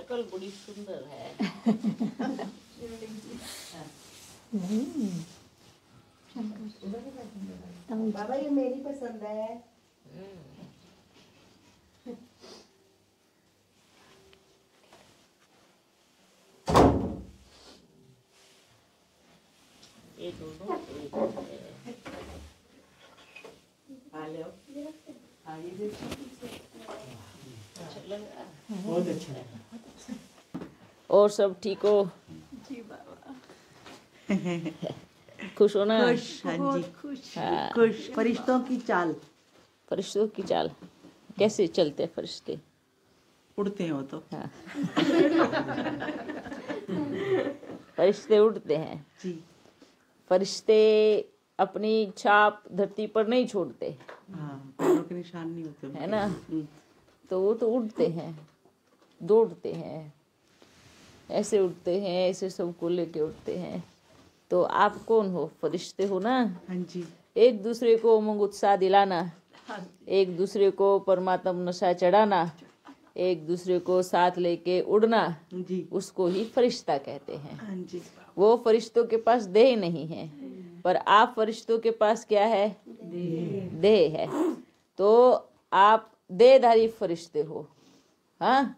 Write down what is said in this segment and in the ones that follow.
शक्ल बड़ी सुंदर है। बाबा ये मेरी पसंद है। ये दोनों एक है। अच्छा लग रहा है। बहुत अच्छा है। और सब ठीक हो? जी बाबा। खुश हो ना? खुश, हाँ जी, खुश। हाँ। खुश। फरिश्तों की चाल। फरिश्तों की चाल कैसे चलते हैं फरिश्ते? उड़ते हैं वो तो। हाँ। फरिश्ते उड़ते हैं। जी फरिश्ते अपनी छाप धरती पर नहीं छोड़ते, हाँ, पैरों के निशान नहीं होते है ना? उनके। तो वो तो उड़ते हैं, दौड़ते हैं, ऐसे उड़ते हैं, ऐसे सबको लेके उड़ते हैं। तो आप कौन हो? फरिश्ते हो ना? हाँ जी। एक दूसरे को उमंग उत्साह दिलाना, एक दूसरे को परमात्मा नशा चढ़ाना, एक दूसरे को साथ लेके उड़ना, जी उसको ही फरिश्ता कहते हैं। हाँ जी। वो फरिश्तों के पास देह नहीं है, पर आप फरिश्तों के पास क्या है? देह है। तो आप देहधारी फरिश्ते हो। हाँ,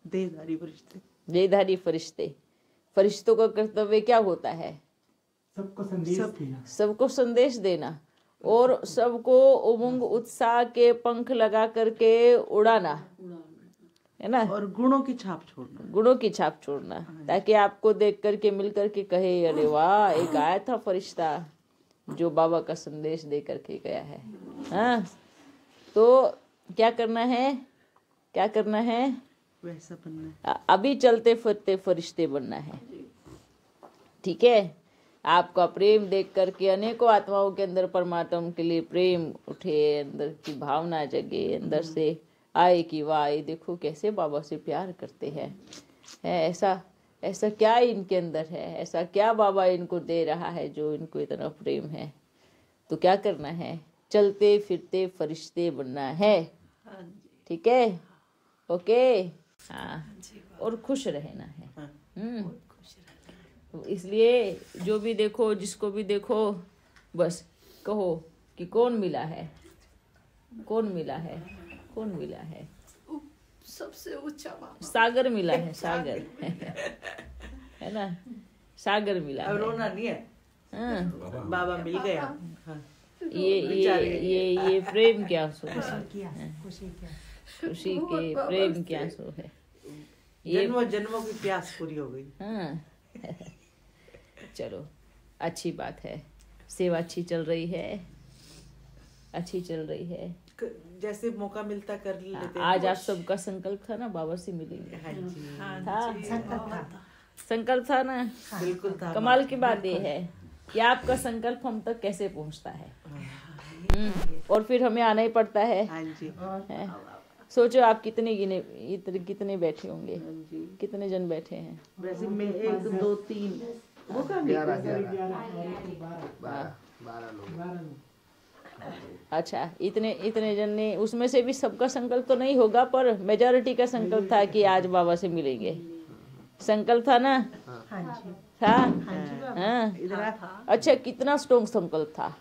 देहधारी फरिश्ते। देहधारी फरिश्ते। फरिश्तों का कर्तव्य क्या होता है? सबको संदेश देना। सबको संदेश देना और सबको उमंग उत्साह के पंख लगा करके उड़ाना, है ना? और गुणों की छाप छोड़ना। गुणों की छाप छोड़ना, ताकि आपको देख करके मिल करके कहे, अरे वाह, एक आया था फरिश्ता जो बाबा का संदेश दे करके गया है। हाँ, तो क्या करना है? क्या करना है? वैसा बनना है। अभी चलते फिरते फरिश्ते बनना है। ठीक है? आपका प्रेम देख करके अनेकों आत्माओं के अंदर परमात्मा के लिए प्रेम उठे, अंदर की भावना जगे, अंदर से आए कि वाह, ये देखो कैसे बाबा से प्यार करते हैं। है ऐसा ऐसा क्या इनके अंदर है, ऐसा क्या बाबा इनको दे रहा है जो इनको इतना प्रेम है। तो क्या करना है? चलते फिरते फरिश्ते बनना है। ठीक है? ओके। हाँ, और खुश रहना है। इसलिए जो भी देखो, जिसको भी देखो, बस कहो कि कौन मिला है, कौन मिला है, कौन मिला है? सबसे ऊंचा बाबा। सागर मिला है, सागर। है ना? सागर मिला अब है। रोना नहीं है। हाँ, बाबा मिल गया। हाँ। ये प्रेम के आंसू है, खुशी के बाबा प्रेम के आंसू है ये। जन्मों जन्मों की प्यास पूरी हो गई। हाँ। चलो, अच्छी बात है। सेवा अच्छी चल रही है, अच्छी चल रही है। जैसे मौका मिलता कर लेते हैं। आज आप सबका संकल्प था ना बाबा से मिलेंगे। हाँ जी। था, संकल्प था ना? बिल्कुल था। कमाल की बात ये है कि आपका संकल्प हम तक कैसे पहुंचता है। और फिर हमें आना ही पड़ता है। हाँ जी। है? सोचो आप कितने बैठे होंगे, जी। कितने जन बैठे हैं? वैसे में 1 2 3 वो कहाँ गए? 12 लोग। अच्छा, इतने जन ने, उसमें से भी सबका संकल्प तो नहीं होगा, पर मेजॉरिटी का संकल्प था कि आज बाबा से मिलेंगे। संकल्प था ना? था। हाँ। अच्छा, कितना स्ट्रॉन्ग संकल्प था?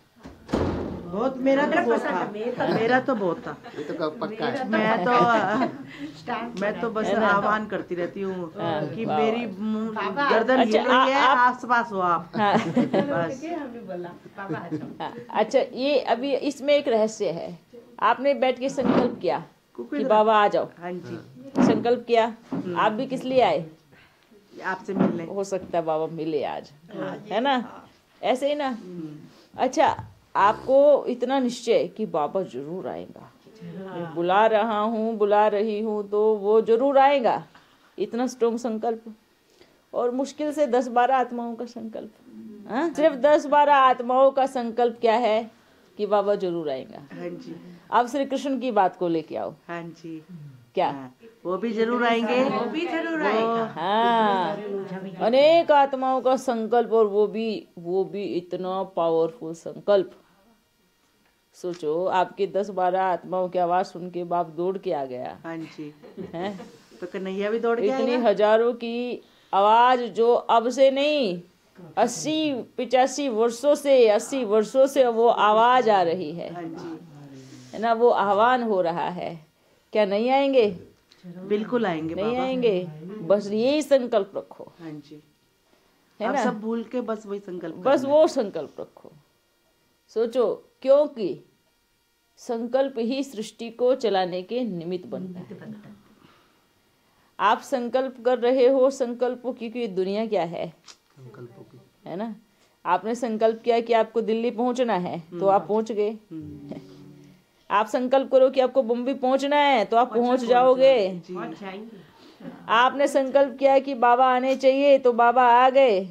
बहुत। मेरा तो बहुत था। मेरा तो बहुत था। ये तो पक्का है। मैं तो बस आह्वान करती रहती हूँ कि वाह, मेरी गर्दन अच्छा, हिल रही है, आप आस-पास हो आप। हाँ। बस। हाँ, अच्छा, ये अभी इसमें एक रहस्य है। आपने बैठ के संकल्प किया कि बाबा आ जाओ, हाँ जी। संकल्प किया। आप भी किस लिए आए? आपसे मिलने। हो सकता है बाबा मिले आज, है ना? ऐसे ही ना? अच्छा, आपको इतना निश्चय कि बाबा जरूर आएगा, मैं बुला रहा हूँ, बुला रही हूँ, तो वो जरूर आएगा, इतना स्ट्रॉन्ग संकल्प। और मुश्किल से 10-12 आत्माओं का संकल्प। हाँ, सिर्फ 10-12 आत्माओं का संकल्प क्या है कि बाबा जरूर आएगा। हाँ जी। अब श्री कृष्ण की बात को लेके आओ। हाँ जी। क्या? हाँ, वो भी जरूर आएंगे। वो भी जरूर आएगा। हाँ, अनेक आत्माओं का संकल्प, और वो भी इतना पावरफुल संकल्प। सोचो, आपके 10-12 आत्माओं की आवाज सुन के बाप दौड़ के आ गया हाँ जी। है। तो कन्हैया भी दौड़ के इतनी आएगा। हजारों की आवाज जो अब से नहीं 80-85 वर्षों से 80 वर्षों से वो आवाज आ रही है हाँ जी, है ना, वो आह्वान हो रहा है। क्या नहीं आएंगे? बिल्कुल आएंगे नहीं बाबा। आएंगे। बस यही संकल्प रखो, हाँ जी, है आप ना, सब भूल के बस वही संकल्प बस करना है। वो संकल्प रखो। सोचो, क्योंकि संकल्प ही सृष्टि को चलाने के निमित्त बनता है। आप संकल्प कर रहे हो संकल्पों की, क्योंकि दुनिया क्या है ना। आपने संकल्प किया कि आपको दिल्ली पहुंचना है तो आप पहुंच गए। आप संकल्प करो कि आपको बम्बई पहुंचना है तो आप पहुंच जाओगे। आपने संकल्प किया कि बाबा आने चाहिए तो बाबा आ गए।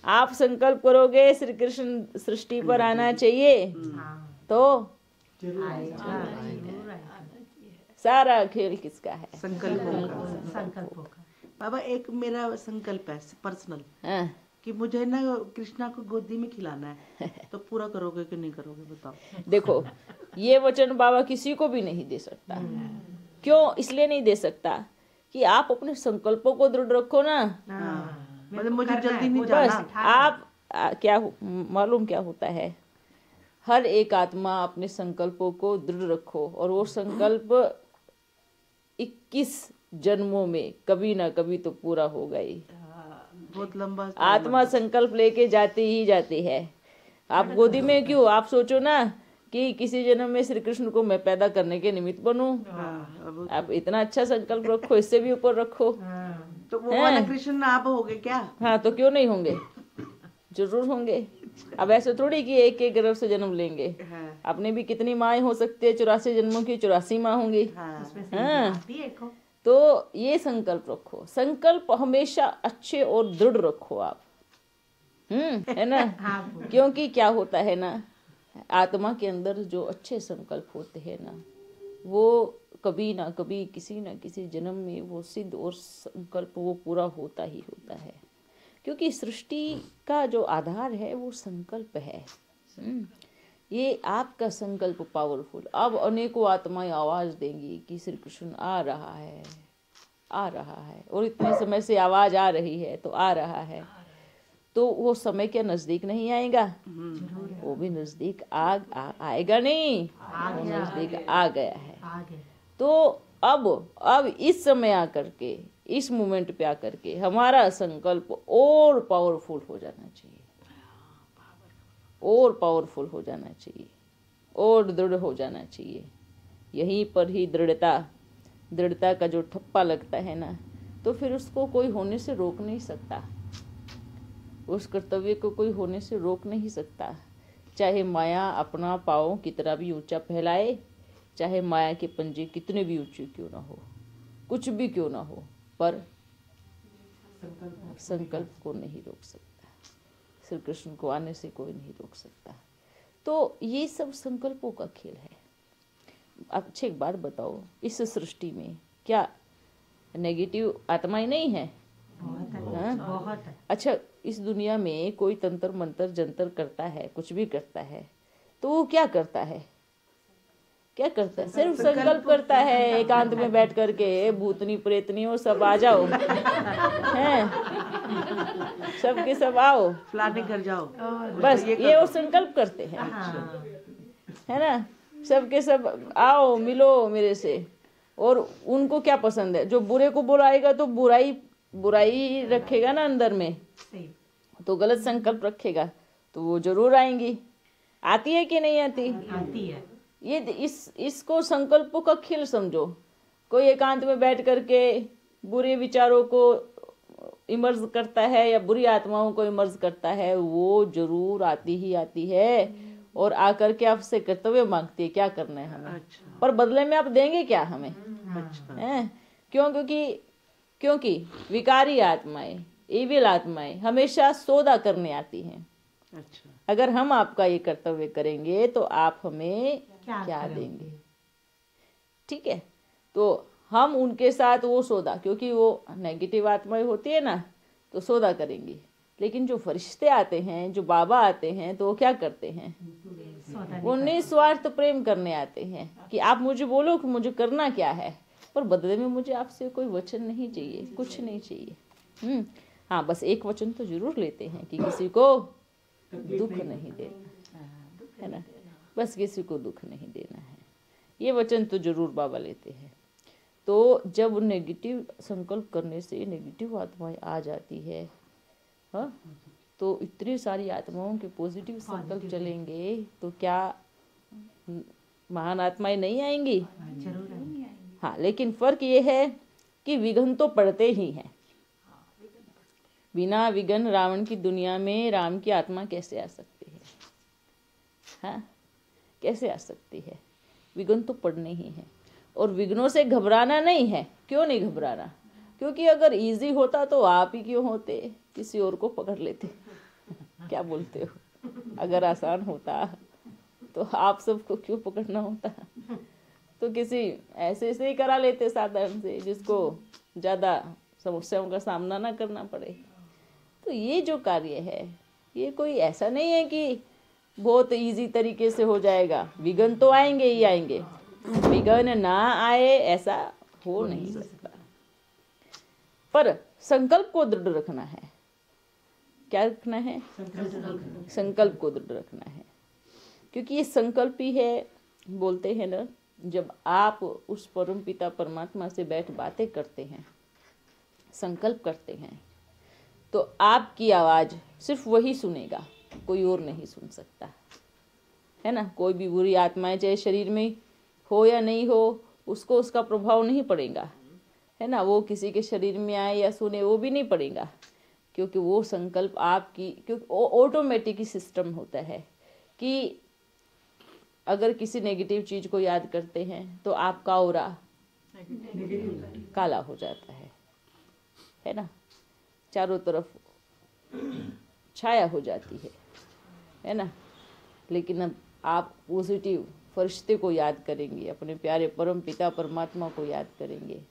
आप संकल्प करोगे श्री कृष्ण सृष्टि पर आना चाहिए तो सारा खेल किसका है? संकल्पों का। बाबा एक मेरा संकल्प है पर्सनल, हाँ, कि मुझे ना कृष्णा को गोदी में खिलाना है, तो पूरा करोगे कि नहीं करोगे बताओ। देखो, ये वचन बाबा किसी को भी नहीं दे सकता। क्यों? इसलिए नहीं दे सकता कि आप अपने संकल्पों को दृढ़ रखो ना। मतलब मुझे जल्दी नहीं बस जाना। आप मालूम क्या होता है, हर एक आत्मा अपने संकल्पों को दृढ़ रखो, और वो संकल्प 21 जन्मों में कभी ना कभी तो पूरा होगा ही। बहुत लंबा आत्मा संकल्प लेके जाती ही जाती है। आप गोदी में क्यों? आप सोचो ना कि किसी जन्म में श्री कृष्ण को मैं पैदा करने के निमित्त बनूं। आप इतना अच्छा संकल्प रखो, इससे भी ऊपर रखो। तो वो वाला कृष्ण आप होगे क्या? हाँ, तो क्यों नहीं होंगे? जरूर होंगे। अब ऐसे थोड़ी कि एक एक गर्भ से जन्म लेंगे। हाँ, अपने भी कितनी माएँ हो सकती है, 84 जन्मों की 84 माँ होंगी। हाँ, तो ये संकल्प रखो। संकल्प हमेशा अच्छे और दृढ़ रखो आप, है ना। क्योंकि क्या होता है ना, आत्मा के अंदर जो अच्छे संकल्प होते हैं ना, वो कभी ना कभी किसी न किसी जन्म में वो सिद्ध और संकल्प वो पूरा होता ही होता है। क्योंकि सृष्टि का जो आधार है वो संकल्प है। ये आपका संकल्प पावरफुल। अब अनेकों आत्माएं आवाज देंगी कि श्री कृष्ण आ रहा है, आ रहा है, और इतने समय से आवाज आ रही है तो आ रहा है। तो वो समय क्या नजदीक नहीं आएगा? वो भी नजदीक आएगा नहीं, वो नजदीक आ गया है। तो अब इस समय आकर के, इस मोमेंट पे आकर के हमारा संकल्प और पावरफुल हो जाना चाहिए, और पावरफुल हो जाना चाहिए, और दृढ़ हो जाना चाहिए। यहीं पर ही दृढ़ता का जो ठप्पा लगता है ना, तो फिर उसको कोई होने से रोक नहीं सकता। उस कर्तव्य को कोई होने से रोक नहीं सकता। चाहे माया अपना पाँव कितना भी ऊंचा फैलाए, चाहे माया के पंजे कितने भी ऊंचे क्यों ना हो, कुछ भी क्यों ना हो, पर संकल्प को नहीं रोक सकता। श्री कृष्ण को आने से कोई नहीं रोक सकता। तो ये सब संकल्पों का खेल है। अच्छी एक बात बताओ, इस सृष्टि में क्या नेगेटिव आत्माएं नहीं है? बहुत। अच्छा, इस दुनिया में कोई तंत्र मंत्र जंतर करता है, कुछ भी करता है, तो वो क्या करता है? क्या करता है? सिर्फ संकल्प करता है एकांत में बैठ करके, भूतनी प्रेतनी हो सब आ जाओ, हैं, सबके सब आओ, फलाने घर जाओ, बस ये वो संकल्प करते हैं, है ना। सबके सब आओ, मिलो मेरे से। और उनको क्या पसंद है? जो बुरे को बुलाएगा तो बुराई रखेगा ना अंदर में, तो गलत संकल्प रखेगा तो वो जरूर आएंगी। आती है कि नहीं आती? आती है। ये इसको संकल्पों का खेल समझो। कोई एकांत में बैठ करके बुरे विचारों को इमर्ज करता है या बुरी आत्माओं को इमर्ज करता है, वो जरूर आती ही आती है, और आकर के आपसे कर्तव्य मांगती है, क्या करना है हमें। अच्छा। पर बदले में आप देंगे क्या हमें? अच्छा। हैं? क्यों? क्योंकि विकारी आत्माएं, इविल आत्माएं हमेशा सौदा करने आती हैं। अच्छा। अगर हम आपका ये कर्तव्य करेंगे तो आप हमें क्या देंगे? ठीक है, तो हम उनके साथ वो सौदा, क्योंकि वो नेगेटिव आत्माएं होती है ना, तो सौदा करेंगी। लेकिन जो फरिश्ते आते हैं, जो बाबा आते हैं, तो वो क्या करते हैं? वो निस्वार्थ प्रेम करने आते हैं कि आप मुझे बोलो कि मुझे करना क्या है। पर बदले में मुझे आपसे कोई वचन नहीं चाहिए, कुछ नहीं चाहिए। हाँ, बस एक वचन तो जरूर लेते हैं कि किसी को दुख नहीं देना, है ना, बस किसी को दुख नहीं देना है, ये वचन तो जरूर बाबा लेते हैं। तो जब नेगेटिव संकल्प करने से नेगेटिव आत्माएं आ जाती है, हाँ, तो इतनी सारी आत्माओं के पॉजिटिव संकल्प चलेंगे तो क्या महान आत्माएं नहीं आएंगी? हाँ, लेकिन फर्क ये है कि विघ्न तो पड़ते ही हैं। बिना विघ्न रावण की दुनिया में राम की आत्मा कैसे आ सकती है? हाँ, कैसे आ सकती है? विघ्न तो पड़ने ही है। और विघ्नों से घबराना नहीं है। क्यों नहीं घबराना? क्योंकि अगर इजी होता तो आप ही क्यों होते, किसी और को पकड़ लेते। क्या बोलते हो? अगर आसान होता तो आप सबको क्यों पकड़ना होता? तो किसी ऐसे से ही करा लेते, साधारण से, जिसको ज़्यादा समस्याओं का सामना ना करना पड़े। तो ये जो कार्य है, ये कोई ऐसा नहीं है कि बहुत इजी तरीके से हो जाएगा। विघ्न तो आएंगे ही आएंगे, विघ्न ना आए ऐसा हो नहीं सकता। पर संकल्प को दृढ़ रखना है। क्या रखना है? संकल्प को दृढ़ रखना है। क्योंकि ये संकल्प ही है, बोलते हैं ना, जब आप उस परम पिता परमात्मा से बैठ बातें करते हैं, संकल्प करते हैं, तो आपकी आवाज़ सिर्फ वही सुनेगा, कोई और नहीं सुन सकता, है ना। कोई भी बुरी आत्माएं चाहे शरीर में हो या नहीं हो, उसको उसका प्रभाव नहीं पड़ेगा, है ना। वो किसी के शरीर में आए या सुने, वो भी नहीं पड़ेगा, क्योंकि वो संकल्प आपकी, क्योंकि वो ऑटोमेटिक सिस्टम होता है कि अगर किसी नेगेटिव चीज़ को याद करते हैं तो आपका ऑरा काला हो जाता है ना, चारों तरफ छाया हो जाती है ना। लेकिन अब आप पॉजिटिव फरिश्ते को याद करेंगे, अपने प्यारे परम पिता परमात्मा को याद करेंगे,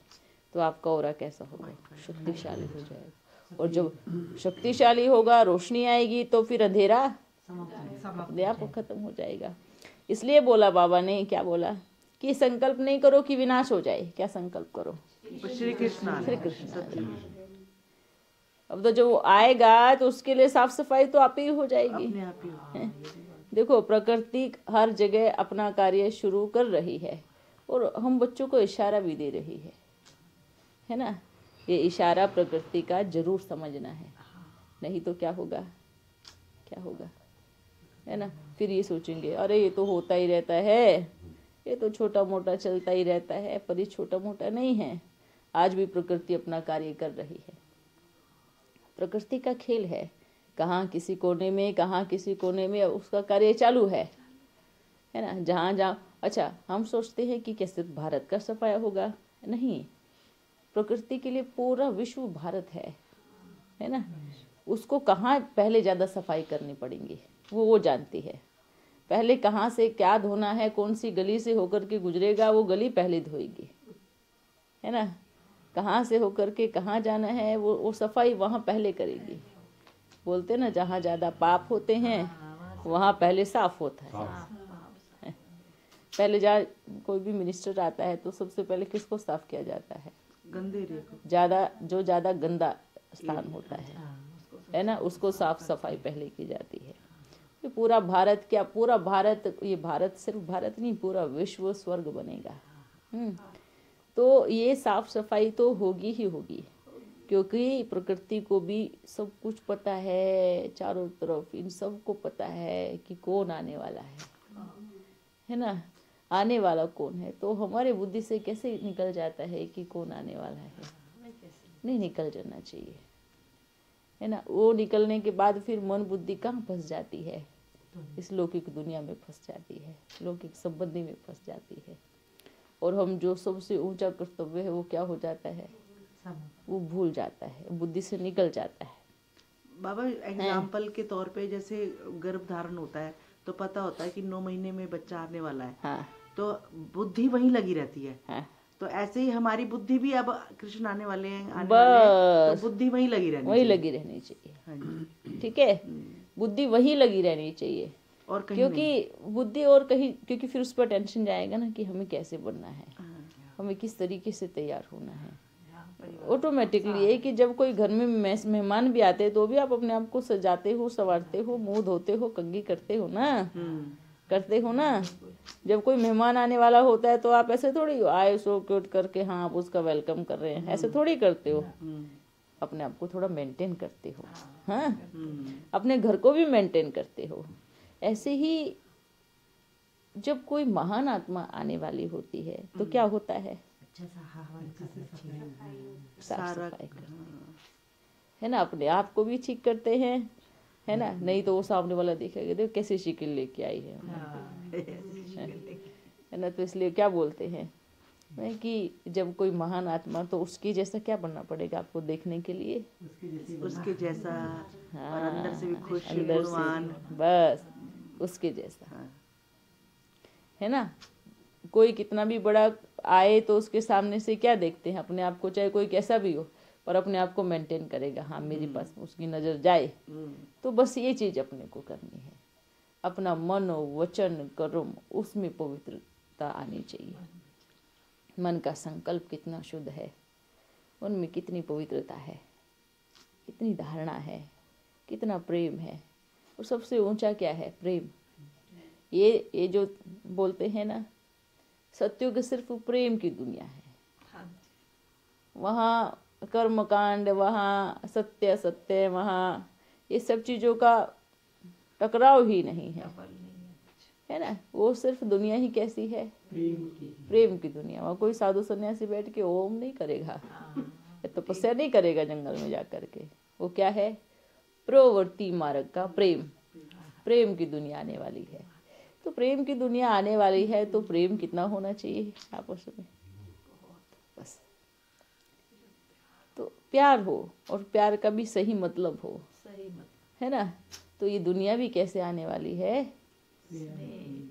तो आपका ऑरा कैसा होगा? शक्तिशाली हो जाएगा। और जब शक्तिशाली होगा, रोशनी आएगी, तो फिर अंधेरा अपने आप खत्म हो जाएगा। इसलिए बोला बाबा ने, क्या बोला कि संकल्प नहीं करो कि विनाश हो जाए। क्या संकल्प करो? श्री कृष्ण, श्री कृष्ण। अब तो जो आएगा तो उसके लिए साफ सफाई तो आप ही हो जाएगी, अपने आप ही। देखो, प्रकृति हर जगह अपना कार्य शुरू कर रही है और हम बच्चों को इशारा भी दे रही है ना। ये इशारा प्रकृति का जरूर समझना है, नहीं तो क्या होगा? क्या होगा, है ना। फिर ये सोचेंगे, अरे ये तो होता ही रहता है, ये तो छोटा मोटा चलता ही रहता है। पर ये छोटा मोटा नहीं है, आज भी प्रकृति अपना कार्य कर रही है। प्रकृति का खेल है, कहाँ किसी कोने में, कहाँ किसी कोने में उसका कार्य चालू है ना। जहाँ जहाँ, अच्छा, हम सोचते हैं कि कैसे भारत का सफाया होगा, नहीं, प्रकृति के लिए पूरा विश्व भारत है ना। उसको कहाँ पहले ज़्यादा सफाई करनी पड़ेगी वो जानती है। पहले कहाँ से क्या धोना है, कौन सी गली से होकर के गुजरेगा, वो गली पहले धोएगी, है ना। कहाँ से होकर के कहाँ जाना है, वो सफाई वहाँ पहले करेगी। बोलते ना, जहाँ ज़्यादा पाप होते हैं वहाँ पहले साफ होता है। पहले जहाँ कोई भी मिनिस्टर आता है तो सबसे पहले किसको साफ किया जाता है? गंदे एरिया को, ज़्यादा गंदा स्थान होता है ना, उसको साफ सफाई पहले की जाती है। ये पूरा भारत, क्या पूरा भारत, ये भारत सिर्फ भारत नहीं, पूरा विश्व स्वर्ग बनेगा। तो ये साफ सफाई तो होगी ही होगी, क्योंकि प्रकृति को भी सब कुछ पता है, चारों तरफ इन सब को पता है कि कौन आने वाला है ना। आने वाला कौन है, तो हमारे बुद्धि से कैसे निकल जाता है कि कौन आने वाला है? नहीं निकल जाना चाहिए, है ना। वो निकलने के बाद फिर मन बुद्धि कहाँ फंस जाती है? इस लौकिक दुनिया में फंस जाती है, लौकिक संबंधी में फंस जाती है। और हम जो सबसे ऊंचा कर्तव्य है वो क्या हो जाता है? वो भूल जाता है, बुद्धि से निकल जाता है। बाबा एग्जाम्पल के तौर पे, जैसे गर्भ धारण होता है तो पता होता है कि 9 महीने में बच्चा आने वाला है। हाँ। तो बुद्धि वहीं लगी रहती है। हाँ। तो ऐसे ही हमारी बुद्धि भी, अब कृष्ण आने वाले हैं, तो बुद्धि वहीं लगी रहनी चाहिए। हाँ, ठीक है, बुद्धि वहीं लगी रहनी चाहिए, और कहीं क्योंकि बुद्धि और कहीं, क्योंकि फिर उस पर टेंशन जाएगा ना कि हमें कैसे बनना है। हमें किस तरीके से तैयार होना है। ऑटोमेटिकली है कि जब कोई घर में मेहमान भी आते हैं तो भी आप अपने आप को सजाते हो, संवारते हो, मुंह धोते हो, कंघी करते हो ना, करते हो ना। जब कोई मेहमान आने वाला होता है तो आप ऐसे थोड़ी आए सो क्यूट करके हाँ आप उसका वेलकम कर रहे हैं, ऐसे थोड़ी करते हो। अपने आप को थोड़ा मेंटेन करते हो, हाँ, अपने घर को भी मेंटेन करते हो। ऐसे ही जब कोई महान आत्मा आने वाली होती है तो क्या होता है, साफ सफाई करते है ना, अपने आप को भी ठीक करते हैं, है ना। नहीं तो वो सामने वाला देखेगा देखो कैसे शिकल लेके आई है ना। तो इसलिए क्या बोलते हैं कि जब कोई महान आत्मा, तो उसकी जैसा क्या बनना पड़ेगा आपको देखने के लिए, उसके जैसा, हाँ, और अंदर से भी खुश, अंदर गुणवान, से बस उसके जैसा, है ना। कोई कितना भी बड़ा आए तो उसके सामने से क्या देखते हैं अपने आप को, चाहे कोई कैसा भी हो, पर अपने आप को मेंटेन करेगा, हाँ मेरे पास उसकी नज़र जाए। तो बस ये चीज़ अपने को करनी है, अपना मन वचन कर्म उसमें पवित्रता आनी चाहिए। मन का संकल्प कितना शुद्ध है, उनमें कितनी पवित्रता है, कितनी धारणा है, कितना प्रेम है। और सबसे ऊंचा क्या है, प्रेम। ये जो बोलते हैं ना, सत्युग सिर्फ प्रेम की दुनिया है। वहाँ कर्मकांड, वहाँ सत्य सत्य, वहाँ ये सब चीज़ों का टकराव ही नहीं है ना। वो सिर्फ दुनिया ही कैसी है, प्रेम की दुनिया। वहाँ कोई साधु सन्यासी बैठ के ओम नहीं करेगा, तपस्या नहीं करेगा जंगल में जा करके। वो क्या है, प्रवृत्ति मार्ग का प्रेम, प्रेम की दुनिया आने वाली है। तो प्रेम की दुनिया आने वाली है तो प्रेम कितना होना चाहिए आपस में, बस तो प्यार हो, और प्यार का भी सही मतलब हो, है ना। तो ये दुनिया भी कैसे आने वाली है,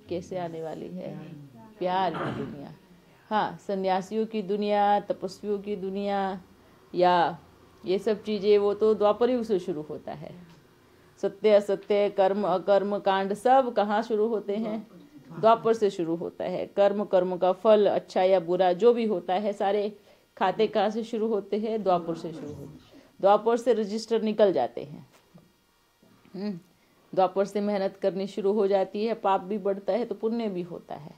कैसे आने वाली है, प्यार की दुनिया। हाँ, सन्यासियों की दुनिया, तपस्वियों की दुनिया, या ये सब चीज़ें वो तो द्वापर युग से शुरू होता है। सत्य असत्य, कर्म अकर्म कांड सब कहाँ शुरू होते हैं, द्वापर से शुरू होता है। कर्म, कर्म का फल अच्छा या बुरा जो भी होता है, सारे खाते कहाँ से शुरू होते हैं, द्वापर से शुरू होते हैं। द्वापर से रजिस्टर निकल जाते हैं। द्वापर से मेहनत करनी शुरू हो जाती है, पाप भी बढ़ता है तो पुण्य भी होता है।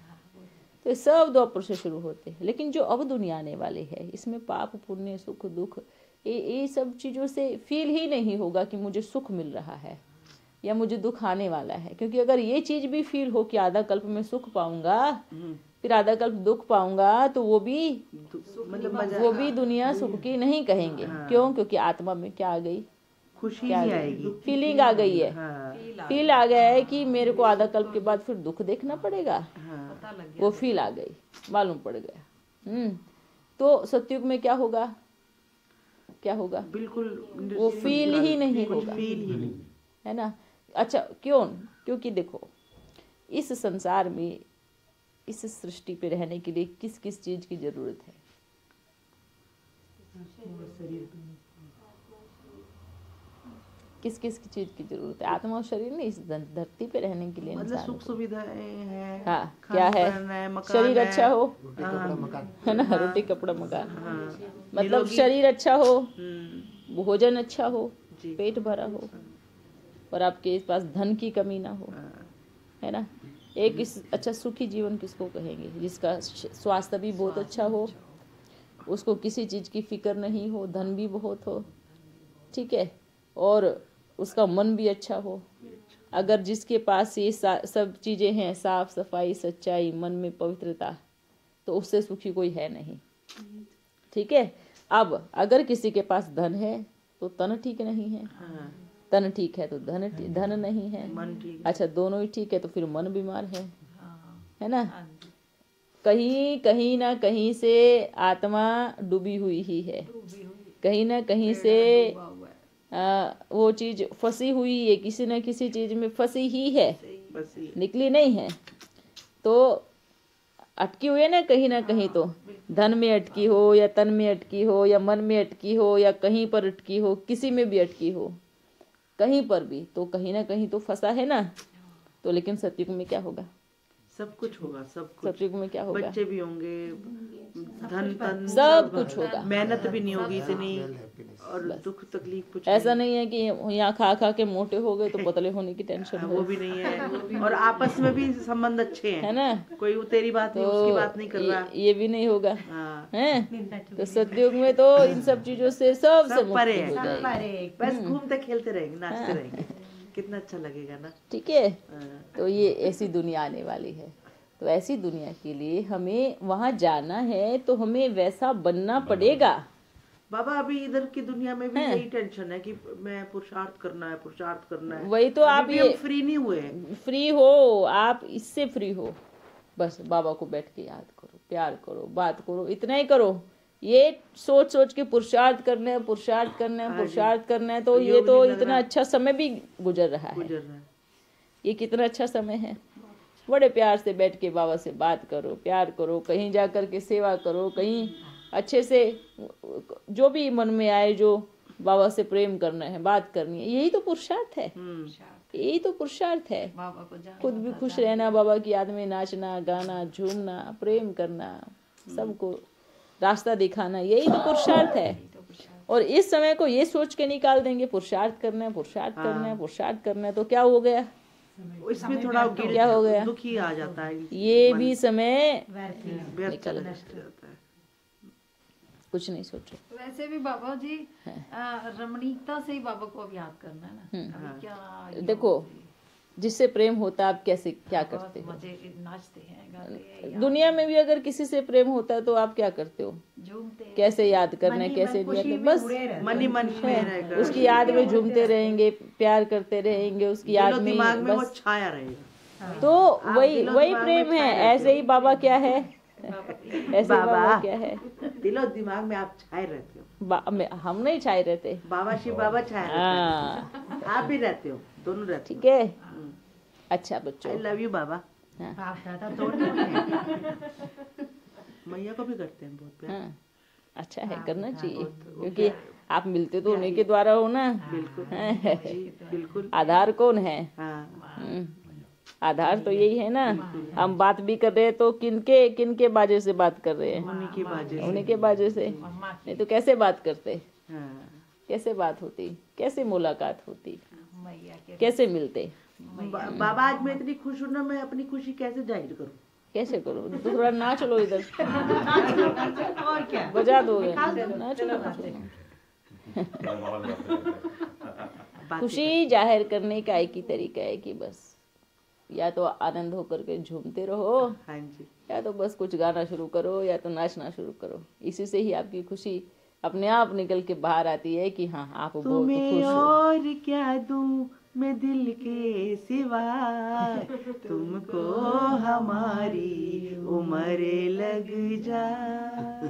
तो सब द्वापर से शुरू होते हैं। लेकिन जो अब दुनिया आने वाली है, इसमें पाप पुण्य सुख दुख ये सब चीज़ों से फील ही नहीं होगा कि मुझे सुख मिल रहा है या मुझे दुख आने वाला है। क्योंकि अगर ये चीज़ भी फील हो कि आधा कल्प में सुख पाऊंगा फिर आधा कल्प दुख पाऊंगा, तो वो भी दुनिया सुख की नहीं कहेंगे। क्यों? क्योंकि आत्मा में क्या आ गई, खुशी नहीं आएगी, फीलिंग आ गई है। फील आ गया है कि मेरे को आधा कल्प के बाद फिर दुख देखना पड़ेगा। वो फील आ गई, मालूम पड़ गया। तो सतयुग में क्या होगा, क्या होगा, बिल्कुल वो फील ही नहीं होगा, है ना। अच्छा क्यों? क्योंकि देखो, इस संसार में, इस सृष्टि पे रहने के लिए किस किस चीज की जरूरत है? किस किस की चीज की जरूरत है? आत्मा और शरीर नहीं, इस धरती पे रहने के लिए मतलब सुख सुविधाएं हैं। हाँ, क्या है, शरीर अच्छा हो, है ना, रोटी कपड़ा मकान। मतलब शरीर अच्छा हो, भोजन अच्छा हो, पेट भरा हो, और आपके पास धन की कमी ना हो, है ना। एक इस अच्छा सुखी जीवन किसको कहेंगे? जिसका स्वास्थ्य भी बहुत अच्छा हो, उसको किसी चीज़ की फिक्र नहीं हो, धन भी बहुत हो, ठीक है, और उसका मन भी अच्छा हो। अगर जिसके पास ये सब चीज़ें हैं, साफ सफाई, सच्चाई, मन में पवित्रता, तो उससे सुखी कोई है नहीं, ठीक है। अब अगर किसी के पास धन है तो तन ठीक नहीं है, तन ठीक है तो धन नहीं है, अच्छा दोनों ही ठीक है तो फिर मन बीमार है ना। कहीं ना कहीं से आत्मा डूबी हुई ही है, कहीं ना कहीं से वो चीज फंसी हुई है, किसी न किसी चीज में फंसी ही है, निकली नहीं है। तो अटकी हुई है ना कहीं, तो धन में अटकी हो, या तन में अटकी हो, या मन में अटकी हो, या कहीं पर अटकी हो, किसी में भी अटकी हो, कहीं पर भी, तो कहीं ना कहीं तो फंसा है ना। तो लेकिन सतयुग में क्या होगा? सब कुछ होगा, सब कुछ। सतयुग में क्या होगा? बच्चे भी होंगे, धन तन सब कुछ होगा। मेहनत भी नहीं होगी इतनी, और दुख तकलीफ कुछ ऐसा नहीं है कि यहाँ खा खा के मोटे हो गए तो पतले होने की टेंशन वो हो, भी नहीं है, और आपस में भी संबंध अच्छे हैं, है ना। कोई वो तेरी बात नहीं उसकी बात नहीं कर रहा। ये भी नहीं होगा, हाँ, हैं। तो सतयुग में तो इन सब चीजों से सबसे सब परे मुक्ति हो है, जाएगी। बस घूमते खेलते रहेंगे, नाचते रहेंगे, कितना अच्छा लगेगा ना। ठीक है। हाँ, तो ये ऐसी दुनिया आने वाली है। तो ऐसी दुनिया के लिए हमें वहाँ जाना है तो हमें वैसा बनना पड़ेगा। बाबा अभी इधर की दुनिया में भी यही टेंशन है कि मैं पुरुषार्थ करना है। वही तो आप अभी ये हम फ्री नहीं हुए हैं। फ्री हो, आप इससे फ्री हो। बस बाबा को बैठ के याद करो, प्यार करो, बात करो, इतना ही करो। ये सोच सोच के पुरुषार्थ करना है, पुरुषार्थ करना है, पुरुषार्थ करना है, तो ये तो इतना अच्छा समय भी गुजर रहा है। ये कितना अच्छा समय है। बड़े प्यार से बैठ के बाबा से बात करो, प्यार करो, कहीं जा कर के सेवा करो, कहीं अच्छे से जो भी मन में आए, जो बाबा से प्रेम करना है, बात करनी है, यही तो पुरुषार्थ है। यही तो पुरुषार्थ है। खुद भी खुश रहना, बाबा की याद में नाचना, गाना, झूमना, प्रेम करना, सबको रास्ता दिखाना, यही तो पुरुषार्थ है। और इस समय को ये सोच के निकाल देंगे पुरुषार्थ करना है, पुरुषार्थ करना है, पुरुषार्थ करना है, तो क्या हो गया? इसमें थोड़ा क्या हो गया? दुखी आ जाता है, ये भी समय व्यर्थ चला जाता है। कुछ नहीं सोचो। वैसे भी बाबा जी रमणीकता से ही बाबा को अब याद करना है ना। अभी क्या देखो, जिससे प्रेम होता है आप कैसे क्या करते हो? मजे नाचते हैं, गाते हैं, दुनिया में भी अगर किसी से प्रेम होता है तो आप क्या करते हो? झूमते हैं। कैसे याद करना है, कैसे नहीं, बस मन ही मन में रहेगा, उसकी याद में झूमते रहेंगे, प्यार करते रहेंगे, उसकी याद में दिमाग में वो बस। छाया रहेगा। तो वही प्रेम है। ऐसे ही बाबा क्या है, ऐसे ही बाबा क्या है, दिलो दिमाग में आप छाए रहते हो। हम नहीं छाए रहते, बाबा शिव बाबा छाए रहते हैं। आप भी रहते हो, दोनों रहते ठीक है। अच्छा बच्चों, आई लव यू बाबा। बाप दादा दोनों हैं। मैया को भी करते हैं बहुत प्यार। हाँ, अच्छा है, करना चाहिए, क्योंकि आप मिलते तो उन्हीं के द्वारा हो ना। बिल्कुल। आधार कौन है? हाँ, आधार तो यही है ना। हम बात भी कर रहे हैं तो किनके बाजे से बात कर रहे हैं? उन्हीं के बाजे से। नहीं तो कैसे बात करते? कैसे बात होती? कैसे मुलाकात होती? कैसे मिलते? बाबा आज मैं इतनी खुश हूँ ना, मैं अपनी खुशी कैसे जाहिर करूँ? कैसे करो? तो थोड़ा नाच लो इधर, और क्या बजा दोगे? नाच लो। खुशी जाहिर करने का एक ही तरीका है कि बस या तो आनंद होकर के झूमते रहो, हाँ जी, या तो बस कुछ गाना शुरू करो, या तो नाचना शुरू करो। इसी से ही आपकी खुशी अपने आप निकल के बाहर आती है कि हाँ आप बहुत खुश हो। और क्या दूं मैं दिल के सिवा, तुमको हमारी उम्र लग जा।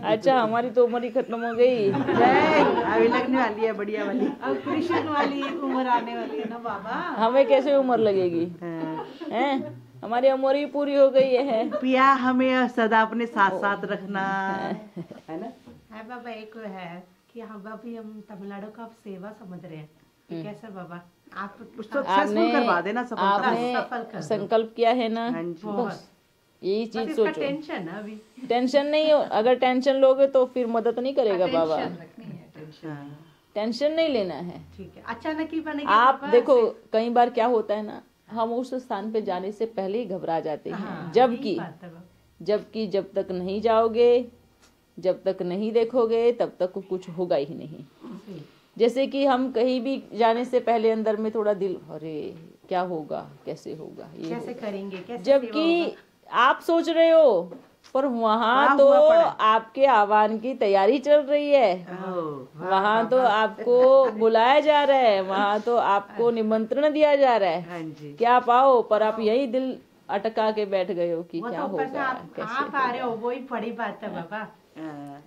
अच्छा, हमारी तो उम्र ही खत्म हो गई। अभी लगने वाली है बढ़िया वाली। अब कृष्ण वाली उम्र आने वाली है ना बाबा। हमें कैसे उम्र लगेगी? हैं? हमारी उम्र ही पूरी हो गई है। पिया हमें सदा अपने साथ साथ रखना, है ना? है बाबा। एक है कि हम अभी हम तमिलनाडु का सेवा समझ रहे हैं कि कैसे बाबा आप सक्सेसफुल करवा देना, आपने संकल्प किया है ना, बस यही चीज सोचो। टेंशन है अभी। टेंशन नहीं हो, अगर टेंशन लोगे तो फिर मदद नहीं करेगा बाबा। टेंशन नहीं लेना है। ठीक है, अचानक ही बनेगी। आप देखो, कई बार क्या होता है ना, हम उस स्थान पे जाने से पहले ही घबरा जाते हैं। जबकि जब तक नहीं जाओगे, जब तक नहीं देखोगे, तब तक कुछ होगा ही नहीं। जैसे कि हम कहीं भी जाने से पहले अंदर में थोड़ा दिल, अरे क्या होगा, कैसे होगा, ये कैसे करेंगे, कैसे जबकि आप सोच रहे हो, पर वहाँ तो आपके आह्वान की तैयारी चल रही है। वहाँ तो आपको बुलाया जा रहा है, वहाँ तो आपको निमंत्रण दिया जा रहा है, क्या पाओ, पर आप यही दिल अटका के बैठ गए हो कि क्या होगा, आप आ रहे हो, वही बड़ी बात है बाबा।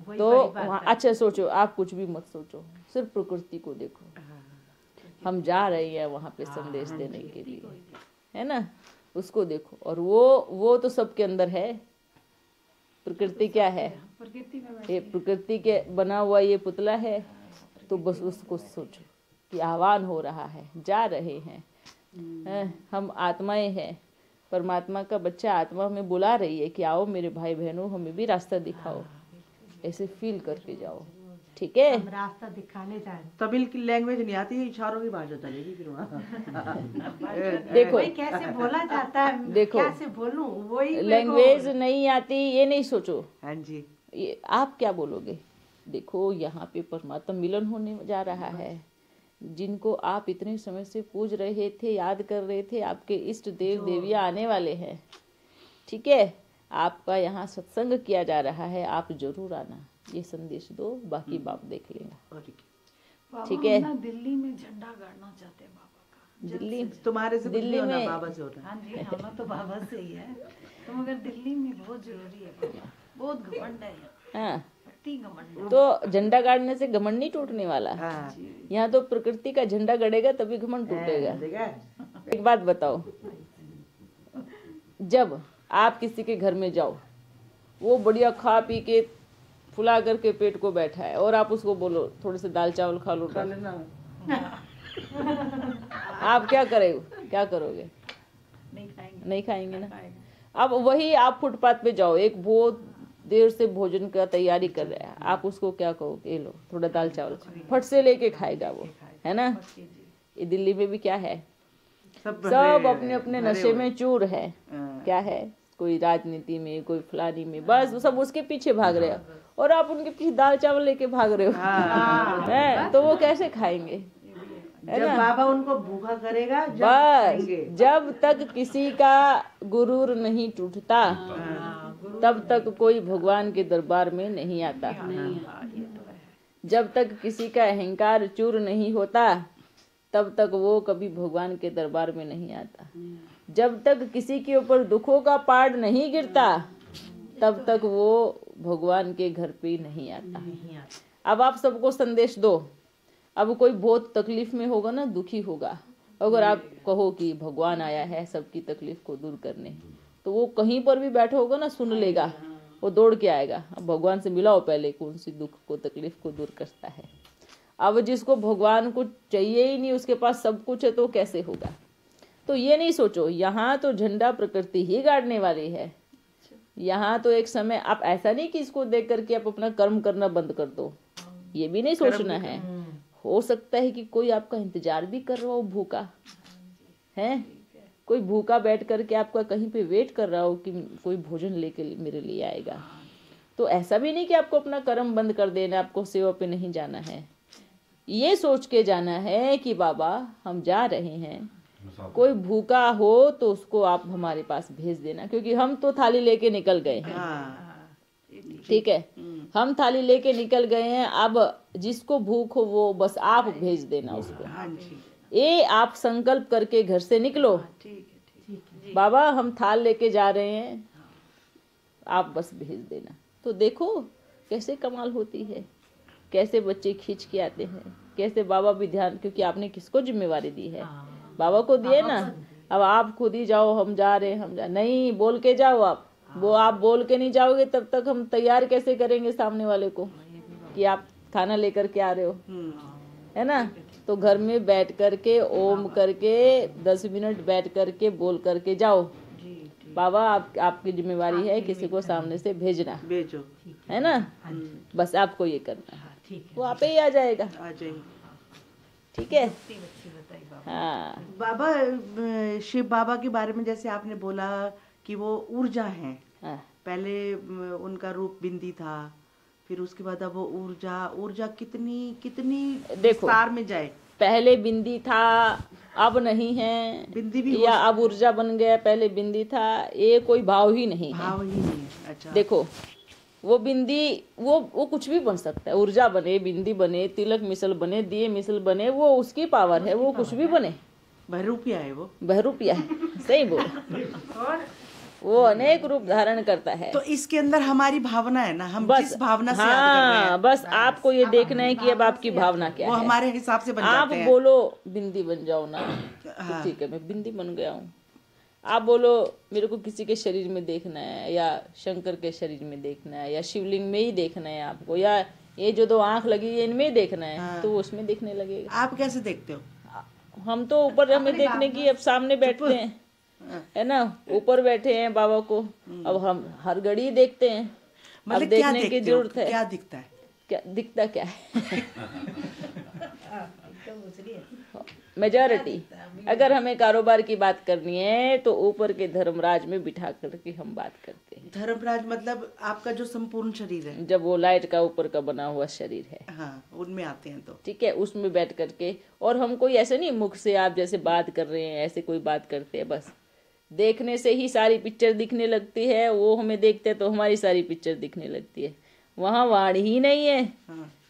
तो अच्छा सोचो, आप कुछ भी मत सोचो, सिर्फ प्रकृति को देखो। हम जा रहे हैं वहाँ पे संदेश देने के लिए, है ना, उसको देखो। और वो तो सबके अंदर है। प्रकृति क्या है? ये प्रकृति के बना हुआ ये पुतला है। तो बस उसको सोचो कि आह्वान हो रहा है, जा रहे हैं, हम आत्माएं हैं, परमात्मा का बच्चा आत्मा हमें बुला रही है कि आओ मेरे भाई बहनों, हमें भी रास्ता दिखाओ, ऐसे फील करके जाओ। ठीक है, हम रास्ता दिखाने जाए। तमिल की लैंग्वेज नहीं आती है, इशारों की भाषा चलेगी फिर वहाँ। देखो वही कैसे बोला जाता है, देखो, कैसे बोलूं, वही मेरे को- लैंग्वेज नहीं आती ये नहीं सोचो, हाँ जी, ये आप क्या बोलोगे। देखो यहाँ पे परमात्मा मिलन होने जा रहा है, जिनको आप इतने समय से पूज रहे थे, याद कर रहे थे, आपके इष्ट देव देवियाँ आने वाले हैं। ठीक है, आपका यहाँ सत्संग किया जा रहा है, आप जरूर आना, ये संदेश दो, बाकी बाप देख लेगा। और क्या। बाबा ठीक है। हम ना दिल्ली में झंडा गाड़ना चाहते हैं बाबा का। दिल्ली तुम्हारे से कुछ दिल्ली नहीं होना, में- बाबा से होता है। हाँ जी, होना तो बाबा से ही है, तो मगर दिल्ली में बहुत जरूरी है बाबा, बहुत घमंड है यहाँ, हाँ, अति घमंड है। तो झंडा गाड़ने से घमंड नहीं टूटने वाला। हाँ, यहाँ तो प्रकृति का झंडा गड़ेगा तभी घमंड टूटेगा। देखा? एक बात बताओ, जब आप किसी के घर में जाओ, वो बढ़िया खा पी के फुला करके पेट को बैठा है, और आप उसको बोलो थोड़े से दाल चावल खा लो, खा लेना। आप क्या करोगे, क्या करोगे? नहीं खाएंगे, नहीं खाएंगे ना। खाएगा। अब वही आप फुटपाथ पे जाओ, एक बहुत देर से भोजन का तैयारी कर रहा है, आप उसको क्या कहोगे, ये लो थोड़ा दाल चावल, फट से लेके खाएगा वो, है ना। ये दिल्ली में भी क्या है, सब सब अपने अपने नशे में चूर है। हाँ। क्या है, कोई राजनीति में, कोई फलानी में, बस वो सब उसके पीछे भाग रहे हो, और आप उनके पीछे दाल चावल लेके भाग रहे हो। हैं, तो वो कैसे खाएंगे, है जब ना। बाबा उनको भूखा करेगा जब बस खाएंगे। जब तक किसी का गुरूर नहीं टूटता, तब तक कोई भगवान के दरबार में नहीं आता। जब तक किसी का अहंकार चूर नहीं होता, तब तक वो कभी भगवान के दरबार में नहीं आता। जब तक किसी के ऊपर दुखों का पहाड़ नहीं गिरता, तब तक वो भगवान के घर पे नहीं आता। अब आप सबको संदेश दो, अब कोई बहुत तकलीफ में होगा ना, दुखी होगा, अगर आप कहो कि भगवान आया है सबकी तकलीफ को दूर करने, तो वो कहीं पर भी बैठा होगा ना, सुन लेगा, वो दौड़ के आएगा। अब भगवान से मिलाओ पहले, कौन सी दुख को तकलीफ को दूर करता है। अब जिसको भगवान को चाहिए ही नहीं, उसके पास सब कुछ है, तो कैसे होगा। तो ये नहीं सोचो, यहाँ तो झंडा प्रकृति ही गाड़ने वाली है। यहाँ तो एक समय आप ऐसा नहीं कि इसको देख करके आप अपना कर्म करना बंद कर दो, ये भी नहीं सोचना है। हो सकता है कि कोई आपका इंतजार भी कर रहा हो, भूखा है, कोई भूखा बैठ करके आपका कहीं पे वेट कर रहा हो कि कोई भोजन लेके मेरे लिए आएगा। तो ऐसा भी नहीं कि आपको अपना कर्म बंद कर देना, आपको सेवा पे नहीं जाना है। ये सोच के जाना है कि बाबा हम जा रहे हैं, कोई भूखा हो तो उसको आप हमारे पास भेज देना, क्योंकि हम तो थाली लेके निकल गए हैं। हाँ, ठीक है, हम थाली लेके निकल गए हैं, अब जिसको भूख हो वो बस आप भेज देना उसको। हाँ जी, ये आप संकल्प करके घर से निकलो, बाबा हम थाल लेके जा रहे हैं, आप बस भेज देना। तो देखो कैसे कमाल होती है, कैसे बच्चे खींच के आते हैं, कैसे बाबा भी ध्यान, क्योंकि आपने किसको जिम्मेवारी दी है, बाबा को दिए ना। अब आप खुद ही जाओ, हम जा रहे हैं, हम जा, नहीं बोल के जाओ आप। वो आप बोल के नहीं जाओगे तब तक हम तैयार कैसे करेंगे सामने वाले को कि आप खाना लेकर के आ रहे हो, है ना। तो घर में बैठ करके ओम करके 10 मिनट बैठ करके बोल करके जाओ, बाबा आपकी जिम्मेवारी है किसी को सामने से भेजना, भेजो, है ना। बस आपको ये करना है, वो आपे ही आ जाएगा। आ जाएंगे। ठीक है, हाँ। बाबा शिव बाबा के बारे में जैसे आपने बोला कि वो ऊर्जा है, हाँ, पहले उनका रूप बिंदी था, फिर उसके बाद अब वो ऊर्जा कितनी कितनी देखो, विस्तार में जाए। पहले बिंदी था, अब नहीं है, बिंदी भी या अब ऊर्जा बन गया, पहले बिंदी था, ये कोई भाव ही नहीं है। भाव ही नहीं है। अच्छा, देखो वो बिंदी, वो कुछ भी बन सकता है, ऊर्जा बने, बिंदी बने, तिलक मिसल बने, दिए मिसल बने, वो उसकी पावर है, वो कुछ भी बने। बहरूपिया है वो, बहरूपिया है, सही बोल, वो अनेक रूप धारण करता है। तो इसके अंदर हमारी भावना है ना, हम बस जिस भावना से याद कर रहे हाँ, हैं, बस आपको ये देखना है कि अब आपकी भावना क्या वो है। हमारे हिसाब से बन आप जाते हैं। बोलो बिंदी बन जाओ ना, तो ठीक है मैं बिंदी बन गया हूँ। आप बोलो मेरे को किसी के शरीर में देखना है, या शंकर के शरीर में देखना है, या शिवलिंग में ही देखना है आपको, या ये जो 2 आंख लगी है इनमें देखना है, तो उसमें देखने लगेगा। आप कैसे देखते हो? हम तो ऊपर हमें देखने की, अब सामने बैठते हैं, है ना, ऊपर बैठे हैं बाबा को। अब हम हर घड़ी देखते हैं, अब मतलब क्या देखने की देखते हो? जरूरत है। क्या दिखता है? क्या दिखता क्या है? मेजॉरिटी अगर हमें कारोबार की बात करनी है तो ऊपर के धर्मराज में बिठा करके हम बात करते हैं। धर्मराज मतलब आपका जो संपूर्ण शरीर है। जब वो लाइट का ऊपर का बना हुआ शरीर है, हाँ, उनमें आते हैं तो ठीक है, उसमें बैठ करके। और हम कोई ऐसे नहीं मुख से आप जैसे बात कर रहे हैं ऐसे कोई बात करते हैं, बस देखने से ही सारी पिक्चर दिखने लगती है। वो हमें देखते हैं तो हमारी सारी पिक्चर दिखने लगती है। वहाँ वाणी ही नहीं है,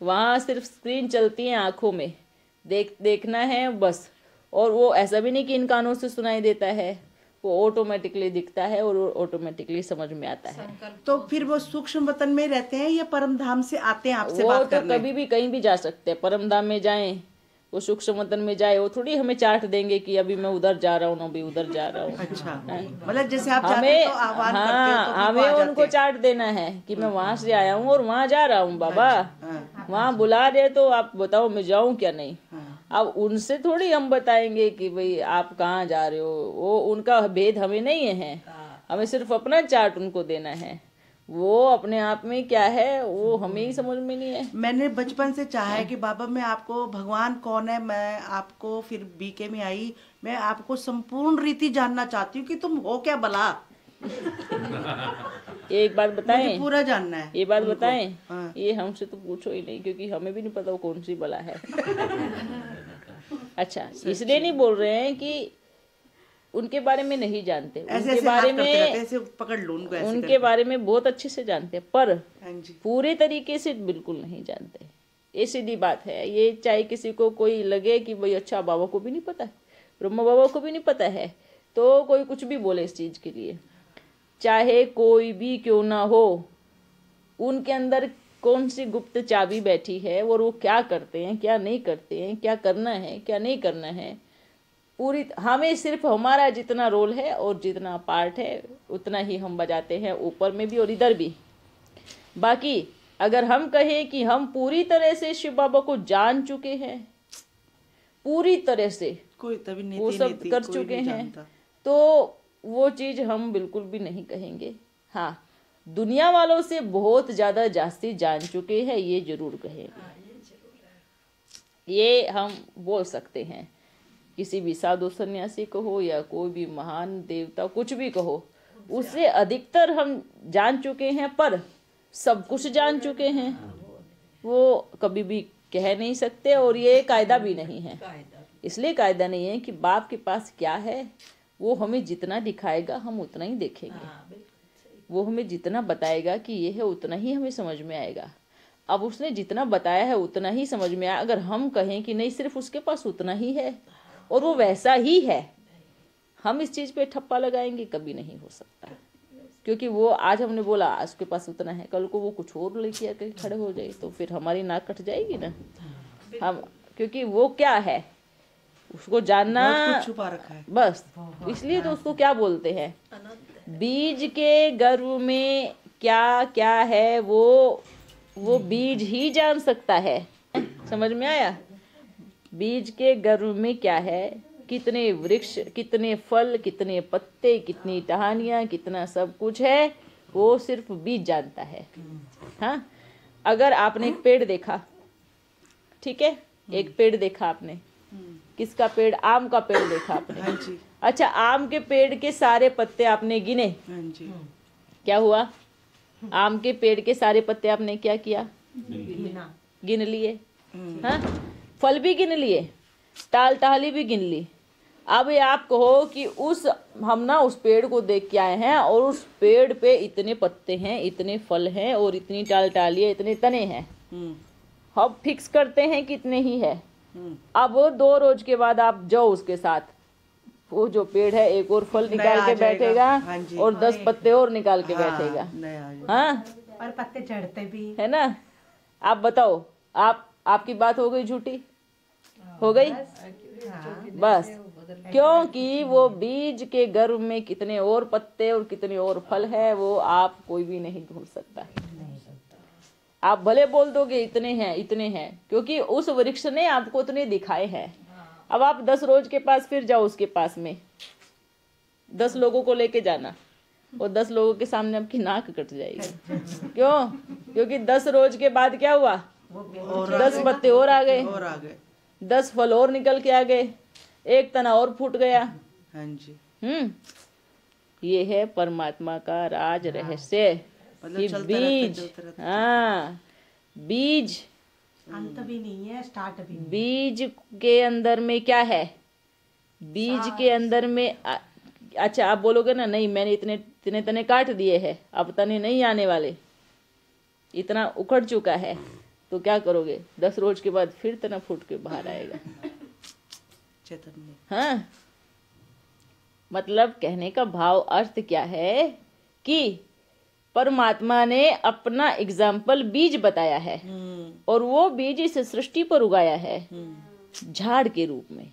वहाँ सिर्फ स्क्रीन चलती है आंखों में, देखना है बस। और वो ऐसा भी नहीं कि इन कानों से सुनाई देता है, वो ऑटोमेटिकली दिखता है और ऑटोमेटिकली समझ में आता है। तो फिर वो सूक्ष्म वतन में रहते हैं या परम धाम से आते हैं आपसे वो बात तो करने? कभी भी कहीं भी जा सकते हैं, परम धाम में जाएं, वो सूक्ष्म वतन में जाए, वो थोड़ी हमें चार्ट देंगे कि अभी मैं उधर जा रहा हूँ, अभी उधर जा रहा हूँ। अच्छा, मतलब जैसे आप जाते हमें हो तो आह्वान करते हो हाँ, तो फिर वो हमें आ जाते उनको हैं। चार्ट देना है कि मैं वहां से आया हूँ और वहां जा रहा हूँ बाबा। हाँ, वहां बुला रहे तो आप बताओ मैं जाऊं क्या नहीं। हाँ। अब उनसे थोड़ी हम बताएंगे कि भाई आप कहाँ जा रहे हो, वो उनका भेद हमें नहीं है, हमें सिर्फ अपना चार्ट उनको देना है। वो अपने आप में क्या है वो हमें ही समझ में नहीं है। मैंने बचपन से चाहा है कि बाबा मैं आपको, भगवान कौन है, मैं आपको, फिर बीके में आई, मैं आपको संपूर्ण रीति जानना चाहती हूँ कि तुम हो क्या भला। एक बात मुझे बताएं, पूरा जानना है। ये बात उनको। बताएं, हाँ। ये हमसे तो पूछो ही नहीं क्योंकि हमें भी नहीं पता वो कौन सी बला है। अच्छा, इसलिए नहीं बोल रहे हैं कि उनके बारे में नहीं जानते, ऐसे उनके ऐसे बारे हाथ करते रहते हैं, में ऐसे पकड़ लो उनको ऐसे उनके करके। बारे में बहुत अच्छे से जानते हैं, पर हाँ जी। पूरे तरीके से बिल्कुल नहीं जानते। ये सीधी बात है। ये चाहे किसी को कोई लगे कि भाई अच्छा बाबा को भी नहीं पता है, ब्रह्मा बाबा को भी नहीं पता है, तो कोई कुछ भी बोले इस चीज के लिए, चाहे कोई भी क्यों ना हो, उनके अंदर कौन सी गुप्त चाबी बैठी है और वो क्या करते हैं क्या नहीं करते हैं, क्या करना है क्या नहीं करना है, पूरी हमें सिर्फ हमारा जितना रोल है और जितना पार्ट है उतना ही हम बजाते हैं, ऊपर में भी और इधर भी। बाकी अगर हम कहें कि हम पूरी तरह से शिव बाबा को जान चुके हैं, पूरी तरह से कोई तभी नीति वो सब नीति कर कोई चुके नहीं हैं, जानता। तो वो चीज हम बिल्कुल भी नहीं कहेंगे। हाँ, दुनिया वालों से बहुत ज्यादा जास्ती जान चुके हैं ये जरूर कहेंगे, ये हम बोल सकते हैं। किसी भी साधु सन्यासी को हो या कोई भी महान देवता कुछ भी कहो, उससे अधिकतर हम जान चुके हैं, पर सब कुछ जान चुके हैं वो कभी भी कह नहीं सकते। और ये कायदा भी नहीं है, इसलिए कायदा नहीं है कि बाप के पास क्या है, वो हमें जितना दिखाएगा हम उतना ही देखेंगे, वो हमें जितना बताएगा कि ये है उतना ही हमें समझ में आएगा। अब उसने जितना बताया है उतना ही समझ में आया, अगर हम कहें कि नहीं सिर्फ उसके पास उतना ही है और वो वैसा ही है, हम इस चीज पे ठप्पा लगाएंगे, कभी नहीं हो सकता। क्योंकि वो आज हमने बोला आज उसके पास उतना है, कल को वो कुछ और लेके आके खड़े हो जाए तो फिर हमारी नाक कट जाएगी ना। हम क्योंकि वो क्या है उसको जानना बहुत कुछ छुपा रखा है। बस, इसलिए तो उसको क्या बोलते हैं, बीज के गर्भ में क्या क्या है वो बीज ही जान सकता है। समझ में आया? बीज के गर्भ में क्या है, कितने वृक्ष, कितने फल, कितने पत्ते, कितनी टहनियाँ, कितना सब कुछ है, वो सिर्फ बीज जानता है। हाँ, अगर आपने एक पेड़ देखा, ठीक है, एक पेड़ देखा आपने, किसका पेड़? आम का पेड़ देखा आपने। हाँ जी। अच्छा, आम के पेड़ के सारे पत्ते आपने गिने, हाँ जी। क्या हुआ? आम के पेड़ के सारे पत्ते आपने क्या किया? गिन लिए। हाँ, फल भी गिन लिए, टाल टहली भी गिन ली। अब ये आप कहो कि हम ना उस पेड़ को देख के आए हैं और उस पेड़ पे इतने पत्ते हैं, इतने फल हैं और इतनी टाल टाली है, इतने तने हैं, हम फिक्स करते हैं कितने ही है। अब 2 रोज के बाद आप जाओ उसके साथ, वो जो पेड़ है एक और फल निकाल के बैठेगा। हाँ जी। और 10 पत्ते और निकाल के बैठेगा। हाँ, और पत्ते चढ़ते भी है ना। आप बताओ, आपकी बात हो गई झूठी? हो गई? बस, क्योंकि वो बीज के गर्भ में कितने और पत्ते और कितने और फल है वो आप कोई भी नहीं ढूंढ सकता। आप भले बोल दोगे इतने हैं इतने हैं, क्योंकि उस वृक्ष ने आपको उतने दिखाए हैं। अब आप 10 रोज के पास फिर जाओ उसके पास में, 10 लोगों को लेके जाना और 10 लोगों के सामने आपकी नाक कट जाएगी। क्यों? क्योंकि 10 रोज के बाद क्या हुआ? 10 पत्ते और आ गए, 10 फल और निकल के आ गए, एक तना और फूट गया। हाँ जी। ये है परमात्मा का राज रहस्य कि बीज, हाँ, बीज अंत भी नहीं है, स्टार्ट भी नहीं। बीज के अंदर में क्या है? बीज के अंदर में अच्छा आप बोलोगे ना, नहीं मैंने इतने तने काट दिए हैं, अब तने नहीं आने वाले, इतना उखड़ चुका है, तो क्या करोगे? 10 रोज के बाद फिर तना फूट के बाहर आएगा। चैतन्य। हाँ, मतलब कहने का भाव अर्थ क्या है कि परमात्मा ने अपना एग्जाम्पल बीज बताया है और वो बीज इस सृष्टि पर उगाया है झाड़ के रूप में,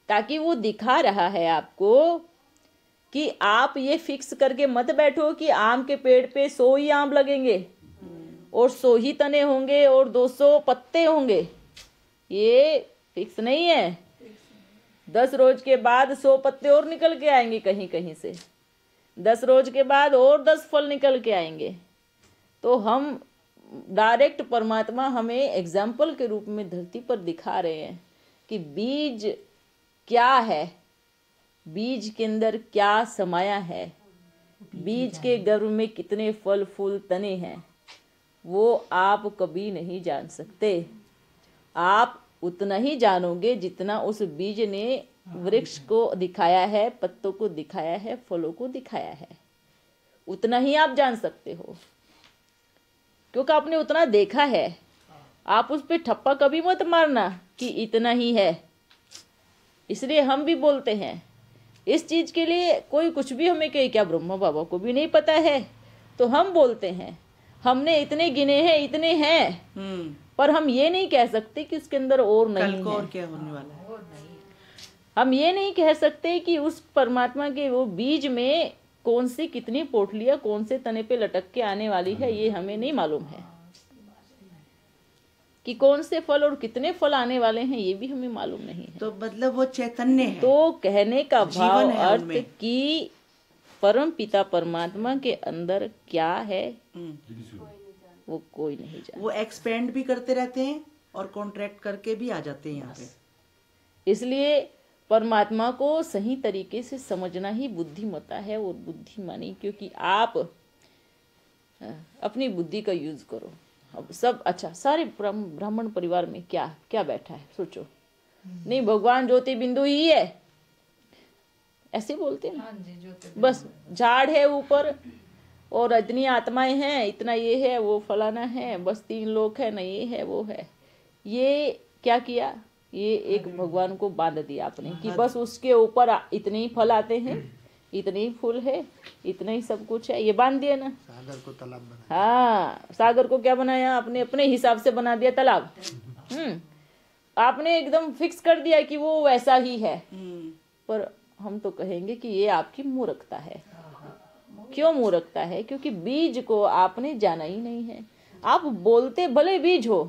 ताकि वो दिखा रहा है आपको कि आप ये फिक्स करके मत बैठो कि आम के पेड़ पे 100 ही आम लगेंगे और 100 ही तने होंगे और 200 पत्ते होंगे। ये फिक्स नहीं है। 10 रोज के बाद 100 पत्ते और निकल के आएंगे कहीं कहीं से, 10 रोज के बाद और 10 फल निकल के आएंगे। तो हम डायरेक्ट परमात्मा हमें एग्जाम्पल के रूप में धरती पर दिखा रहे हैं कि बीज क्या है, बीज के अंदर क्या समाया है, बीज के गर्भ में कितने फल फूल तने हैं, वो आप कभी नहीं जान सकते। आप उतना ही जानोगे जितना उस बीज ने वृक्ष को दिखाया है, पत्तों को दिखाया है, फलों को दिखाया है, उतना ही आप जान सकते हो, क्योंकि आपने उतना देखा है। आप उस पे ठप्पा कभी मत मारना कि इतना ही है। इसलिए हम भी बोलते हैं इस चीज के लिए कोई कुछ भी हमें कहे, क्या ब्रह्मा बाबा को भी नहीं पता है? तो हम बोलते हैं हमने इतने गिने हैं, इतने हैं, पर हम ये नहीं कह सकते कि उसके अंदर और नहीं कल को है। और क्या होने वाला है? हम ये नहीं कह सकते कि उस परमात्मा के वो बीज में कौन सी कितनी पोटलियां कौन से तने पे लटक के आने वाली है, ये हमें नहीं मालूम है। कि कौन से फल और कितने फल आने वाले हैं, ये भी हमें मालूम नहीं है। तो मतलब वो चैतन्य है। तो कहने का भाव जीवन है अर्थ उनमें। कि परम पिता परमात्मा के अंदर क्या है वो कोई नहीं जानता। वो एक्सपेंड भी करते रहते हैं और कॉन्ट्रैक्ट करके भी आ जाते हैं यहाँ पे। इसलिए परमात्मा को सही तरीके से समझना ही बुद्धिमत्ता है और बुद्धिमानी, क्योंकि आप अपनी बुद्धि का यूज करो। अब सब अच्छा, सारे ब्राह्मण परिवार में क्या क्या बैठा है सोचो, नहीं भगवान ज्योति बिंदु ही है, ऐसे बोलते हैं ना, बस झाड़ है ऊपर और इतनी आत्माएं हैं, इतना ये है वो फलाना है, बस 3 लोग है ना, ये है वो है। ये क्या किया? ये एक भगवान को बांध दिया आपने कि बस उसके ऊपर इतने ही फल आते हैं, इतने ही फूल है, इतना ही सब कुछ है, ये बांध दिया ना। सागर को तालाब बना। हाँ, सागर को क्या बनाया आपने? अपने हिसाब से बना दिया तालाब। आपने एकदम फिक्स कर दिया कि वो वैसा ही है। पर हम तो कहेंगे कि ये आपकी मूर्खता है। क्यों मूर्खता है? क्योंकि बीज को आपने जाना ही नहीं है। आप बोलते भले बीज हो,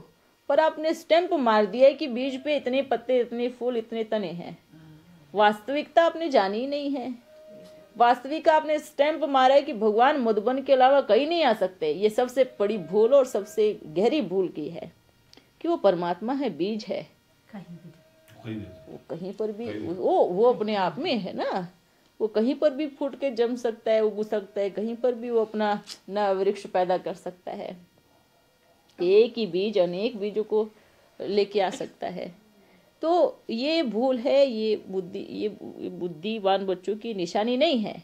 पर आपने स्टैंप मार दिया है कि बीज पे इतने पत्ते, इतने फूल, इतने तने हैं। वास्तविकता आपने जानी ही नहीं है। वास्तविक आपने स्टैंप मारा है कि भगवान मधुबन के अलावा कहीं नहीं आ सकते। ये सबसे बड़ी भूल और सबसे गहरी भूल की है कि वो परमात्मा है, बीज है, वो कहीं पर भी वो अपने आप में है ना, वो कहीं पर भी फूट के जम सकता है, उग सकता है, कहीं पर भी वो अपना नया वृक्ष पैदा कर सकता है। एक ही बीज अनेक बीजों को लेके आ सकता है। तो ये भूल है, ये बुद्धिवान बच्चों की निशानी नहीं है।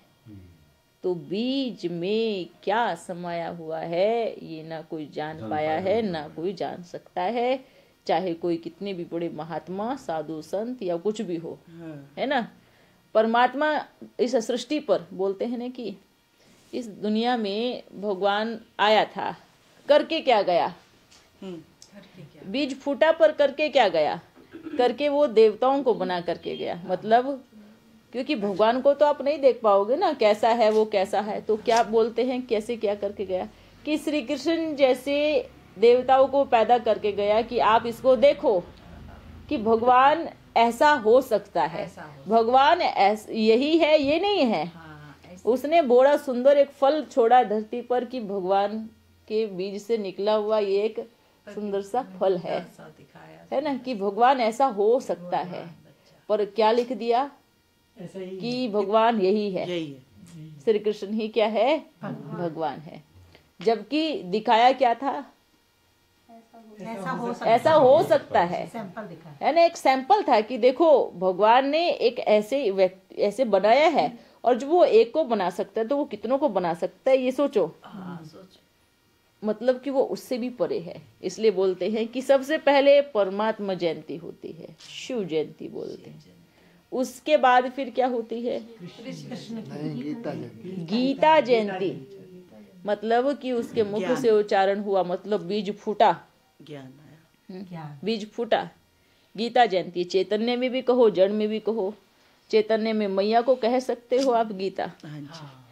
तो बीज में क्या समाया हुआ है ये ना कोई जान पाया है, ना कोई जान सकता है, चाहे कोई कितने भी बड़े महात्मा, साधु, संत या कुछ भी हो, है ना। परमात्मा इस सृष्टि पर बोलते हैं ना कि इस दुनिया में भगवान आया था, करके क्या गया? बीज फूटा पर करके क्या गया? करके वो देवताओं को बना करके गया। मतलब क्योंकि भगवान को तो आप नहीं देख पाओगे ना, कैसा है वो, कैसा है। तो क्या बोलते हैं, कैसे क्या करके गया? कि श्री कृष्ण जैसे देवताओं को पैदा करके गया कि आप इसको देखो कि भगवान ऐसा हो सकता है। भगवान यही है ये नहीं है। उसने बड़ा सुंदर एक फल छोड़ा धरती पर कि भगवान के बीज से निकला हुआ ये एक सुंदर सा फल है ना, कि भगवान ऐसा हो सकता है। पर क्या लिख दिया ऐसा ही कि भगवान यही है, यही है। श्री कृष्ण ही क्या है, भगवान है। जबकि दिखाया क्या था, ऐसा हो सकता है, सैंपल दिखा है ना, एक सैंपल था कि देखो भगवान ने एक ऐसे बनाया है, और जो वो एक को बना सकता है तो वो कितनों को बना सकता है, ये सोचो। मतलब कि वो उससे भी परे है। इसलिए बोलते हैं कि सबसे पहले परमात्मा जयंती होती है, शिव जयंती बोलते हैं। उसके बाद फिर क्या होती है, गीता जयंती। मतलब कि उसके मुख से उच्चारण हुआ, मतलब बीज फूटा, ज्ञान आया। बीज फूटा। गीता जयंती चैतन्य में भी कहो, जड़ में भी कहो। चैतन्य में मैया को कह सकते हो आप गीता,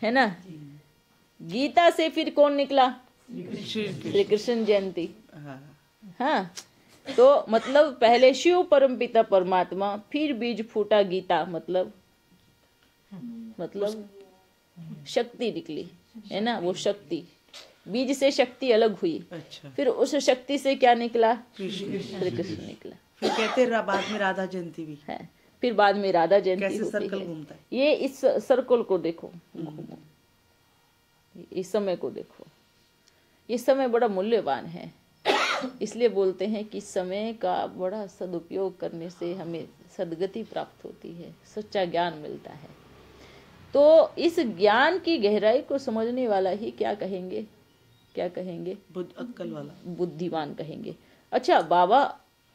है ना। गीता से फिर कौन निकला, श्री कृष्ण जयंती। हाँ, तो मतलब पहले शिव परमपिता परमात्मा, फिर बीज फूटा गीता, मतलब शक्ति निकली, है ना। वो शक्ति, बीज से शक्ति अलग हुई। अच्छा। फिर उस शक्ति से क्या निकला, श्री कृष्ण निकला। फिर कहते हैं बाद में राधा जयंती भी है, फिर बाद में राधा जयंती कैसे होती सर्कल है। घूमता है। ये इस सर्कल को देखो, घूमो, इस समय को देखो। ये समय बड़ा मूल्यवान है, इसलिए बोलते हैं कि समय का बड़ा सदुपयोग करने से हमें सद्गति प्राप्त होती है, सच्चा ज्ञान मिलता है। तो इस ज्ञान की गहराई को समझने वाला ही क्या कहेंगे, क्या कहेंगे, अक्कल वाला, बुद्धिमान कहेंगे। अच्छा, बाबा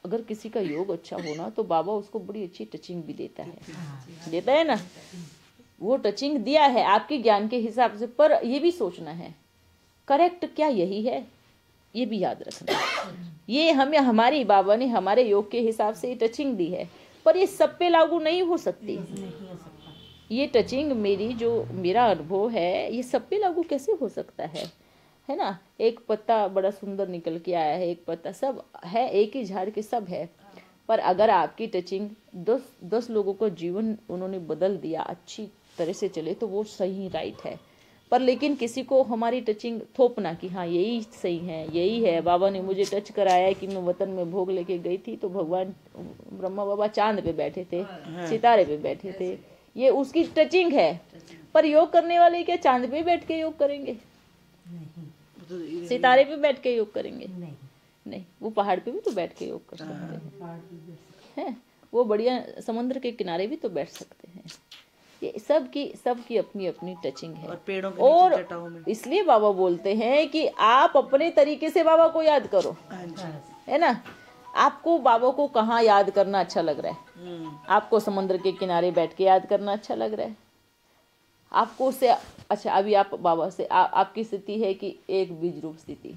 अगर किसी का योग अच्छा होना तो बाबा उसको बड़ी अच्छी टचिंग भी देता है ना। वो टचिंग दिया है आपके ज्ञान के हिसाब से, पर ये भी सोचना है करेक्ट क्या यही है, ये भी याद रखना है। ये हमें हमारी बाबा ने हमारे योग के हिसाब से टचिंग दी है, पर ये सब पे लागू नहीं हो सकती। ये टचिंग मेरी जो मेरा अनुभव है, ये सब पे लागू कैसे हो सकता है ना। एक पत्ता बड़ा सुंदर निकल के आया है, एक पत्ता, सब है एक ही झाड़ के सब है, पर अगर आपकी टचिंग 10 लोगों का जीवन उन्होंने बदल दिया, अच्छी तरह से चले, तो वो सही राइट है। पर लेकिन किसी को हमारी टचिंग थोपना कि हाँ यही सही है, यही है, बाबा ने मुझे टच कराया है कि मैं वतन में भोग लेके गई थी तो भगवान ब्रह्मा बाबा चांद पे बैठे थे, सितारे पे बैठे थे, ये उसकी टचिंग है। पर योग करने वाले क्या चांद पे बैठ के योग करेंगे, सितारे पे बैठ के योग करेंगे? नहीं, वो पहाड़ पे भी तो बैठ के योग कर सकते हैं, वो बढ़िया समुद्र के किनारे भी तो बैठ सकते हैं। ये सबकी अपनी अपनी टचिंग है। और पेड़ों के और नीचे जटाओं में। इसलिए बाबा बोलते हैं कि आप अपने तरीके से बाबा को याद करो, है ना। आपको बाबा को कहाँ याद करना अच्छा लग रहा है? आपको समुद्र के किनारे बैठ के याद करना अच्छा लग रहा है आपको उससे। अच्छा, अभी आप बाबा से आपकी स्थिति है कि एक बीज रूप स्थिति,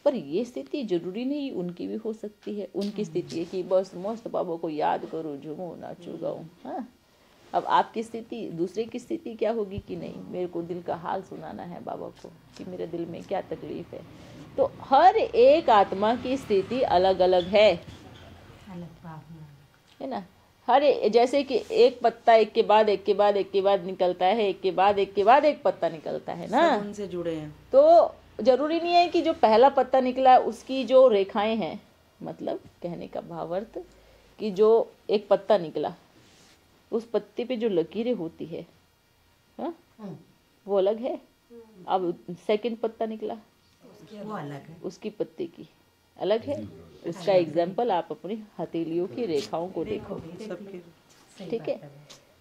पर ये स्थिति जरूरी नहीं उनकी भी हो सकती है। उनकी स्थिति है कि बस मस्त बाबा को याद करो, झूमो, नाचो, गाओ। हाँ, अब आपकी स्थिति, दूसरे की स्थिति क्या होगी कि नहीं, मेरे को दिल का हाल सुनाना है बाबा को कि मेरे दिल में क्या तकलीफ है। तो हर एक आत्मा की स्थिति अलग अलग है ना। जैसे कि एक पत्ता एक के बाद एक के बाद एक के बाद निकलता है, एक के बाद एक के बाद एक पत्ता निकलता है ना, सब उनसे जुड़े हैं। तो जरूरी नहीं है कि जो पहला पत्ता निकला उसकी जो रेखाएं हैं, मतलब कहने का भावार्थ कि जो एक पत्ता निकला उस पत्ते पे जो लकीरें होती है, हाँ, वो अलग है। अब सेकंड पत्ता निकला, वो अलग है, उसकी पत्ते की अलग है। उसका एग्जाम्पल आप अपनी हथेलियों की रेखाओं को देखो, ठीक है।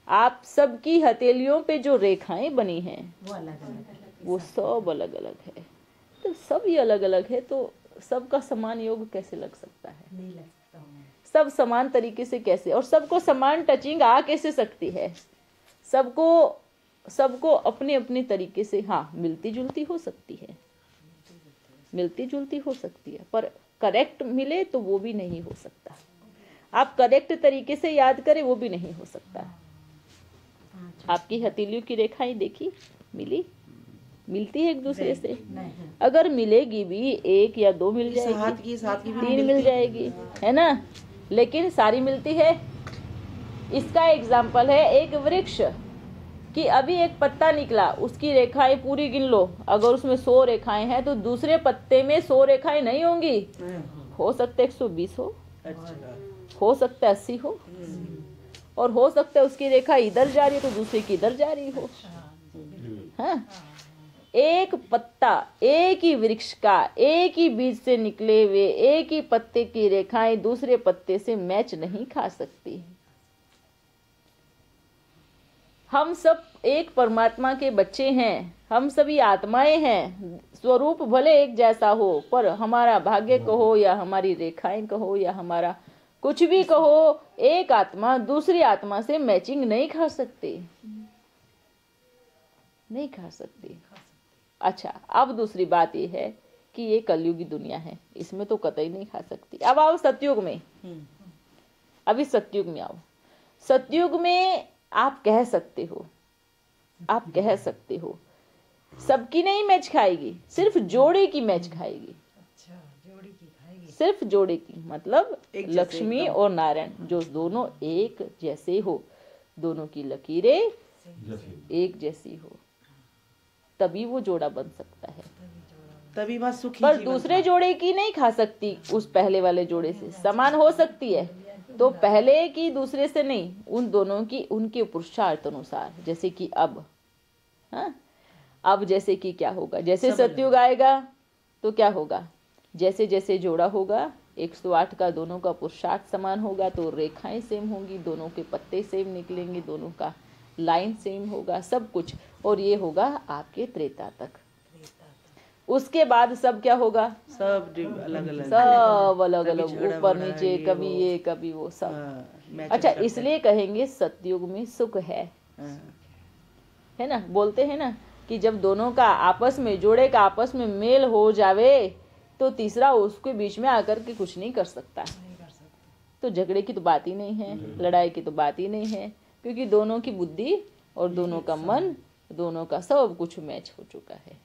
आप सबकी हथेलियों पे जो रेखाएं बनी हैं वो अलग अलग है, वो सब अलग अलग है। तो सब ही अलग अलग है, तो सबका समान योग कैसे लग सकता है? नहीं लग सकता हूँ। सब समान तरीके से कैसे, और सबको समान टचिंग आ कैसे सकती है? सबको अपने अपने तरीके से, हाँ, मिलती जुलती हो सकती है, मिलती जुलती हो सकती है, पर करेक्ट मिले तो वो भी नहीं हो सकता। आप करेक्ट तरीके से याद करें वो भी नहीं हो सकता। आपकी हथेलियों की रेखाएं देखी, मिलती है एक दूसरे से? अगर मिलेगी भी, एक या दो मिल जाएगी, साथ की भी 3 मिल जाएगी, है ना। लेकिन सारी मिलती है? इसका एग्जाम्पल है एक वृक्ष कि अभी एक पत्ता निकला, उसकी रेखाएं पूरी गिन लो, अगर उसमें 100 रेखाएं हैं तो दूसरे पत्ते में 100 रेखाएं नहीं होंगी। हो सकता है 120 हो सकता है 80 हो, और हो सकता है उसकी रेखा इधर जा रही है तो दूसरे की इधर जा रही हो। हाँ, एक पत्ता, एक ही वृक्ष का, एक ही बीज से निकले हुए एक ही पत्ते की रेखाएं दूसरे पत्ते से मैच नहीं खा सकती। हम सब एक परमात्मा के बच्चे हैं, हम सभी आत्माएं हैं। स्वरूप भले एक जैसा हो, पर हमारा भाग्य कहो या हमारी रेखाएं कहो या हमारा कुछ भी कहो, एक आत्मा दूसरी आत्मा से मैचिंग नहीं खा सकती, नहीं खा सकती। अच्छा, अब दूसरी बात यह है कि ये कलयुगी दुनिया है, इसमें तो कतई नहीं खा सकती। अब आओ सतयुग में, अभी सतयुग में आओ। सतयुग में आप कह सकते हो, आप कह सकते हो सबकी नहीं मैच खाएगी, सिर्फ जोड़े की मैच खाएगी। सिर्फ जोड़े की मतलब लक्ष्मी और नारायण, जो दोनों एक जैसे हो, दोनों की लकीरें एक जैसी हो, तभी वो जोड़ा बन सकता है। तभी वह सुखी पर जीवन दूसरे जोड़े की नहीं खा सकती, उस पहले वाले जोड़े से समान हो सकती है, तो पहले की दूसरे से नहीं, उन दोनों की उनके पुरुषार्थ अनुसार। जैसे कि अब, हाँ, अब जैसे कि क्या होगा, जैसे सतयुग आएगा तो क्या होगा, जैसे जैसे जोड़ा होगा 108 का दोनों का पुरुषार्थ समान होगा, तो रेखाएं सेम होंगी, दोनों के पत्ते सेम निकलेंगे, दोनों का लाइन सेम होगा, सब कुछ। और ये होगा आपके त्रेता तक। उसके बाद सब क्या होगा, सब अलग अलग, सब अलग अलग, ऊपर नीचे, कभी ये कभी वो, सब। अच्छा, इसलिए कहेंगे सतयुग में सुख है ना। बोलते हैं ना कि जब दोनों का आपस में, जोड़े का आपस में मेल हो जावे तो तीसरा उसके बीच में आकर के कुछ नहीं कर सकता। तो झगड़े की तो बात ही नहीं है, लड़ाई की तो बात ही नहीं है, क्योंकि दोनों की बुद्धि और दोनों का मन, दोनों का सब कुछ मैच हो चुका है,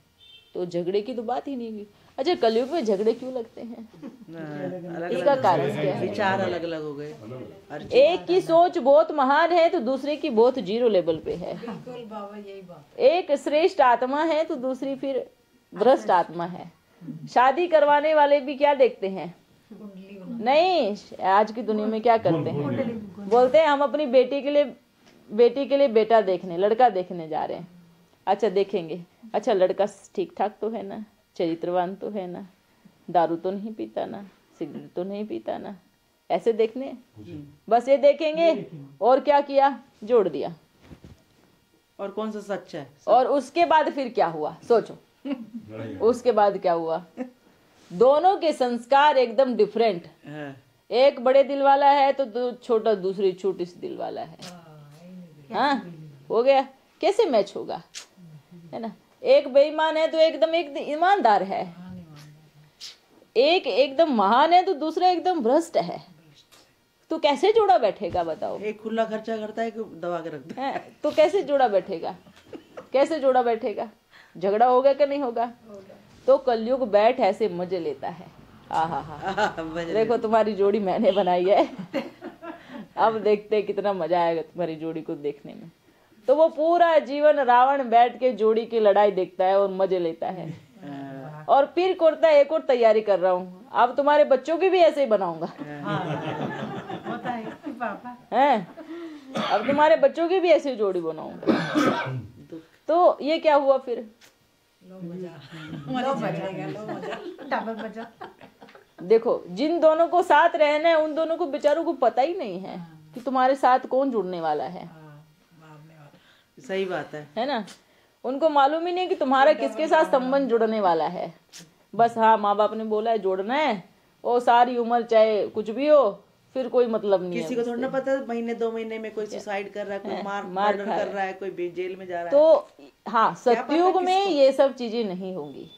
तो झगड़े की तो बात ही नहीं हुई। अच्छा, कलयुग में झगड़े क्यों लगते हैं, इसका कारण क्या है? विचार अलग अलग हो गए। एक की सोच बहुत महान है तो दूसरे की बहुत जीरो लेवल पे है। एक श्रेष्ठ आत्मा है तो दूसरी फिर भ्रष्ट आत्मा है। शादी करवाने वाले भी क्या देखते हैं, नहीं, आज की दुनिया में क्या करते हैं, बोलते हैं हम अपनी बेटी के लिए बेटा देखने, लड़का देखने जा रहे हैं। अच्छा, देखेंगे, अच्छा लड़का ठीक ठाक तो है ना, चरित्रवान तो है ना, दारू तो नहीं पीता ना, सिगरेट तो नहीं पीता ना, ऐसे देखने, बस ये देखेंगे। और क्या किया, जोड़ दिया। और कौन सा सच है? और उसके बाद फिर क्या हुआ, सोचो, उसके बाद क्या हुआ, दोनों के संस्कार एकदम डिफरेंट। एक बड़े दिल वाला है तो छोटा, दूसरी छोटी सी दिल वाला है। हाँ, हो गया, कैसे मैच होगा, है ना। एक बेईमान है तो एकदम ईमानदार है, एक एकदम महान है तो दूसरा एकदम भ्रष्ट है, तो कैसे जोड़ा बैठेगा बताओ। एक खुला खर्चा करता है, कि दबा के रखता है, तो कैसे जोड़ा बैठेगा, कैसे जोड़ा बैठेगा, झगड़ा होगा कि नहीं होगा। तो कलयुग बैठ ऐसे मजे लेता है। देखो तुम्हारी जोड़ी मैंने बनाई है, अब देखते कितना मजा आएगा तुम्हारी जोड़ी को देखने में। तो वो पूरा जीवन रावण बैठ के जोड़ी की लड़ाई देखता है और मजे लेता है, और फिर करता है एक और तैयारी कर रहा हूँ, अब तुम्हारे बच्चों की भी ऐसे ही बनाऊंगा, हैं, अब तुम्हारे बच्चों की भी ऐसी जोड़ी बनाऊंगा। तो ये क्या हुआ फिर, देखो जिन दोनों को साथ रहना है उन दोनों को बेचारों को पता ही नहीं है कि तुम्हारे साथ कौन जुड़ने वाला है। सही बात है ना। उनको मालूम ही नहीं कि तुम्हारा किसके साथ संबंध जुड़ने वाला है। बस हाँ, माँ बाप ने बोला है जोड़ना है, और सारी उम्र चाहे कुछ भी हो, फिर कोई मतलब नहीं किसी को थोड़ा ना पता है महीने 2 महीने में कोई सुसाइड कर रहा है, कोई मार कर रहा है, कोई जेल में जा रहा है। तो हाँ, सतयुग में ये सब चीजें नहीं होंगी,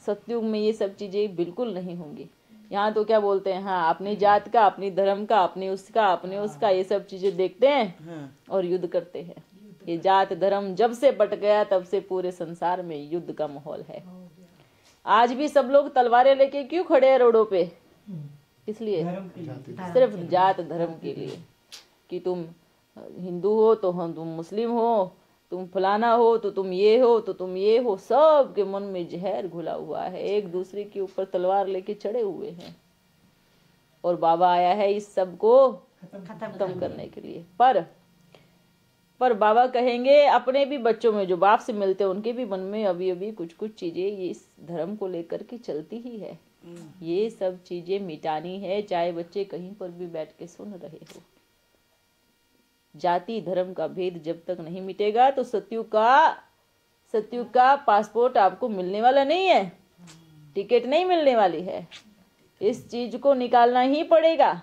सतयुग में ये सब चीजें बिल्कुल नहीं होंगी। यहाँ तो क्या बोलते हैं, हाँ, अपनी जात का, अपनी धर्म का, अपने उसका ये सब चीजें देखते हैं और युद्ध करते हैं। ये जात धर्म जब से बट गया तब से पूरे संसार में युद्ध का माहौल है। आज भी सब लोग तलवारें लेके क्यों खड़े हैं रोडों पे, इसलिए सिर्फ जात धर्म के लिए। कि तुम हिंदू हो तो हम तुम मुस्लिम हो, तुम फलाना हो तो तुम ये हो तो तुम ये हो। सब के मन में जहर घुला हुआ है, एक दूसरे के ऊपर तलवार लेके चढ़े हुए हैं। और बाबा आया है इस सब को खत्म करने के लिए। पर बाबा कहेंगे अपने भी बच्चों में जो बाप से मिलते हैं उनके भी मन में अभी अभी कुछ कुछ चीजें ये इस धर्म को लेकर के चलती ही है। ये सब चीजें मिटानी है, चाहे बच्चे कहीं पर भी बैठ के सुन रहे हो। जाति धर्म का भेद जब तक नहीं मिटेगा तो सतयुग का पासपोर्ट आपको मिलने वाला नहीं है, टिकट नहीं मिलने वाली है। इस चीज को निकालना ही पड़ेगा,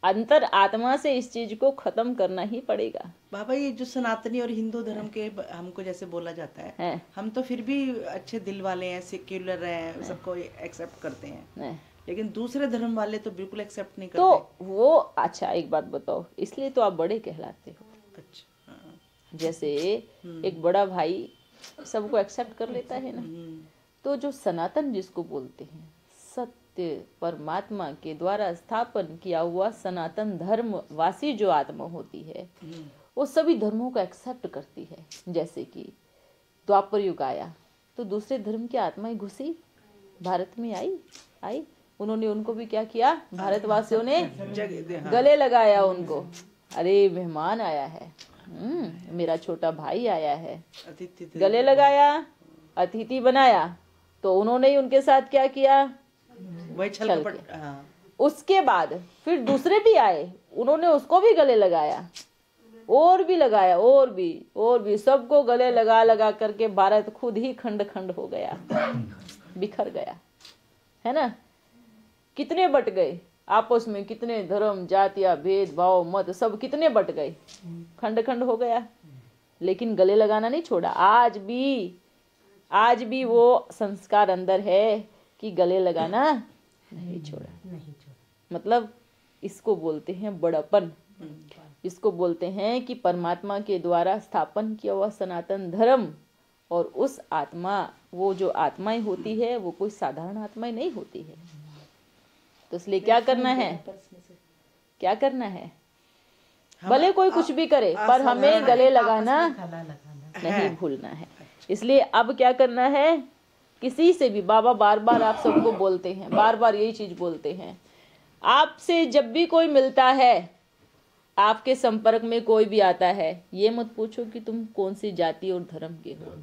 अंतर आत्मा से इस चीज को खत्म करना ही पड़ेगा। बाबा ये जो सनातनी और हिंदू धर्म के हमको जैसे बोला जाता है, हम तो फिर भी अच्छे दिल वाले हैं, सेक्युलर हैं, सबको एक्सेप्ट करते हैं, लेकिन दूसरे धर्म वाले तो बिल्कुल एक्सेप्ट नहीं करते। तो वो अच्छा एक बात बताओ, इसलिए तो आप बड़े कहलाते हो। अच्छा, जैसे एक बड़ा भाई सबको एक्सेप्ट कर लेता है ना, तो जो सनातन जिसको बोलते हैं, सत्य परमात्मा के द्वारा स्थापन किया हुआ सनातन धर्म वासी जो आत्मा होती है, वो सभी धर्मों को एक्सेप्ट करती है। जैसे कि द्वापर युग आया तो दूसरे धर्म की आत्माएं घुसी, भारत में आई, उन्होंने उनको भी क्या किया, भारतवासियों ने गले लगाया उनको। अरे मेहमान आया है, मेरा छोटा भाई आया है, गले लगाया, अतिथि बनाया, तो उन्होंने ही उनके साथ क्या किया, छल किया। उसके बाद फिर दूसरे भी आए, उन्होंने उसको भी गले लगाया, और भी लगाया, और भी सबको गले लगा करके भारत खुद ही खंड खंड हो गया, बिखर गया, है ना। कितने बट गए आपस में, कितने धर्म जातियां भेद भाव मत सब कितने बट गए, खंड खंड हो गया, लेकिन गले लगाना नहीं छोड़ा। आज भी वो संस्कार अंदर है कि गले लगाना नहीं छोड़ा। मतलब इसको बोलते हैं बड़प्पन, इसको बोलते हैं कि परमात्मा के द्वारा स्थापन किया हुआ सनातन धर्म, और उस आत्मा, वो जो आत्माएं होती है वो कोई साधारण आत्माएं नहीं होती है। तो इसलिए क्या करना है, भले कोई कुछ भी करे पर हमें गले लगाना नहीं भूलना है। इसलिए अब क्या करना है, किसी से भी बाबा बार बार आप सबको बोलते हैं, बार बार यही चीज बोलते हैं, आपसे जब भी कोई मिलता है, आपके संपर्क में कोई भी आता है, ये मत पूछो कि तुम कौन सी जाति और धर्म के हो।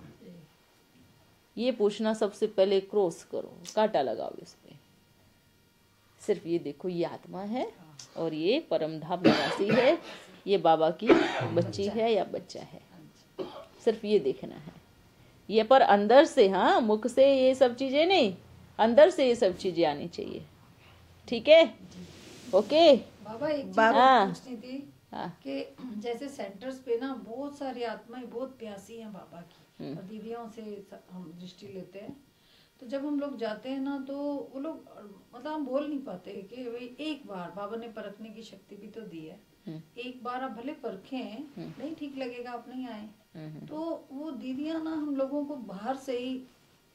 ये पूछना सबसे पहले क्रॉस करो, कांटा लगाओ इस पे। सिर्फ ये देखो, ये आत्मा है और ये परम धाम निवासी है, ये बाबा की बच्ची है या बच्चा है, सिर्फ ये देखना है। ये पर अंदर से, हाँ, मुख से ये सब चीजें नहीं, अंदर से ये सब चीजें आनी चाहिए। ठीक है, ओके बाबा। एक चीज पूछनी थी कि जैसे सेंटर्स पे ना बहुत सारी आत्माएं बहुत प्यासी हैं बाबा की, और दीदियों से हम दृष्टि लेते हैं, तो जब हम लोग जाते हैं ना तो वो लोग मतलब हम बोल नहीं पाते कि भाई एक बार, बाबा ने परखने की शक्ति भी तो दी है, एक बार आप भले परखें, नहीं ठीक लगेगा आप नहीं आए, तो वो दीदियां ना हम लोगों को बाहर से ही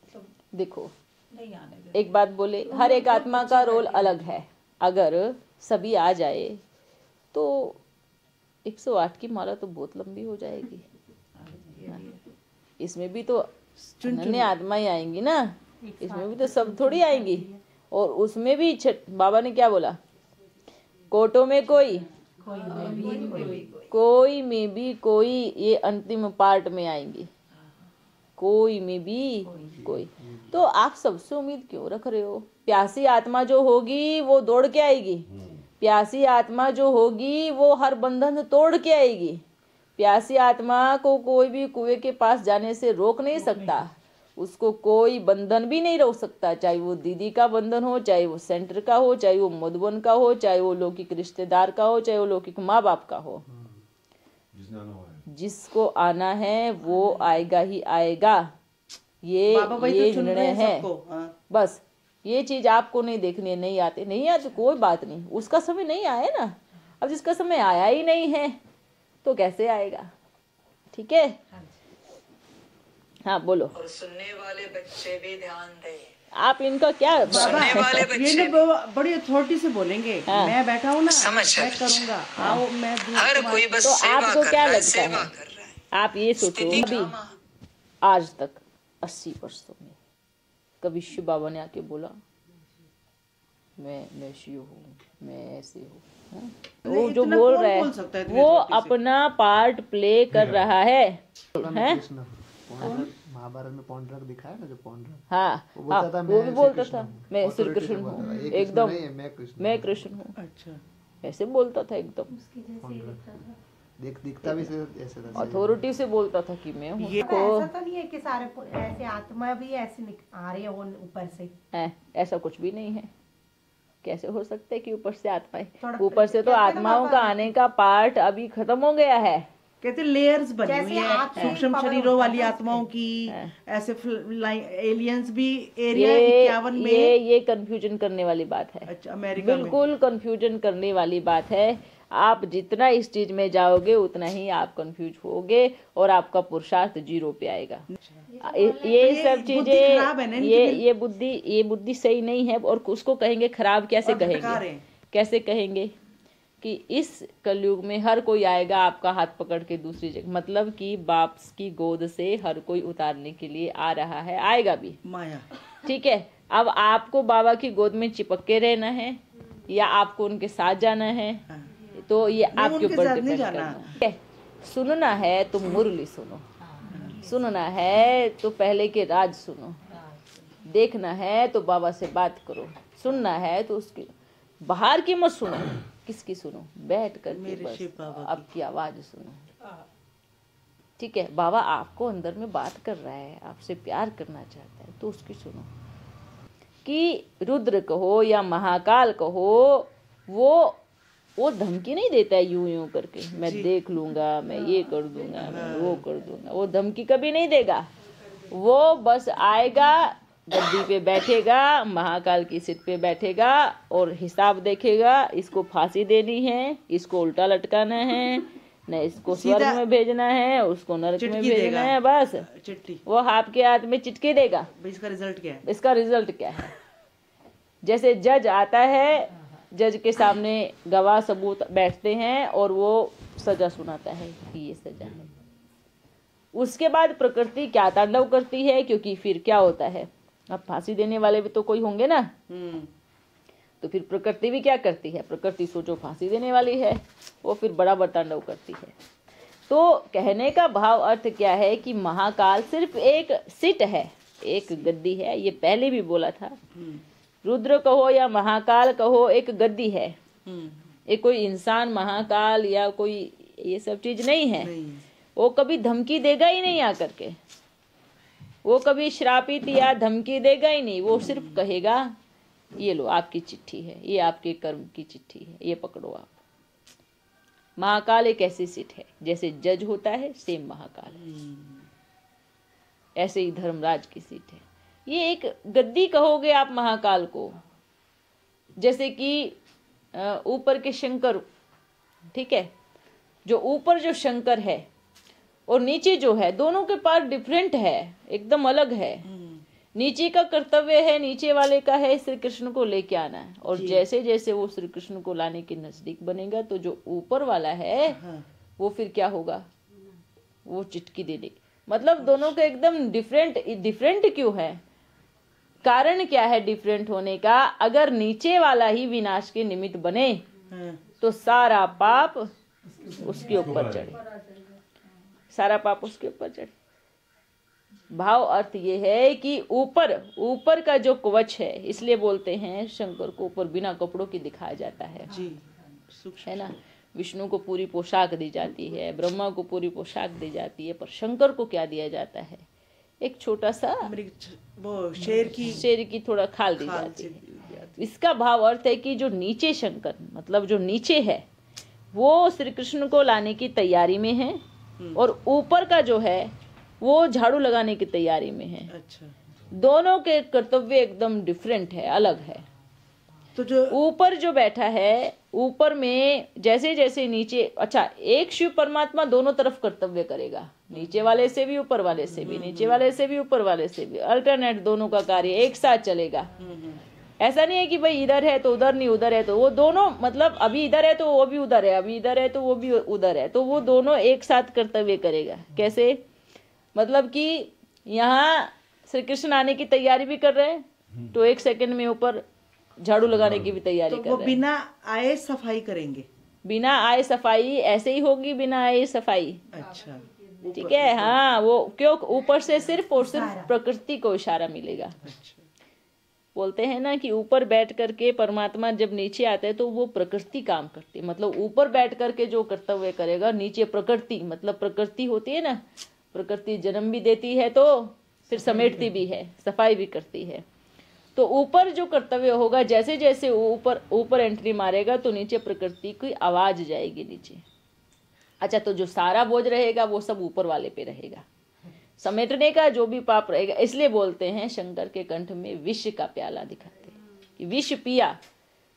मतलब देखो नहीं आने देते। एक बात बोले, हर एक आत्मा का रोल अलग है। अगर सभी आ जाए तो 108 की माला तो बहुत लंबी हो जाएगी। इसमें भी तो अन्य आत्माएं आएंगी ना, इसमें भी तो सब थोड़ी आएंगी। और उसमें भी बाबा ने क्या बोला, कोटों में कोई में भी कोई, ये अंतिम पार्ट में आएंगी, कोई में भी कोई। तो आप सबसे उम्मीद क्यों रख रहे हो? प्यासी आत्मा जो होगी वो दौड़ के आएगी, प्यासी आत्मा जो होगी वो हर बंधन तोड़ के आएगी। प्यासी आत्मा को कोई भी कुएं के पास जाने से रोक नहीं सकता, उसको कोई बंधन भी नहीं रोक सकता, चाहे वो दीदी का बंधन हो, चाहे वो सेंटर का हो, चाहे वो मधुबन का हो, चाहे वो लौकिक रिश्तेदार का हो, चाहे वो लौकिक माँ बाप का हो। जिसको आना है वो आएगा ही आएगा, ये निर्णय है। बस ये चीज आपको नहीं देखनी है, नहीं आते कोई बात नहीं, उसका समय नहीं आया ना। अब जिसका समय आया ही नहीं है तो कैसे आएगा? ठीक है, हाँ बोलो। और सुनने वाले बच्चे भी ध्यान दें, आप इनका क्या बाबा ये ना बड़ी अथॉरिटी से बोलेंगे। मैं बैठा हूँ ना, मैं करूँगा, आओ मैं हर कोई बस तो सेवा आपको कर क्या रहा है, लगता सेवा है? कर रहा है। आप ये सोचो, अभी आज तक 80 वर्षों में कभी शिव बाबा ने आके बोला मैं शिव हूँ, मैं ऐसे हूँ? वो जो बोल रहा है वो अपना पार्ट प्ले कर रहा है। महाभारत में पौंड्रक दिखाया ना, जो पौंड्रक, हाँ वो बोलता था, वो भी बोलता था मैं Authority श्री कृष्ण से बोलता था, हूँ, ये कृष्ण एकदम नहीं है, मैं कृष्ण हूँ। अच्छा, ऐसे बोलता था एकदम, दिखता भी ऐसे था, अथॉरिटी से बोलता था कि मैं हूँ। ऐसा तो नहीं है कि सारे ऐसे आत्मा भी ऐसे आ रही है ऊपर से, ऐसा कुछ भी नहीं है। कैसे हो सकता है कि ऊपर से आत्माएं? ऊपर से तो आत्माओं का आने का पार्ट अभी खत्म हो गया है। कहते लेयर्स बनी हुई है सूक्ष्म शरीरों वाली आत्माओं की, ऐसे एलियंस भी एरिया 51 में। ये कंफ्यूजन करने वाली बात है। अच्छा, अमेरिका बिल्कुल कंफ्यूजन करने वाली बात है। आप जितना इस चीज में जाओगे उतना ही आप कंफ्यूज होगे और आपका पुरुषार्थ 0 पे आएगा। ये सब चीजें, ये बुद्धि सही नहीं है। और उसको कहेंगे खराब, कैसे कहेंगे? कैसे कहेंगे कि इस कलयुग में हर कोई आएगा आपका हाथ पकड़ के दूसरी जगह, मतलब कि बाप की गोद से हर कोई उतारने के लिए आ रहा है, आएगा भी माया। ठीक है, अब आपको बाबा की गोद में चिपक के रहना है या आपको उनके साथ जाना है, तो ये आपके ऊपर डिपेंड करना है। सुनना है तो मुरली सुनो, सुनना है तो पहले के राज सुनो, देखना है तो बाबा से बात करो, सुनना है तो उसकी बाहर की मत सुनो। किसकी सुनो? बैठ कर बस आपकी आवाज सुनो। ठीक है, बाबा आपको अंदर में बात कर रहा है, आपसे प्यार करना चाहता है, तो उसकी सुनो। कि रुद्र कहो या महाकाल कहो, वो धमकी नहीं देता है यूं करके, मैं देख लूंगा, मैं ये कर दूंगा, मैं वो कर दूंगा। वो धमकी कभी नहीं देगा। वो बस आएगा, गद्दी पे बैठेगा, महाकाल की सीट पे बैठेगा और हिसाब देखेगा। इसको फांसी देनी है, इसको उल्टा लटकाना है, न इसको स्वर्ग में भेजना है, उसको नरक में भेजना है। बस चिट्ठी वो आपके हाथ में चिटकी देगा। इसका रिजल्ट क्या है? इसका रिजल्ट क्या है? जैसे जज आता है, जज के सामने गवाह सबूत बैठते हैं और वो सजा सुनाता है कि ये सजा है। उसके बाद प्रकृति क्या तांडव करती है, क्योंकि फिर क्या होता है, अब फांसी देने वाले भी तो कोई होंगे ना, तो फिर प्रकृति भी क्या करती है? प्रकृति सोचो फांसी देने वाली है, वो फिर बराबर तांडव करती है। तो कहने का भाव अर्थ क्या है कि महाकाल सिर्फ एक सीट है, एक गद्दी है। ये पहले भी बोला था। रुद्र कहो या महाकाल कहो, एक गद्दी है। एक कोई इंसान महाकाल या कोई ये सब चीज नहीं है। वो कभी धमकी देगा ही नहीं आकर के, वो कभी श्रापित या धमकी देगा ही नहीं। वो सिर्फ कहेगा ये लो आपकी चिट्ठी है, ये आपके कर्म की चिट्ठी है, ये पकड़ो आप। महाकाल एक ऐसी सीट है, जैसे जज होता है सेम महाकाल है, ऐसे ही धर्मराज की सीट है। ये एक गद्दी कहोगे आप महाकाल को, जैसे कि ऊपर के शंकर, ठीक है, जो ऊपर जो शंकर है और नीचे जो है, दोनों के पार्ट डिफरेंट है, एकदम अलग है। नीचे का कर्तव्य है, नीचे वाले का है श्री कृष्ण को लेके आना है। और जैसे जैसे वो श्री कृष्ण को लाने के नजदीक बनेगा, तो जो ऊपर वाला है वो फिर क्या होगा? वो चिटकी दे देगी। मतलब दोनों का एकदम डिफरेंट क्यों है? कारण क्या है डिफरेंट होने का? अगर नीचे वाला ही विनाश के निमित्त बने तो सारा पाप उसके ऊपर चढ़े, सारा पाप उसके ऊपर चढ़े। भाव अर्थ ये है कि ऊपर का जो कवच है, इसलिए बोलते हैं शंकर को ऊपर बिना कपड़ों के दिखाया जाता है, है ना। विष्णु को पूरी पोशाक दी जाती है, ब्रह्मा को पूरी पोशाक दी जाती है, पर शंकर को क्या दिया जाता है? एक छोटा सा वो शेर की थोड़ा खाल दी जाती है। इसका भाव अर्थ है कि जो नीचे शंकर, मतलब जो नीचे है, वो श्री कृष्ण को लाने की तैयारी में है, और ऊपर का जो है वो झाड़ू लगाने की तैयारी में है। अच्छा। दोनों के कर्तव्य एकदम डिफरेंट है, अलग है। तो जो ऊपर जो बैठा है, ऊपर में जैसे जैसे नीचे, अच्छा, एक शिव परमात्मा दोनों तरफ कर्तव्य करेगा, नीचे वाले से भी, ऊपर वाले से भी, नीचे वाले से भी, ऊपर वाले से भी, अल्टरनेट दोनों का कार्य एक साथ चलेगा। ऐसा नहीं है कि भाई इधर है तो उधर नहीं, उधर है तो वो, दोनों मतलब अभी इधर है तो वो भी उधर है, अभी इधर है तो वो भी उधर है, तो वो दोनों एक साथ कर्तव्य करेगा। कैसे? मतलब कि यहाँ श्री कृष्ण आने की तैयारी भी कर रहे हैं तो 1 सेकंड में ऊपर झाड़ू लगाने की भी तैयारी कर रहे हैं। वो बिना आए सफाई करेंगे, बिना आए सफाई ऐसे ही होगी, बिना आए सफाई। अच्छा, ठीक है, हाँ, वो क्यों ऊपर से सिर्फ और सिर्फ प्रकृति को इशारा मिलेगा। अच्छा। बोलते हैं ना कि ऊपर बैठ करके परमात्मा जब नीचे आते हैं तो वो प्रकृति काम करती है, मतलब ऊपर बैठ करके जो कर्तव्य करेगा, नीचे प्रकृति, मतलब प्रकृति होती है ना, प्रकृति जन्म भी देती है तो फिर समेटती भी है, सफाई भी करती है। तो ऊपर जो कर्तव्य होगा, जैसे जैसे ऊपर एंट्री मारेगा तो नीचे प्रकृति की आवाज जाएगी नीचे। अच्छा, तो जो सारा बोझ रहेगा वो सब ऊपर वाले पे रहेगा, समेटने का जो भी पाप रहेगा। इसलिए बोलते हैं शंकर के कंठ में विष का प्याला दिखाते हैं कि विष पिया।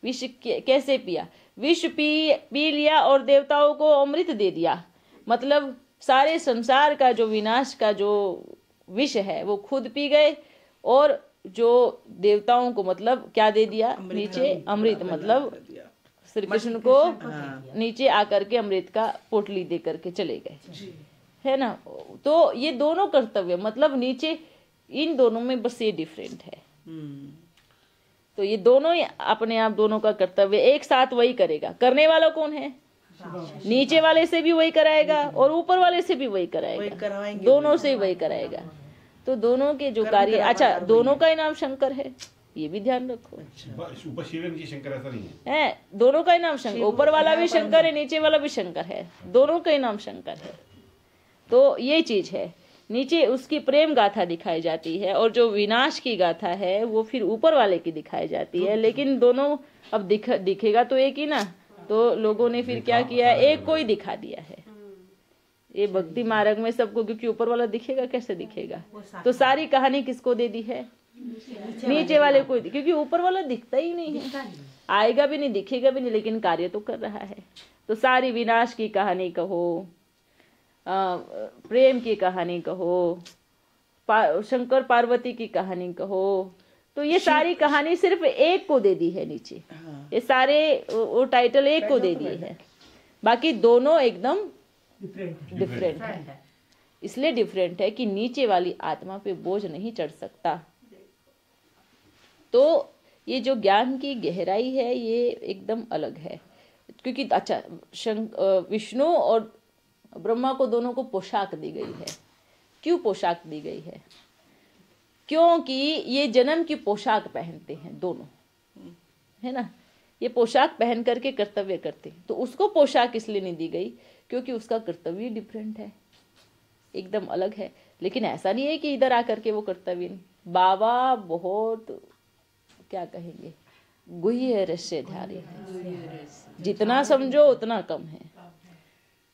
विष कैसे पिया? विष पी लिया और देवताओं को अमृत दे दिया। मतलब सारे संसार का जो विनाश का जो विष है वो खुद पी गए, और जो देवताओं को मतलब क्या दे दिया? नीचे अमृत, मतलब श्री कृष्ण को नीचे आकर के अमृत का पोटली दे करके चले गए, है ना। तो ये दोनों कर्तव्य, मतलब नीचे इन दोनों में बस ये डिफरेंट है। तो ये दोनों अपने आप दोनों का कर्तव्य एक साथ वही करेगा। करने वाला कौन है? नीचे वाले से भी वही कराएगा और ऊपर वाले से भी वही कराएगा, दोनों से वही कराएगा। तो दोनों के जो कार्य, अच्छा, दोनों का ही नाम शंकर है, ये भी ध्यान रखो। ऊपर शिव नीचे शंकर ऐसा नहीं है, दोनों का ही नाम शंकर, ऊपर वाला भी शंकर है, नीचे वाला भी शंकर है, दोनों का ही नाम शंकर है। तो ये चीज है, नीचे उसकी प्रेम गाथा दिखाई जाती है और जो विनाश की गाथा है वो फिर ऊपर वाले की दिखाई जाती है। लेकिन दोनों अब दिखेगा तो एक ही ना, तो लोगों ने फिर क्या किया, एक को ही दिखा दिया है। ये भक्ति मार्ग में सबको, क्योंकि ऊपर वाला दिखेगा कैसे दिखेगा, तो सारी कहानी किसको दे दी है? नीचे वाले को, क्योंकि ऊपर वाला दिखता ही नहीं है, आएगा भी नहीं, दिखेगा भी नहीं, लेकिन कार्य तो कर रहा है। तो सारी विनाश की कहानी कहो, प्रेम की कहानी कहो, शंकर पार्वती की कहानी कहो, तो ये सारी कहानी सिर्फ एक को दे दी है नीचे। ये सारे वो टाइटल एक को दे दिए है, बाकी दोनों एकदम डिफरेंट है। इसलिए डिफरेंट है कि नीचे वाली आत्मा पे बोझ नहीं चढ़ सकता। तो ये जो ज्ञान की गहराई है ये एकदम अलग है। क्योंकि अच्छा, विष्णु और ब्रह्मा को दोनों को पोशाक दी गई है। क्यों पोशाक दी गई है? क्योंकि ये जन्म की पोशाक पहनते हैं दोनों, है ना। ये पोशाक पहन करके कर्तव्य करते हैं, तो उसको पोशाक इसलिए नहीं दी गई क्योंकि उसका कर्तव्य डिफरेंट है, एकदम अलग है। लेकिन ऐसा नहीं है कि इधर आकर के वो कर्तव्य नहीं। बाबा बहुत क्या कहेंगे, गुह्य रहस्यधारी है। जितना समझो उतना कम है,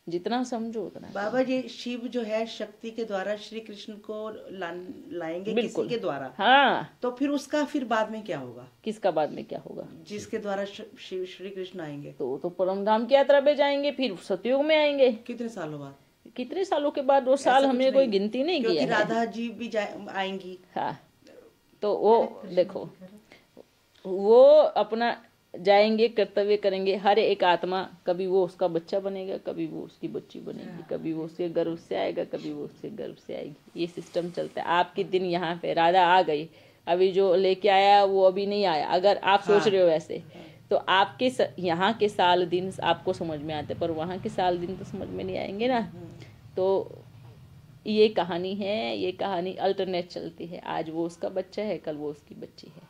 जितना समझो उतना। बाबा जी, शिव जो है शक्ति के द्वारा श्री कृष्ण को लाएंगे किसी के द्वारा। हाँ, तो फिर उसका फिर बाद में क्या होगा? किसका बाद में क्या होगा? जिसके द्वारा शिव श्री कृष्ण आएंगे तो परम धाम की यात्रा पे जाएंगे, फिर सतयुग में आएंगे। कितने सालों बाद? कितने सालों के बाद? वो साल हमने कोई गिनती नहीं किया है। राधा जी भी आएंगी। हाँ, तो वो देखो, वो अपना जाएंगे, कर्तव्य करेंगे। हर एक आत्मा, कभी वो उसका बच्चा बनेगा, कभी वो उसकी बच्ची बनेगी, कभी वो उसके गर्भ से आएगा, कभी वो उसके गर्भ से आएगी। ये सिस्टम चलता है। आपके दिन यहाँ पे राधा आ गई, अभी जो लेके आया वो अभी नहीं आया। अगर आप सोच रहे हो वैसे, तो आपके यहाँ के साल दिन आपको समझ में आते, पर वहाँ के साल दिन तो समझ में नहीं आएंगे ना। तो ये कहानी है, ये कहानी अल्टरनेट चलती है। आज वो उसका बच्चा है, कल वो उसकी बच्ची है।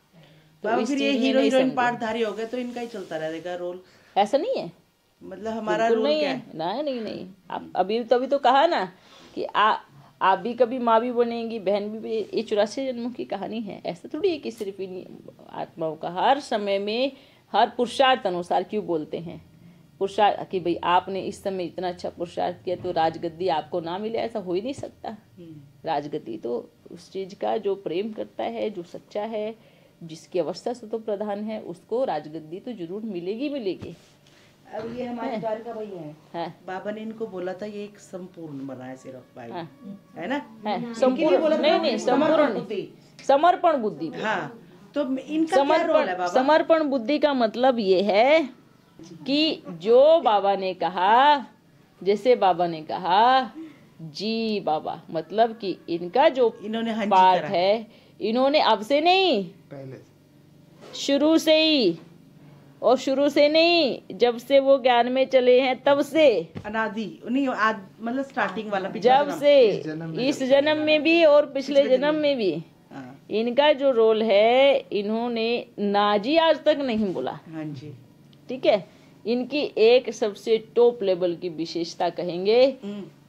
तो फिर ये हीरो हीरोइन पार्टधारी हो गए तो इनका ही चलता रहेगा रोल? ऐसा नहीं है, मतलब हमारा रोल नहीं क्या है? नहीं। आप अभी तभी तो कहा ना कि आप भी कभी माँ भी बनेंगी, बहन भी। ये 84 जन्मों की कहानी है। ऐसा थोड़ी है कि सिर्फ इन आत्माओं का हर समय में, हर पुरुषार्थ अनुसार। क्यों बोलते हैं पुरुषार्थ कि भाई आपने इस समय इतना अच्छा पुरुषार्थ किया तो राजगद्दी आपको ना मिले? ऐसा हो ही नहीं सकता। राजगद्दी तो उस चीज का जो प्रेम करता है, जो सच्चा है, जिसकी अवस्था से तो प्रधान है, उसको राजगद्दी तो जरूर मिलेगी। अब ये हमारे द्वारका भाई हैं, हाँ। बाबा ने इनको बोला था ये एक संपूर्ण बना है सिर्फ भाई, हाँ। है ना? संपूर्ण नहीं, संपूर्ण समर्पण बुद्धि। हाँ, तो इनका क्या रोल है बाबा? समर्पण बुद्धि का मतलब ये है कि जो बाबा ने कहा, जैसे बाबा ने कहा जी बाबा, मतलब कि इनका जो इन्होंने हाँ जी पार्ट करा है, इन्होंने अब से नहीं, पहले शुरू से ही, और शुरू से नहीं, जब से वो ज्ञान में चले हैं तब से, अनादि नहीं मतलब स्टार्टिंग वाला पिछला जब जन्म। से इस जन्म में भी और पिछले जन्म में भी हाँ, इनका जो रोल है, इन्होंने नाजी आज तक नहीं बोला। हाँ जी। ठीक है, इनकी एक सबसे टॉप लेवल की विशेषता कहेंगे,